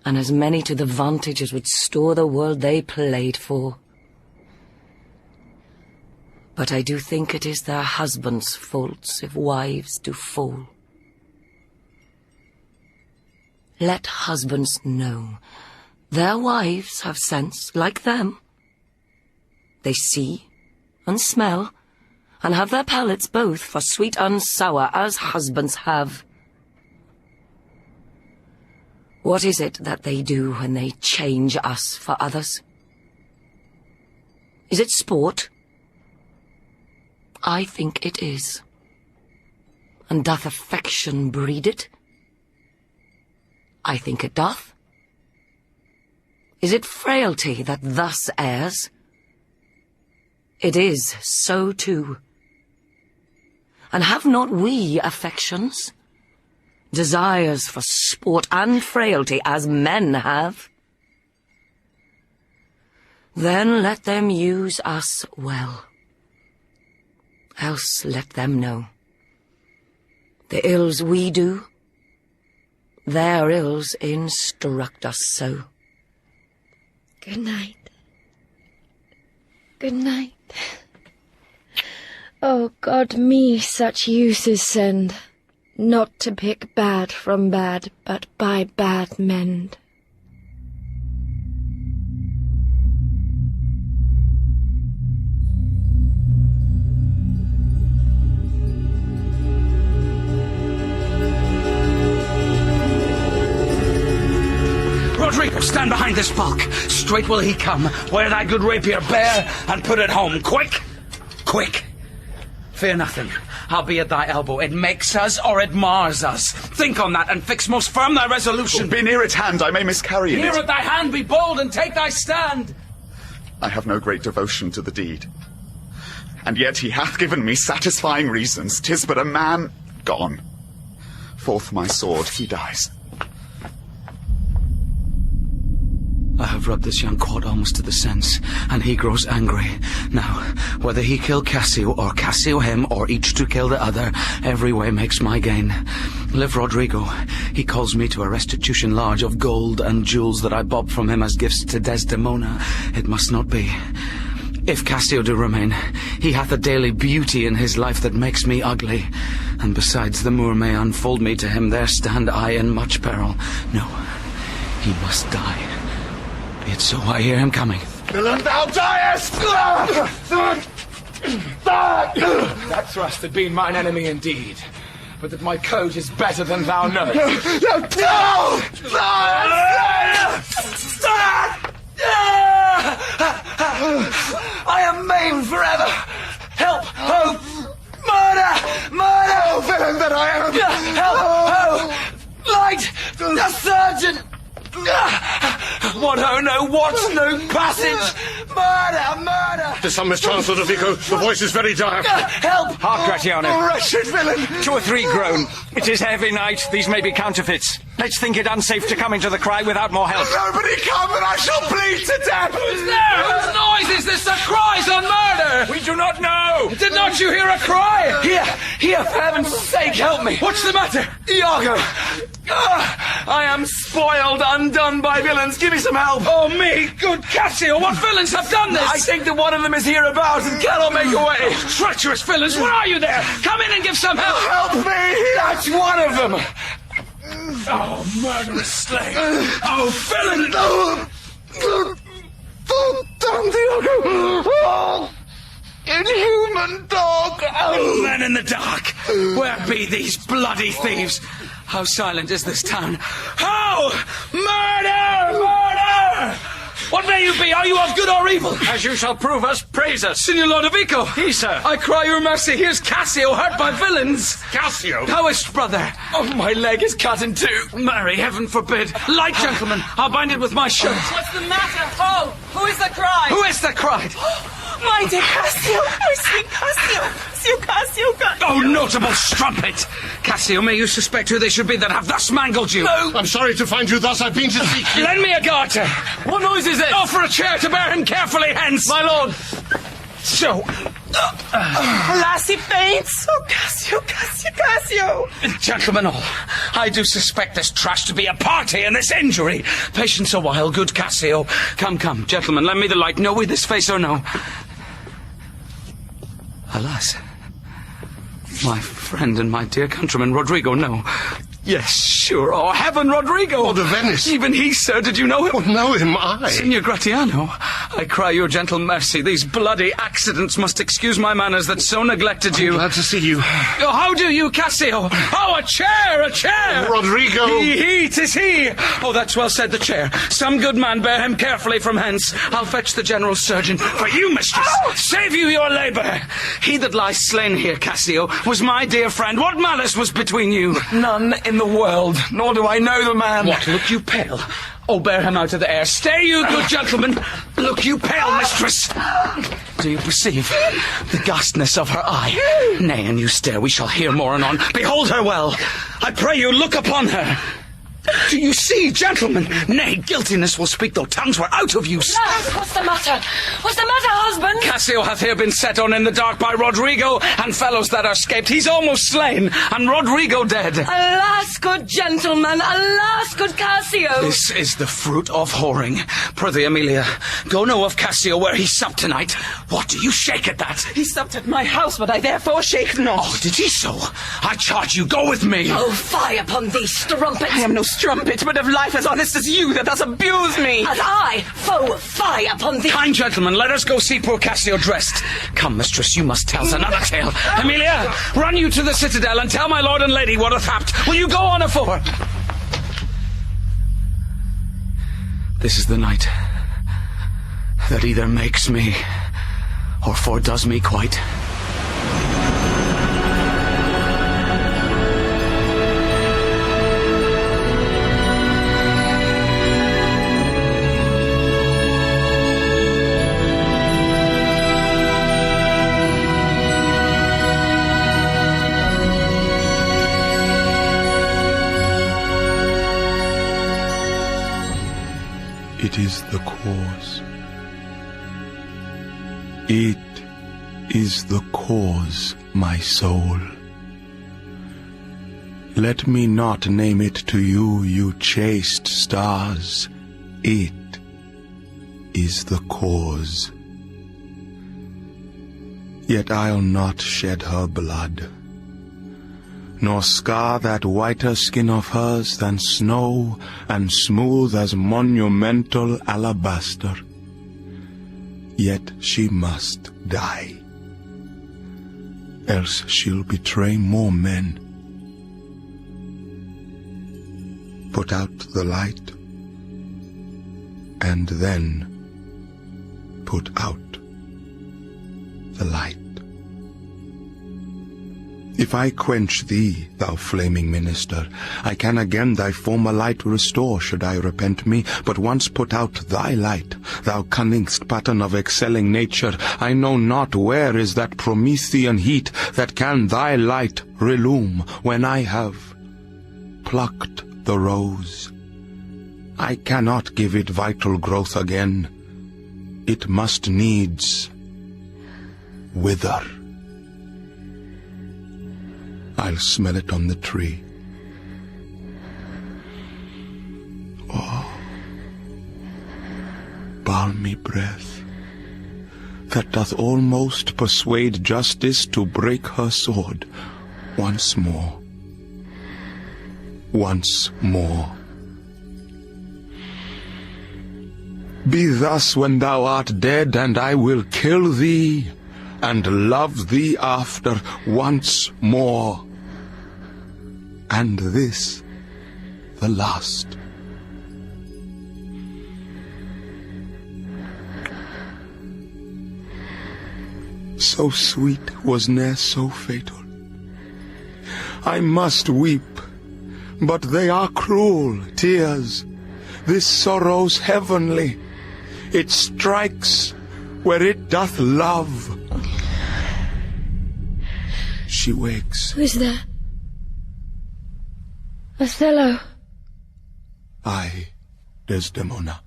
And as many to the vantage as would store the world they played for. But I do think it is their husbands' faults if wives do fall. Let husbands know their wives have sense like them. They see and smell and have their palates both for sweet and sour as husbands have. What is it that they do when they change us for others? Is it sport? I think it is. And doth affection breed it? I think it doth. Is it frailty that thus errs? It is so too. And have not we affections? Desires for sport and frailty as men have? Then let them use us well. Else let them know. The ills we do, their ills instruct us so. Good night. Good night. Oh, God, me such uses send, not to pick bad from bad, but by bad mend. Rodrigo, stand behind this bulk. Straight will he come. Wear thy good rapier bare, and put it home. Quick! Quick! Fear nothing. I'll be at thy elbow. It makes us, or it mars us. Think on that, and fix most firm thy resolution. Be near at hand, I may miscarry in it. Near at thy hand, be bold, and take thy stand. I have no great devotion to the deed. And yet he hath given me satisfying reasons. 'Tis but a man gone. Forth my sword, he dies. I have rubbed this young quad almost to the sense, and he grows angry. Now, whether he kill Cassio, or Cassio him, or each to kill the other, every way makes my gain. Live Rodrigo. He calls me to a restitution large of gold and jewels that I bobbed from him as gifts to Desdemona. It must not be. If Cassio do remain, he hath a daily beauty in his life that makes me ugly. And besides, the Moor may unfold me to him, there stand I in much peril. No, he must die. Be it so, I hear him coming. Villain, thou diest! That thrust had been mine enemy indeed, but that my coat is better than thou knowest. I am maimed forever! Help! Hope! Murder! Murder! Oh, villain that I am! Help! Hope! Light! A surgeon! What? Oh no, what? No passage! Murder! Murder! There's some mischance, Lodovico. The voice is very dark. Help! Hark, Gratiano. Oh, wretched villain! 2 or 3 groan. It is heavy night. These may be counterfeits. Let's think it unsafe to come into the cry without more help. Nobody come and I shall bleed to death! Who's there? Whose noise is this that cries on murder? We do not know! Did not you hear a cry? Here, for heaven's sake, help me! What's the matter? Iago! I am spoiled, undone by villains. Give me some help. Oh, me, good Cassio, what villains have done this? I think that one of them is hereabouts and cannot make away. Oh, treacherous villains, where are you there? Come in and give some help. Help me! That's one of them. Oh, murderous slave. Oh, villain. Oh, damn Iago. Oh, inhuman dog. Oh, men in the dark. Where be these bloody thieves? How silent is this town? How? Murder! Murder! What may you be? Are you of good or evil? As you shall prove us, praise us. Signor Lodovico! He, sir. I cry your mercy. Here's Cassio, hurt by villains. Cassio? How is't, brother? Oh, my leg is cut in 2. Marry, heaven forbid. Light, gentlemen. I'll bind it with my shirt. What's the matter? Oh, who is the cry? Who is that cried? My dear Cassio, my sweet Cassio. Oh, notable strumpet! Cassio, may you suspect who they should be that have thus mangled you? No. I'm sorry to find you thus. I've been to seek you. Lend me a garter. What noise is it? Offer a chair to bear him carefully hence. My lord. So. Lassie faints. Oh, Cassio. Gentlemen all, I do suspect this trash to be a party in this injury. Patience a while, good Cassio. Come, gentlemen, lend me the light. Know we this face or no? Alas, my friend and my dear countryman, Rodrigo, no. Yes, sure. Oh, heaven, Rodrigo! Lord of Venice. Even he, sir. Did you know him? Oh, know him, I. Signor Gratiano, I cry your gentle mercy. These bloody accidents must excuse my manners that so neglected you. I'm glad to see you. Oh, how do you, Cassio? Oh, a chair! Rodrigo! He, 'tis he! Oh, that's well said, the chair. Some good man bear him carefully from hence. I'll fetch the general surgeon. For you, mistress, save you your labour. He that lies slain here, Cassio, was my dear friend. What malice was between you? None in the world, nor do I know the man. What, look you pale? Oh, bear him out of the air. Stay, you good gentleman. Look you pale, mistress. Do you perceive the ghastness of her eye? Nay, and you stare, we shall hear more anon. Behold her well. I pray you, look upon her. Do you see, gentlemen? Nay, guiltiness will speak, though tongues were out of use. Lads, what's the matter? What's the matter, husband? Cassio hath here been set on in the dark by Rodrigo and fellows that are escaped. He's almost slain, and Rodrigo dead. Alas, good gentleman, alas, good Cassio. This is the fruit of whoring. Prithee, Emilia, go know of Cassio where he supped tonight. What do you shake at that? He supped at my house, but I therefore shake not. Oh, did he so? I charge you, go with me. Oh, fie upon thee, strumpet. I am no strumpet, but of life as honest as you that thus abuse me. And I, foe, fie upon thee. Kind gentlemen, let us go see poor Cassio dressed. Come, mistress, you must tell us another tale. Emilia, run you to the citadel and tell my lord and lady what hath happed. Will you go on afore? This is the night that either makes me or foredoes me quite. It is the cause. It is the cause, my soul. Let me not name it to you, you chaste stars. It is the cause. Yet I'll not shed her blood, nor scar that whiter skin of hers than snow and smooth as monumental alabaster. Yet she must die, else she'll betray more men. Put out the light, and then put out the light. If I quench thee, thou flaming minister, I can again thy former light restore, should I repent me. But once put out thy light, thou cunningst pattern of excelling nature, I know not where is that Promethean heat that can thy light relume when I have plucked the rose. I cannot give it vital growth again. It must needs wither. I'll smell it on the tree. Oh, balmy breath, that doth almost persuade justice to break her sword once more. Once more. Be thus when thou art dead, and I will kill thee, and love thee after once more. And this the last. So sweet was ne'er so fatal. I must weep, but they are cruel tears. This sorrow's heavenly. It strikes where it doth love. She wakes. Who's there? Othello. I, Desdemona.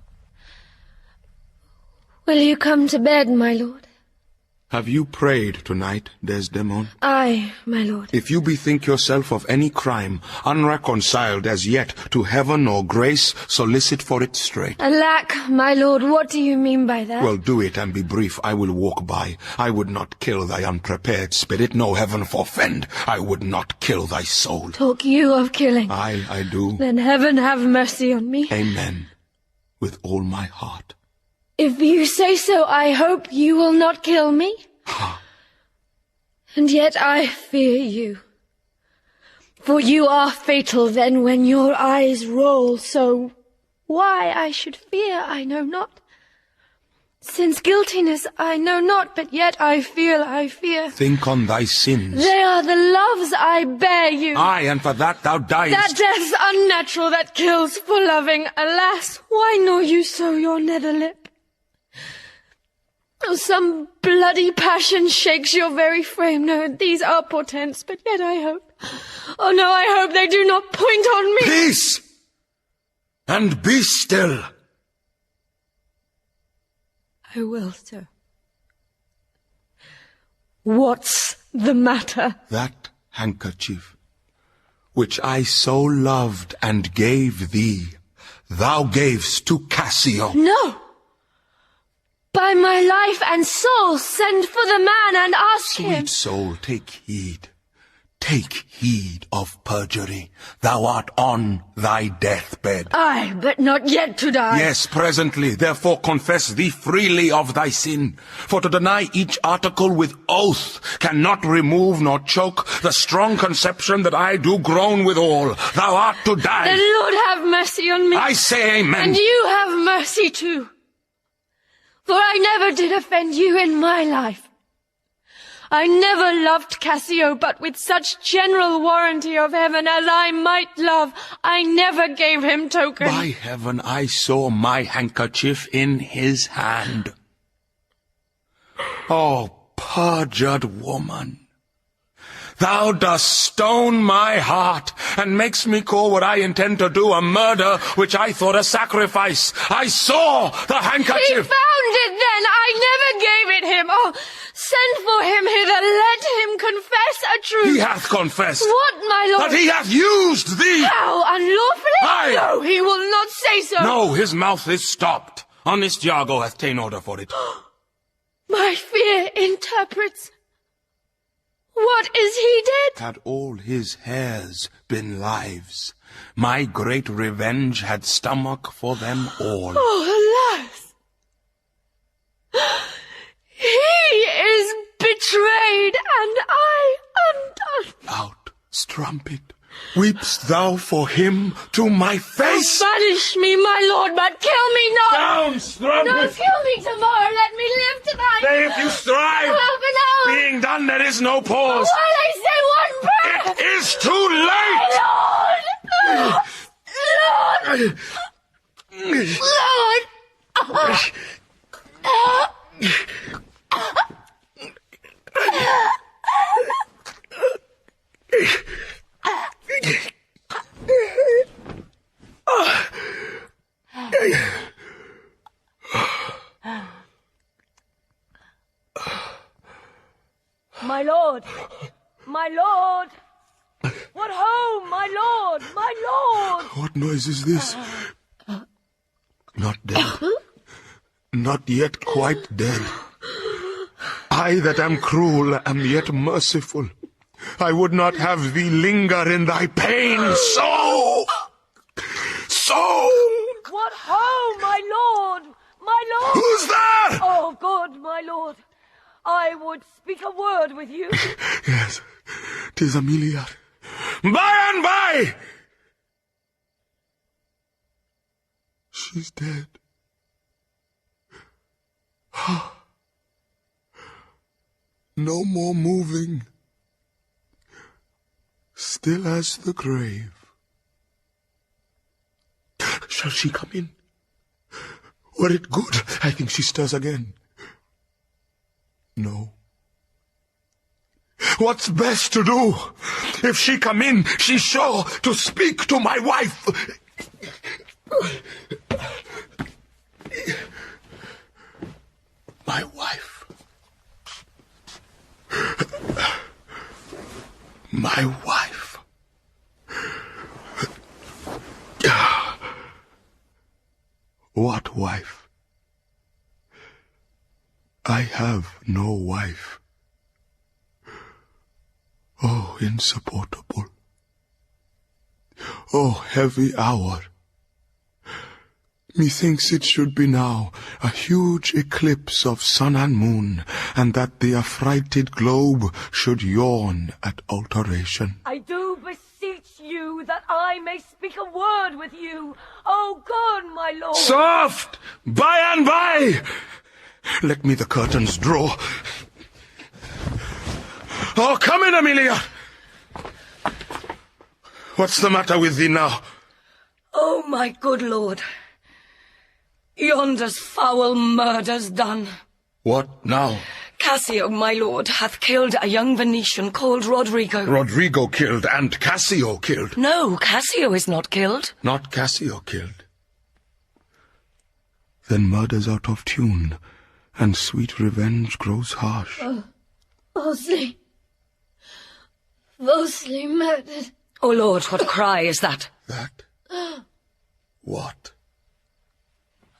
Will you come to bed, my lord? Have you prayed tonight, Desdemona? Aye, my lord. If you bethink yourself of any crime, unreconciled as yet to heaven or grace, solicit for it straight. Alack, my lord, what do you mean by that? Well, do it and be brief. I will walk by. I would not kill thy unprepared spirit. No, heaven forfend. I would not kill thy soul. Talk you of killing? Aye, I do. Then heaven have mercy on me. Amen. With all my heart. If you say so, I hope you will not kill me. And yet I fear you. For you are fatal then when your eyes roll, so why I should fear I know not. Since guiltiness I know not, but yet I fear. Think on thy sins. They are the loves I bear you. Aye, and for that thou diest. That death's unnatural that kills for loving. Alas, why know you so your nether lip? Some bloody passion shakes your very frame. No, these are portents, but yet I hope. Oh no, I hope they do not point on me. Peace! And be still. I will, sir. What's the matter? That handkerchief, which I so loved and gave thee, thou gavest to Cassio. No! By my life and soul, send for the man and ask him. Sweet soul, take heed. Take heed of perjury. Thou art on thy deathbed. Aye, but not yet to die. Yes, presently. Therefore confess thee freely of thy sin. For to deny each article with oath cannot remove nor choke the strong conception that I do groan withal. Thou art to die. The Lord have mercy on me. I say amen. And you have mercy too. For I never did offend you in my life. I never loved Cassio, but with such general warranty of heaven as I might love, I never gave him token. By heaven, I saw my handkerchief in his hand. Oh, perjured woman! Thou dost stone my heart, and makes me call what I intend to do a murder, which I thought a sacrifice. I saw the handkerchief! He found it then! I never gave it him! Oh, send for him hither, let him confess a truth! He hath confessed! What, my lord? That he hath used thee! How, unlawfully? Aye. No, he will not say so! No, his mouth is stopped. Honest Iago hath ta'en order for it. My fear interprets. What is he dead? Had all his hairs been lives, my great revenge had stomach for them all. Oh, alas! He is betrayed, and I undone. Loud strumpet, weepst thou for him to my face? Banish me, my lord, but kill me not! Down, strumpet! No, kill me tomorrow, let me live tonight! Nay, if you strive, Half an hour! being done there is no pause. While I say one is too late! Lord! My lord! My lord! What ho, my lord! My lord! What noise is this? Not dead. Not yet quite dead. I that am cruel am yet merciful. I would not have thee linger in thy pain. So! What ho, my lord! My lord! Who's there? Oh, God, my lord! I would speak a word with you. Yes, 'tis Emilia. By and by! She's dead. No more moving. Still as the grave. Shall she come in? Were it good? I think she stirs again. No. What's best to do? If she come in, she's sure to speak to my wife. My wife. My wife. What wife? I have no wife. Oh, insupportable. Oh, heavy hour. Methinks it should be now a huge eclipse of sun and moon, and that the affrighted globe should yawn at alteration. I do beseech you that I may speak a word with you. Oh, God, my lord! Soft! By and by! Let me the curtains draw. Oh, come in, Emilia! What's the matter with thee now? Oh, my good lord. Yonder's foul murder's done. What now? Cassio, my lord, hath killed a young Venetian called Rodrigo. Rodrigo killed and Cassio killed. No, Cassio is not killed. Not Cassio killed. Then murder's out of tune, and sweet revenge grows harsh. Falsely murdered. Oh, Lord, what cry is that? That? What?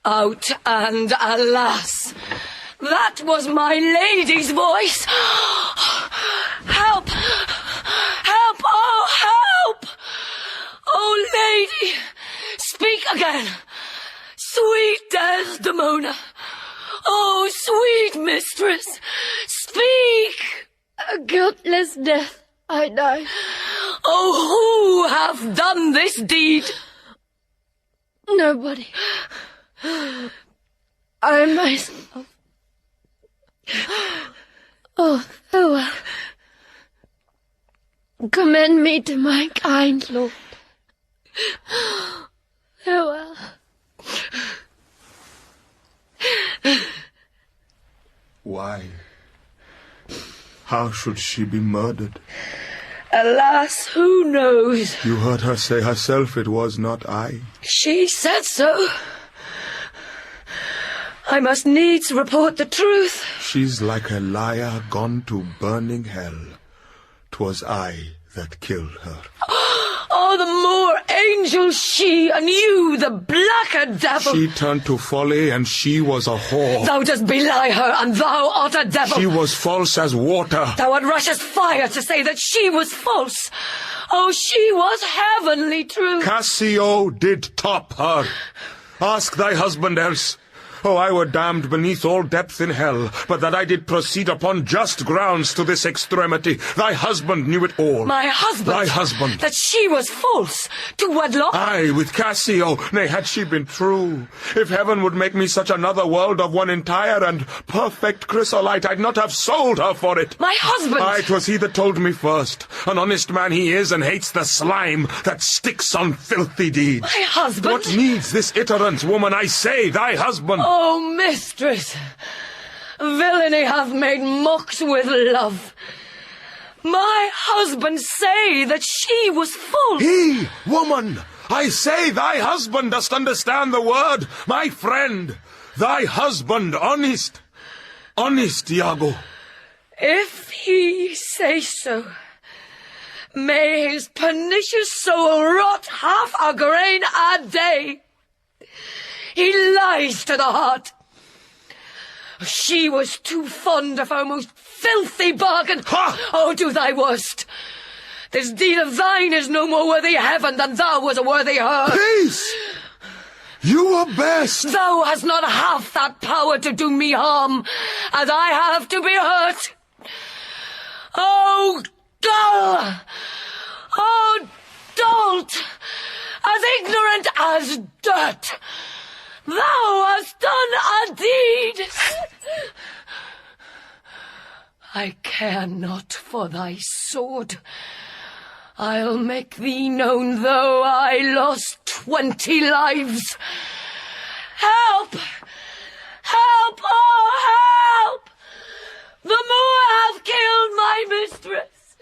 Out and alas! That was my lady's voice! Help! Help! Oh, help! Oh, lady! Speak again! Sweet Desdemona! Oh, sweet mistress! Speak! A guiltless death I die. Oh, who hath done this deed? Nobody. I myself. Oh, farewell. Commend me to my kind lord. Farewell. Why? How should she be murdered? Alas, who knows? You heard her say herself it was not I. She said so. I must needs report the truth. She's like a liar gone to burning hell. 'Twas I that killed her. Oh, the more angel she, and you the blacker devil. She turned to folly, and she was a whore. Thou dost belie her, and thou art a devil. She was false as water. Thou art rush as fire to say that she was false. Oh, she was heavenly true. Cassio did top her. Ask thy husband else. Oh, I were damned beneath all depth in hell, but that I did proceed upon just grounds to this extremity. Thy husband knew it all. My husband? Thy husband. That she was false to wedlock? Aye, with Cassio. Nay, had she been true. If heaven would make me such another world of one entire and perfect chrysolite, I'd not have sold her for it. My husband? Aye, 'twas he that told me first. An honest man he is, and hates the slime that sticks on filthy deeds. My husband? What needs this iterance, woman? I say, thy husband. Oh, mistress, villainy hath made mocks with love. My husband say that she was false. He, woman, I say thy husband dost understand the word, my friend. Thy husband, honest, Iago. If he say so, may his pernicious soul rot half a grain a day. He lies to the heart. She was too fond of her most filthy bargain. Ha! Oh, do thy worst. This deed of thine is no more worthy heaven than thou was worthy her. Peace! You are best. Thou hast not half that power to do me harm, as I have to be hurt. Oh, dull! Oh, dolt! As ignorant as dirt! Thou hast done a deed! I care not for thy sword. I'll make thee known though I lost 20 lives. Help! Help! Oh, help! The Moor hath killed my mistress.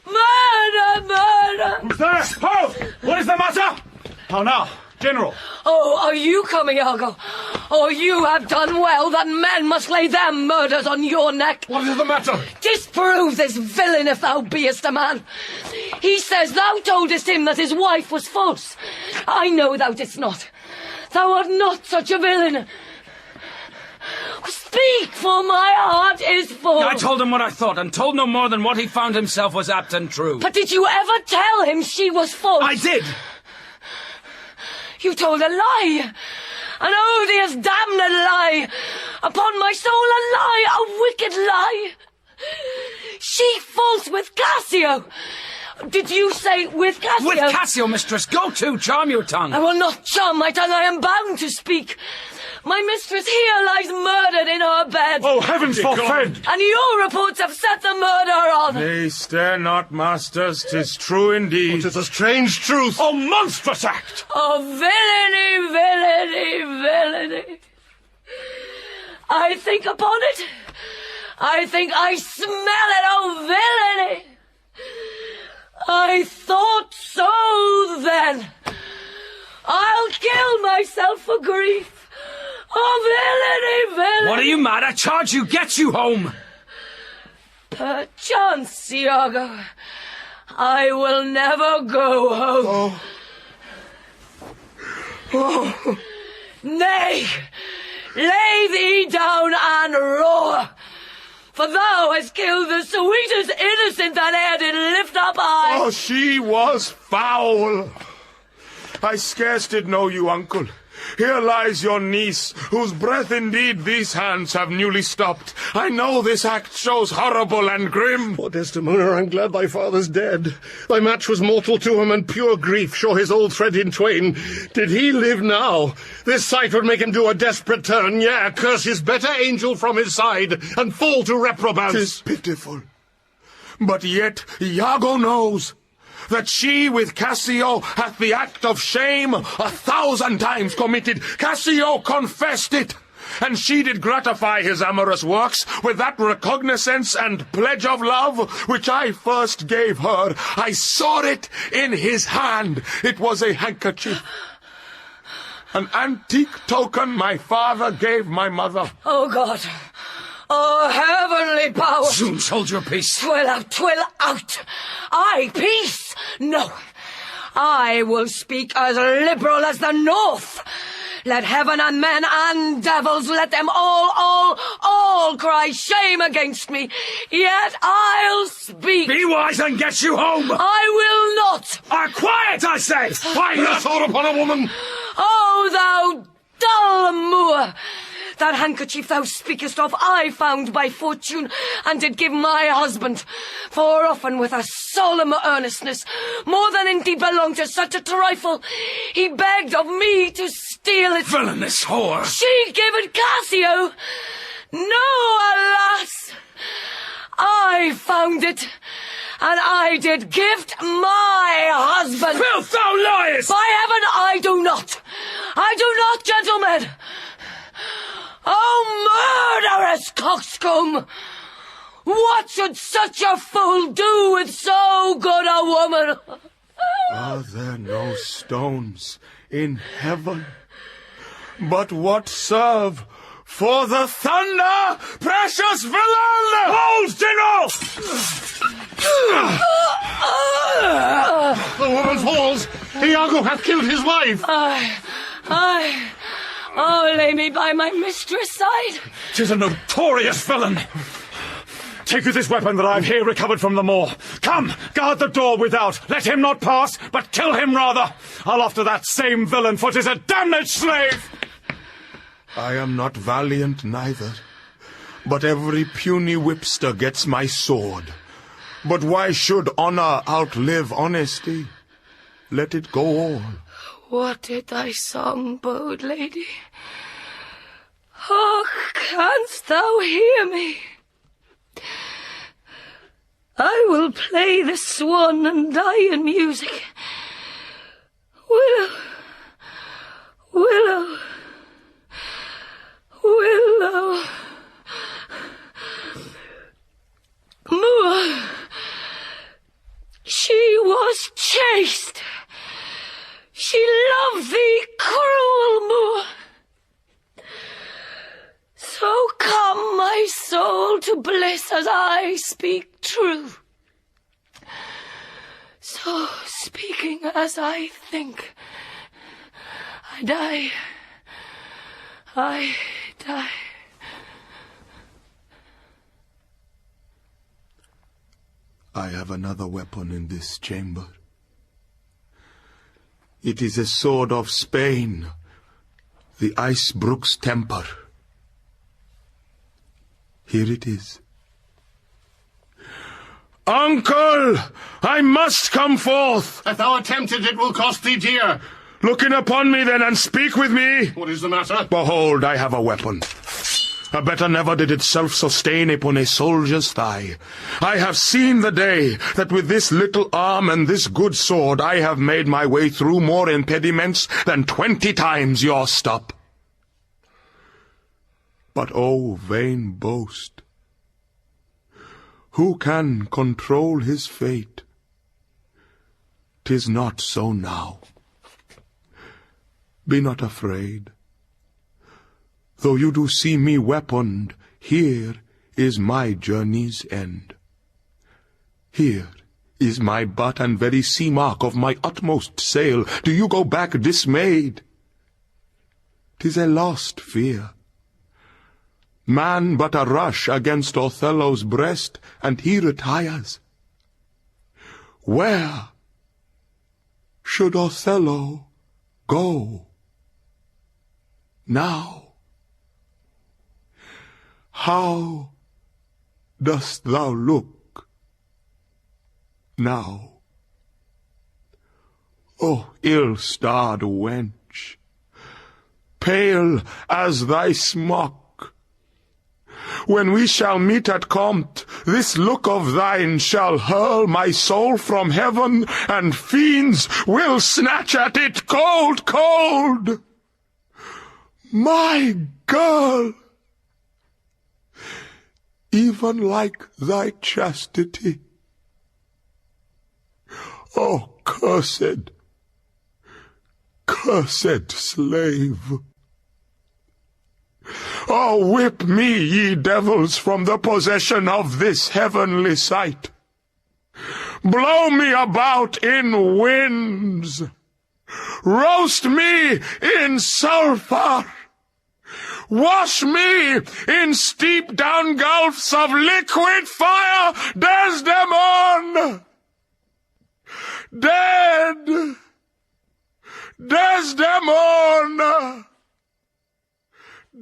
Murder! Murder! Who's there? Ho! What is the matter? How now, General? Oh, are you coming, Iago? Oh, you have done well that men must lay their murders on your neck. What is the matter? Disprove this villain if thou beest a man. He says thou toldest him that his wife was false. I know thou didst not. Thou art not such a villain. Speak, for my heart is full. I told him what I thought, and told no more than what he found himself was apt and true. But did you ever tell him she was false? I did. You told a lie. An odious, damned lie. Upon my soul, a lie, a wicked lie. She false with Cassio. Did you say with Cassio? With Cassio, mistress. Go to, charm your tongue. I will not charm my tongue. I am bound to speak. My mistress here lies murdered in her bed. Oh, heavens forfend! And your reports have set the murder on. Nay, stare not, masters. 'Tis true indeed. 'Tis a strange truth. Oh, monstrous act! Oh, villainy, villainy, villainy. I think upon it. I think I smell it. Oh, villainy. I thought so then. I'll kill myself for grief. Oh, villainy, villainy! What are you mad? I charge you, get you home! Perchance, Iago, I will never go home. Oh. Nay, lay thee down and roar, for thou hast killed the sweetest innocent that e'er did lift up eye. Oh, she was foul. I scarce did know you, uncle. Here lies your niece, whose breath indeed these hands have newly stopped. I know this act shows horrible and grim. Oh, Desdemona, I'm glad thy father's dead. Thy match was mortal to him, and pure grief shore his old thread in twain. Did he live now, this sight would make him do a desperate turn, yea, curse his better angel from his side, and fall to reprobance. 'Tis pitiful. But yet Iago knows that she with Cassio hath the act of shame 1,000 times committed. Cassio confessed it, and she did gratify his amorous works with that recognizance and pledge of love which I first gave her. I saw it in his hand. It was a handkerchief, an antique token my father gave my mother. Oh, God. Oh, heavenly power! Soon hold your peace. Twill out, twill out! I, peace? No. I will speak as liberal as the North. Let heaven and men and devils, let them all cry shame against me. Yet I'll speak. Be wise and get you home. I will not. Quiet, I say. Why not sword upon a woman? Oh, thou dull Moor! That handkerchief thou speakest of I found by fortune, and did give my husband, for often with a solemn earnestness, more than indeed belonged to such a trifle, he begged of me to steal it. Villainous whore! She gave it Cassio. No, alas! I found it, and I did gift my husband. Filth, thou liest! By heaven, I do not. I do not, gentlemen. Oh, murderous coxcomb! What should such a fool do with so good a woman? Are there no stones in heaven? But what serve for the thunder, precious villain? Hold, General! The woman falls. Iago hath killed his wife. Oh, lay me by my mistress' side. 'Tis a notorious villain. Take you this weapon that I've here recovered from the moor. Come, guard the door without. Let him not pass, but kill him rather. I'll after that same villain, for 'tis a damned slave. I am not valiant neither, but every puny whipster gets my sword. But why should honor outlive honesty? Let it go on. What did thy song bode, lady? Oh, canst thou hear me? I will play the swan and die in music. Willow, willow, willow, moor. She was chaste. She loved thee, cruel moor. So come, my soul, to bliss as I speak true. So, speaking as I think, I die. I die. I have another weapon in this chamber. It is a sword of Spain, the ice brook's temper. Here it is. Uncle, I must come forth. If thou attempt it, it will cost thee dear. Looking upon me then, and speak with me. What is the matter? Behold, I have a weapon. A better never did itself sustain upon a soldier's thigh. I have seen the day that with this little arm and this good sword I have made my way through more impediments than 20 times your stop. But oh, vain boast! Who can control his fate? 'Tis not so now. Be not afraid. Though you do see me weaponed, here is my journey's end. Here is my butt and very sea mark of my utmost sail. Do you go back dismayed? 'Tis a lost fear. Man but a rush against Othello's breast, and he retires. Where should Othello go now? How dost thou look now? O ill-starred wench, pale as thy smock! When we shall meet at Compt, this look of thine shall hurl my soul from heaven, and fiends will snatch at it cold, cold. My girl! Even like thy chastity. O cursed, cursed slave! Oh, whip me, ye devils, from the possession of this heavenly sight. Blow me about in winds. Roast me in sulphur. Wash me in steep down gulfs of liquid fire, Desdemona! Dead! Desdemona!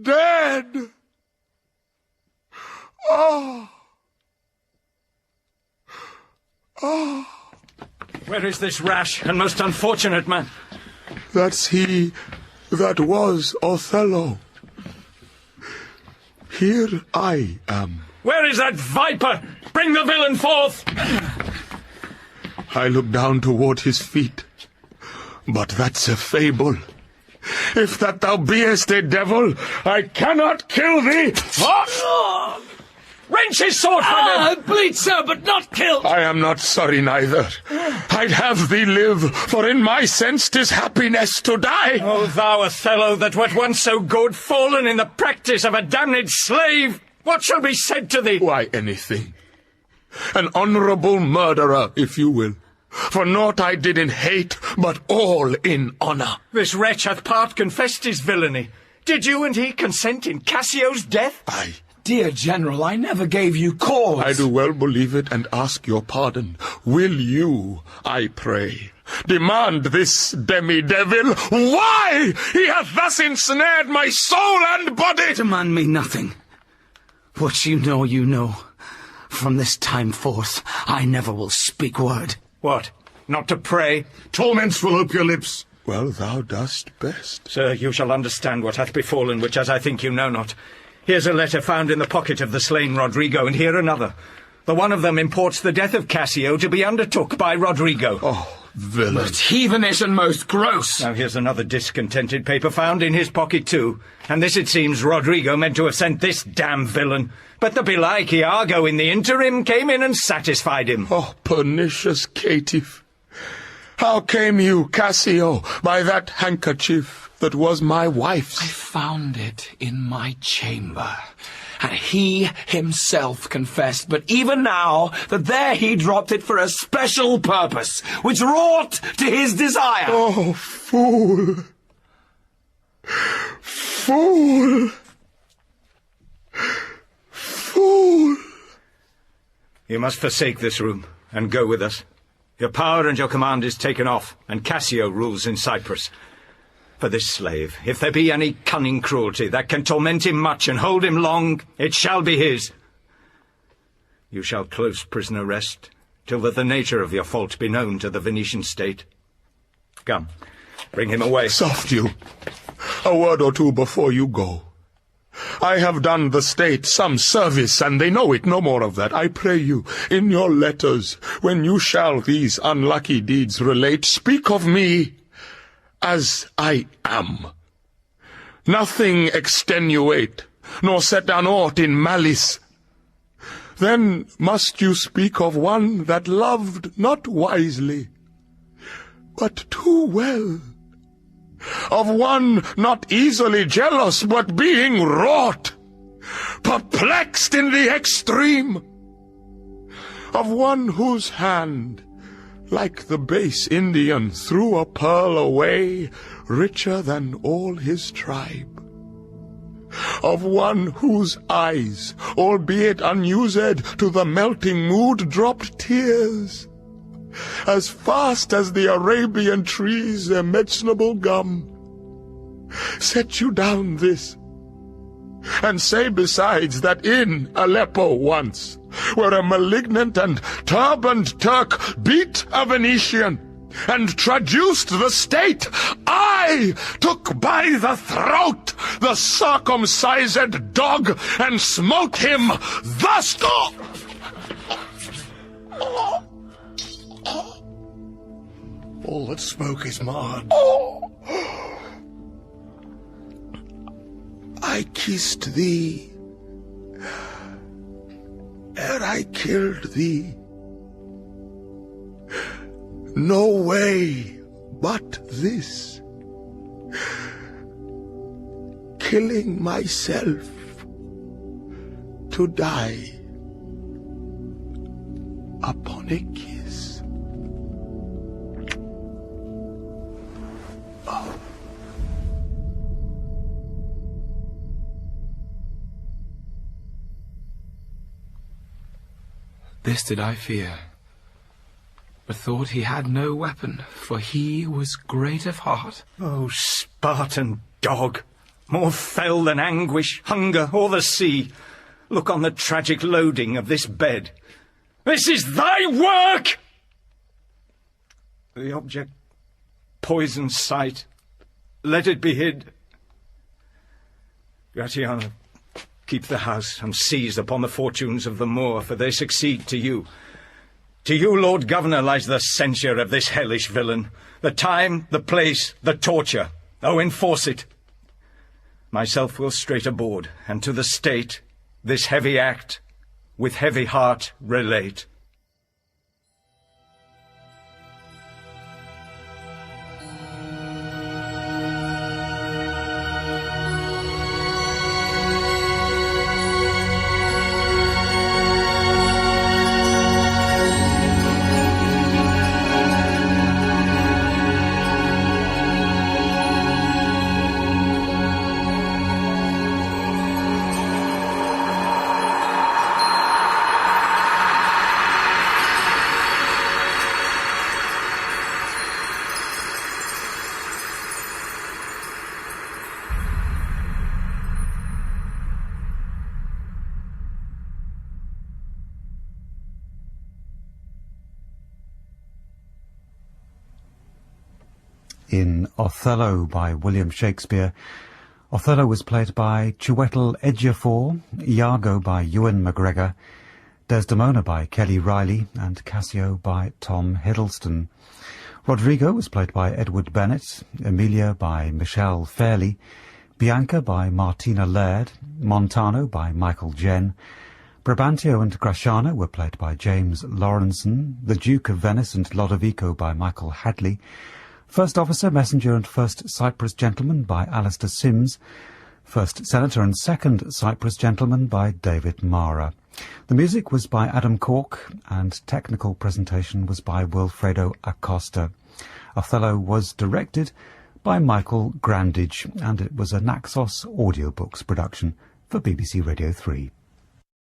dead. Oh. Oh. Where is this rash and most unfortunate man? That's he that was Othello. Here I am. Where is that viper? Bring the villain forth! I look down toward his feet, but that's a fable. If that thou beest a devil, I cannot kill thee. Oh! Wrench his sword from him! Bleed, sir, but not kill! I am not sorry neither. I'd have thee live, for in my sense 'tis happiness to die. O thou Othello, that wert once so good, fallen in the practice of a damned slave! What shall be said to thee? Why, anything. An honourable murderer, if you will. For naught I did in hate, but all in honour. This wretch hath part confessed his villainy. Did you and he consent in Cassio's death? Aye. Dear General, I never gave you cause. I do well believe it, and ask your pardon. Will you, I pray, demand this demi-devil? Why? He hath thus ensnared my soul and body! Demand me nothing. What you know. From this time forth, I never will speak word. What? Not to pray? Torments will ope your lips. Well, thou dost best. Sir, you shall understand what hath befallen, which as I think you know not. Here's a letter found in the pocket of the slain Rodrigo, and here another. The one of them imports the death of Cassio to be undertook by Rodrigo. Oh, villain. Most heathenish and most gross. Now here's another discontented paper found in his pocket too. And this, it seems, Rodrigo meant to have sent this damn villain. But the belike Iago in the interim came in and satisfied him. Oh, pernicious caitiff. How came you, Cassio, by that handkerchief that was my wife's? I found it in my chamber. And he himself confessed, but even now, that there he dropped it for a special purpose, which wrought to his desire. Oh, fool! Fool! Fool! You must forsake this room, and go with us. Your power and your command is taken off, and Cassio rules in Cyprus. For this slave, if there be any cunning cruelty that can torment him much and hold him long, it shall be his. You shall close prisoner rest, till that the nature of your fault be known to the Venetian state. Come, bring him away. Soft you. A word or two before you go. I have done the state some service, and they know it. No more of that. I pray you, in your letters, when you shall these unlucky deeds relate, speak of me as I am. Nothing extenuate, nor set down aught in malice. Then must you speak of one that loved not wisely, but too well. Of one not easily jealous, but being wrought, perplexed in the extreme. Of one whose hand, like the base Indian, threw a pearl away, richer than all his tribe. Of one whose eyes, albeit unused to the melting mood, dropped tears, as fast as the Arabian trees their mentionable gum. Set you down this, and say besides that in Aleppo once, where a malignant and turbaned Turk beat a Venetian and traduced the state, I took by the throat the circumcised dog and smote him thus. All that smoke is marred. I kissed thee ere I killed thee. No way but this, killing myself to die upon a kiss. Oh. This did I fear, but thought he had no weapon, for he was great of heart. Oh, Spartan dog, more fell than anguish, hunger, or the sea. Look on the tragic loading of this bed. This is thy work! The object poisons sight. Let it be hid. Gratiano, keep the house and seize upon the fortunes of the Moor, for they succeed to you. To you, Lord Governor, lies the censure of this hellish villain. The time, the place, the torture. Oh, enforce it. Myself will straight aboard, and to the state this heavy act with heavy heart relate. In Othello by William Shakespeare, Othello was played by Chiwetel Ejiofor, Iago by Ewan McGregor, Desdemona by Kelly Reilly, and Cassio by Tom Hiddleston. Rodrigo was played by Edward Bennett, Emilia by Michelle Fairley, Bianca by Martina Laird, Montano by Michael Jenn, Brabantio and Gratiano were played by James Lawrenson, the Duke of Venice and Lodovico by Michael Hadley, First Officer, Messenger and First Cyprus Gentleman by Alistair Sims, First Senator and Second Cyprus Gentleman by David Mara. The music was by Adam Cork and technical presentation was by Wilfredo Acosta. Othello was directed by Michael Grandage and it was a Naxos Audiobooks production for BBC Radio 3.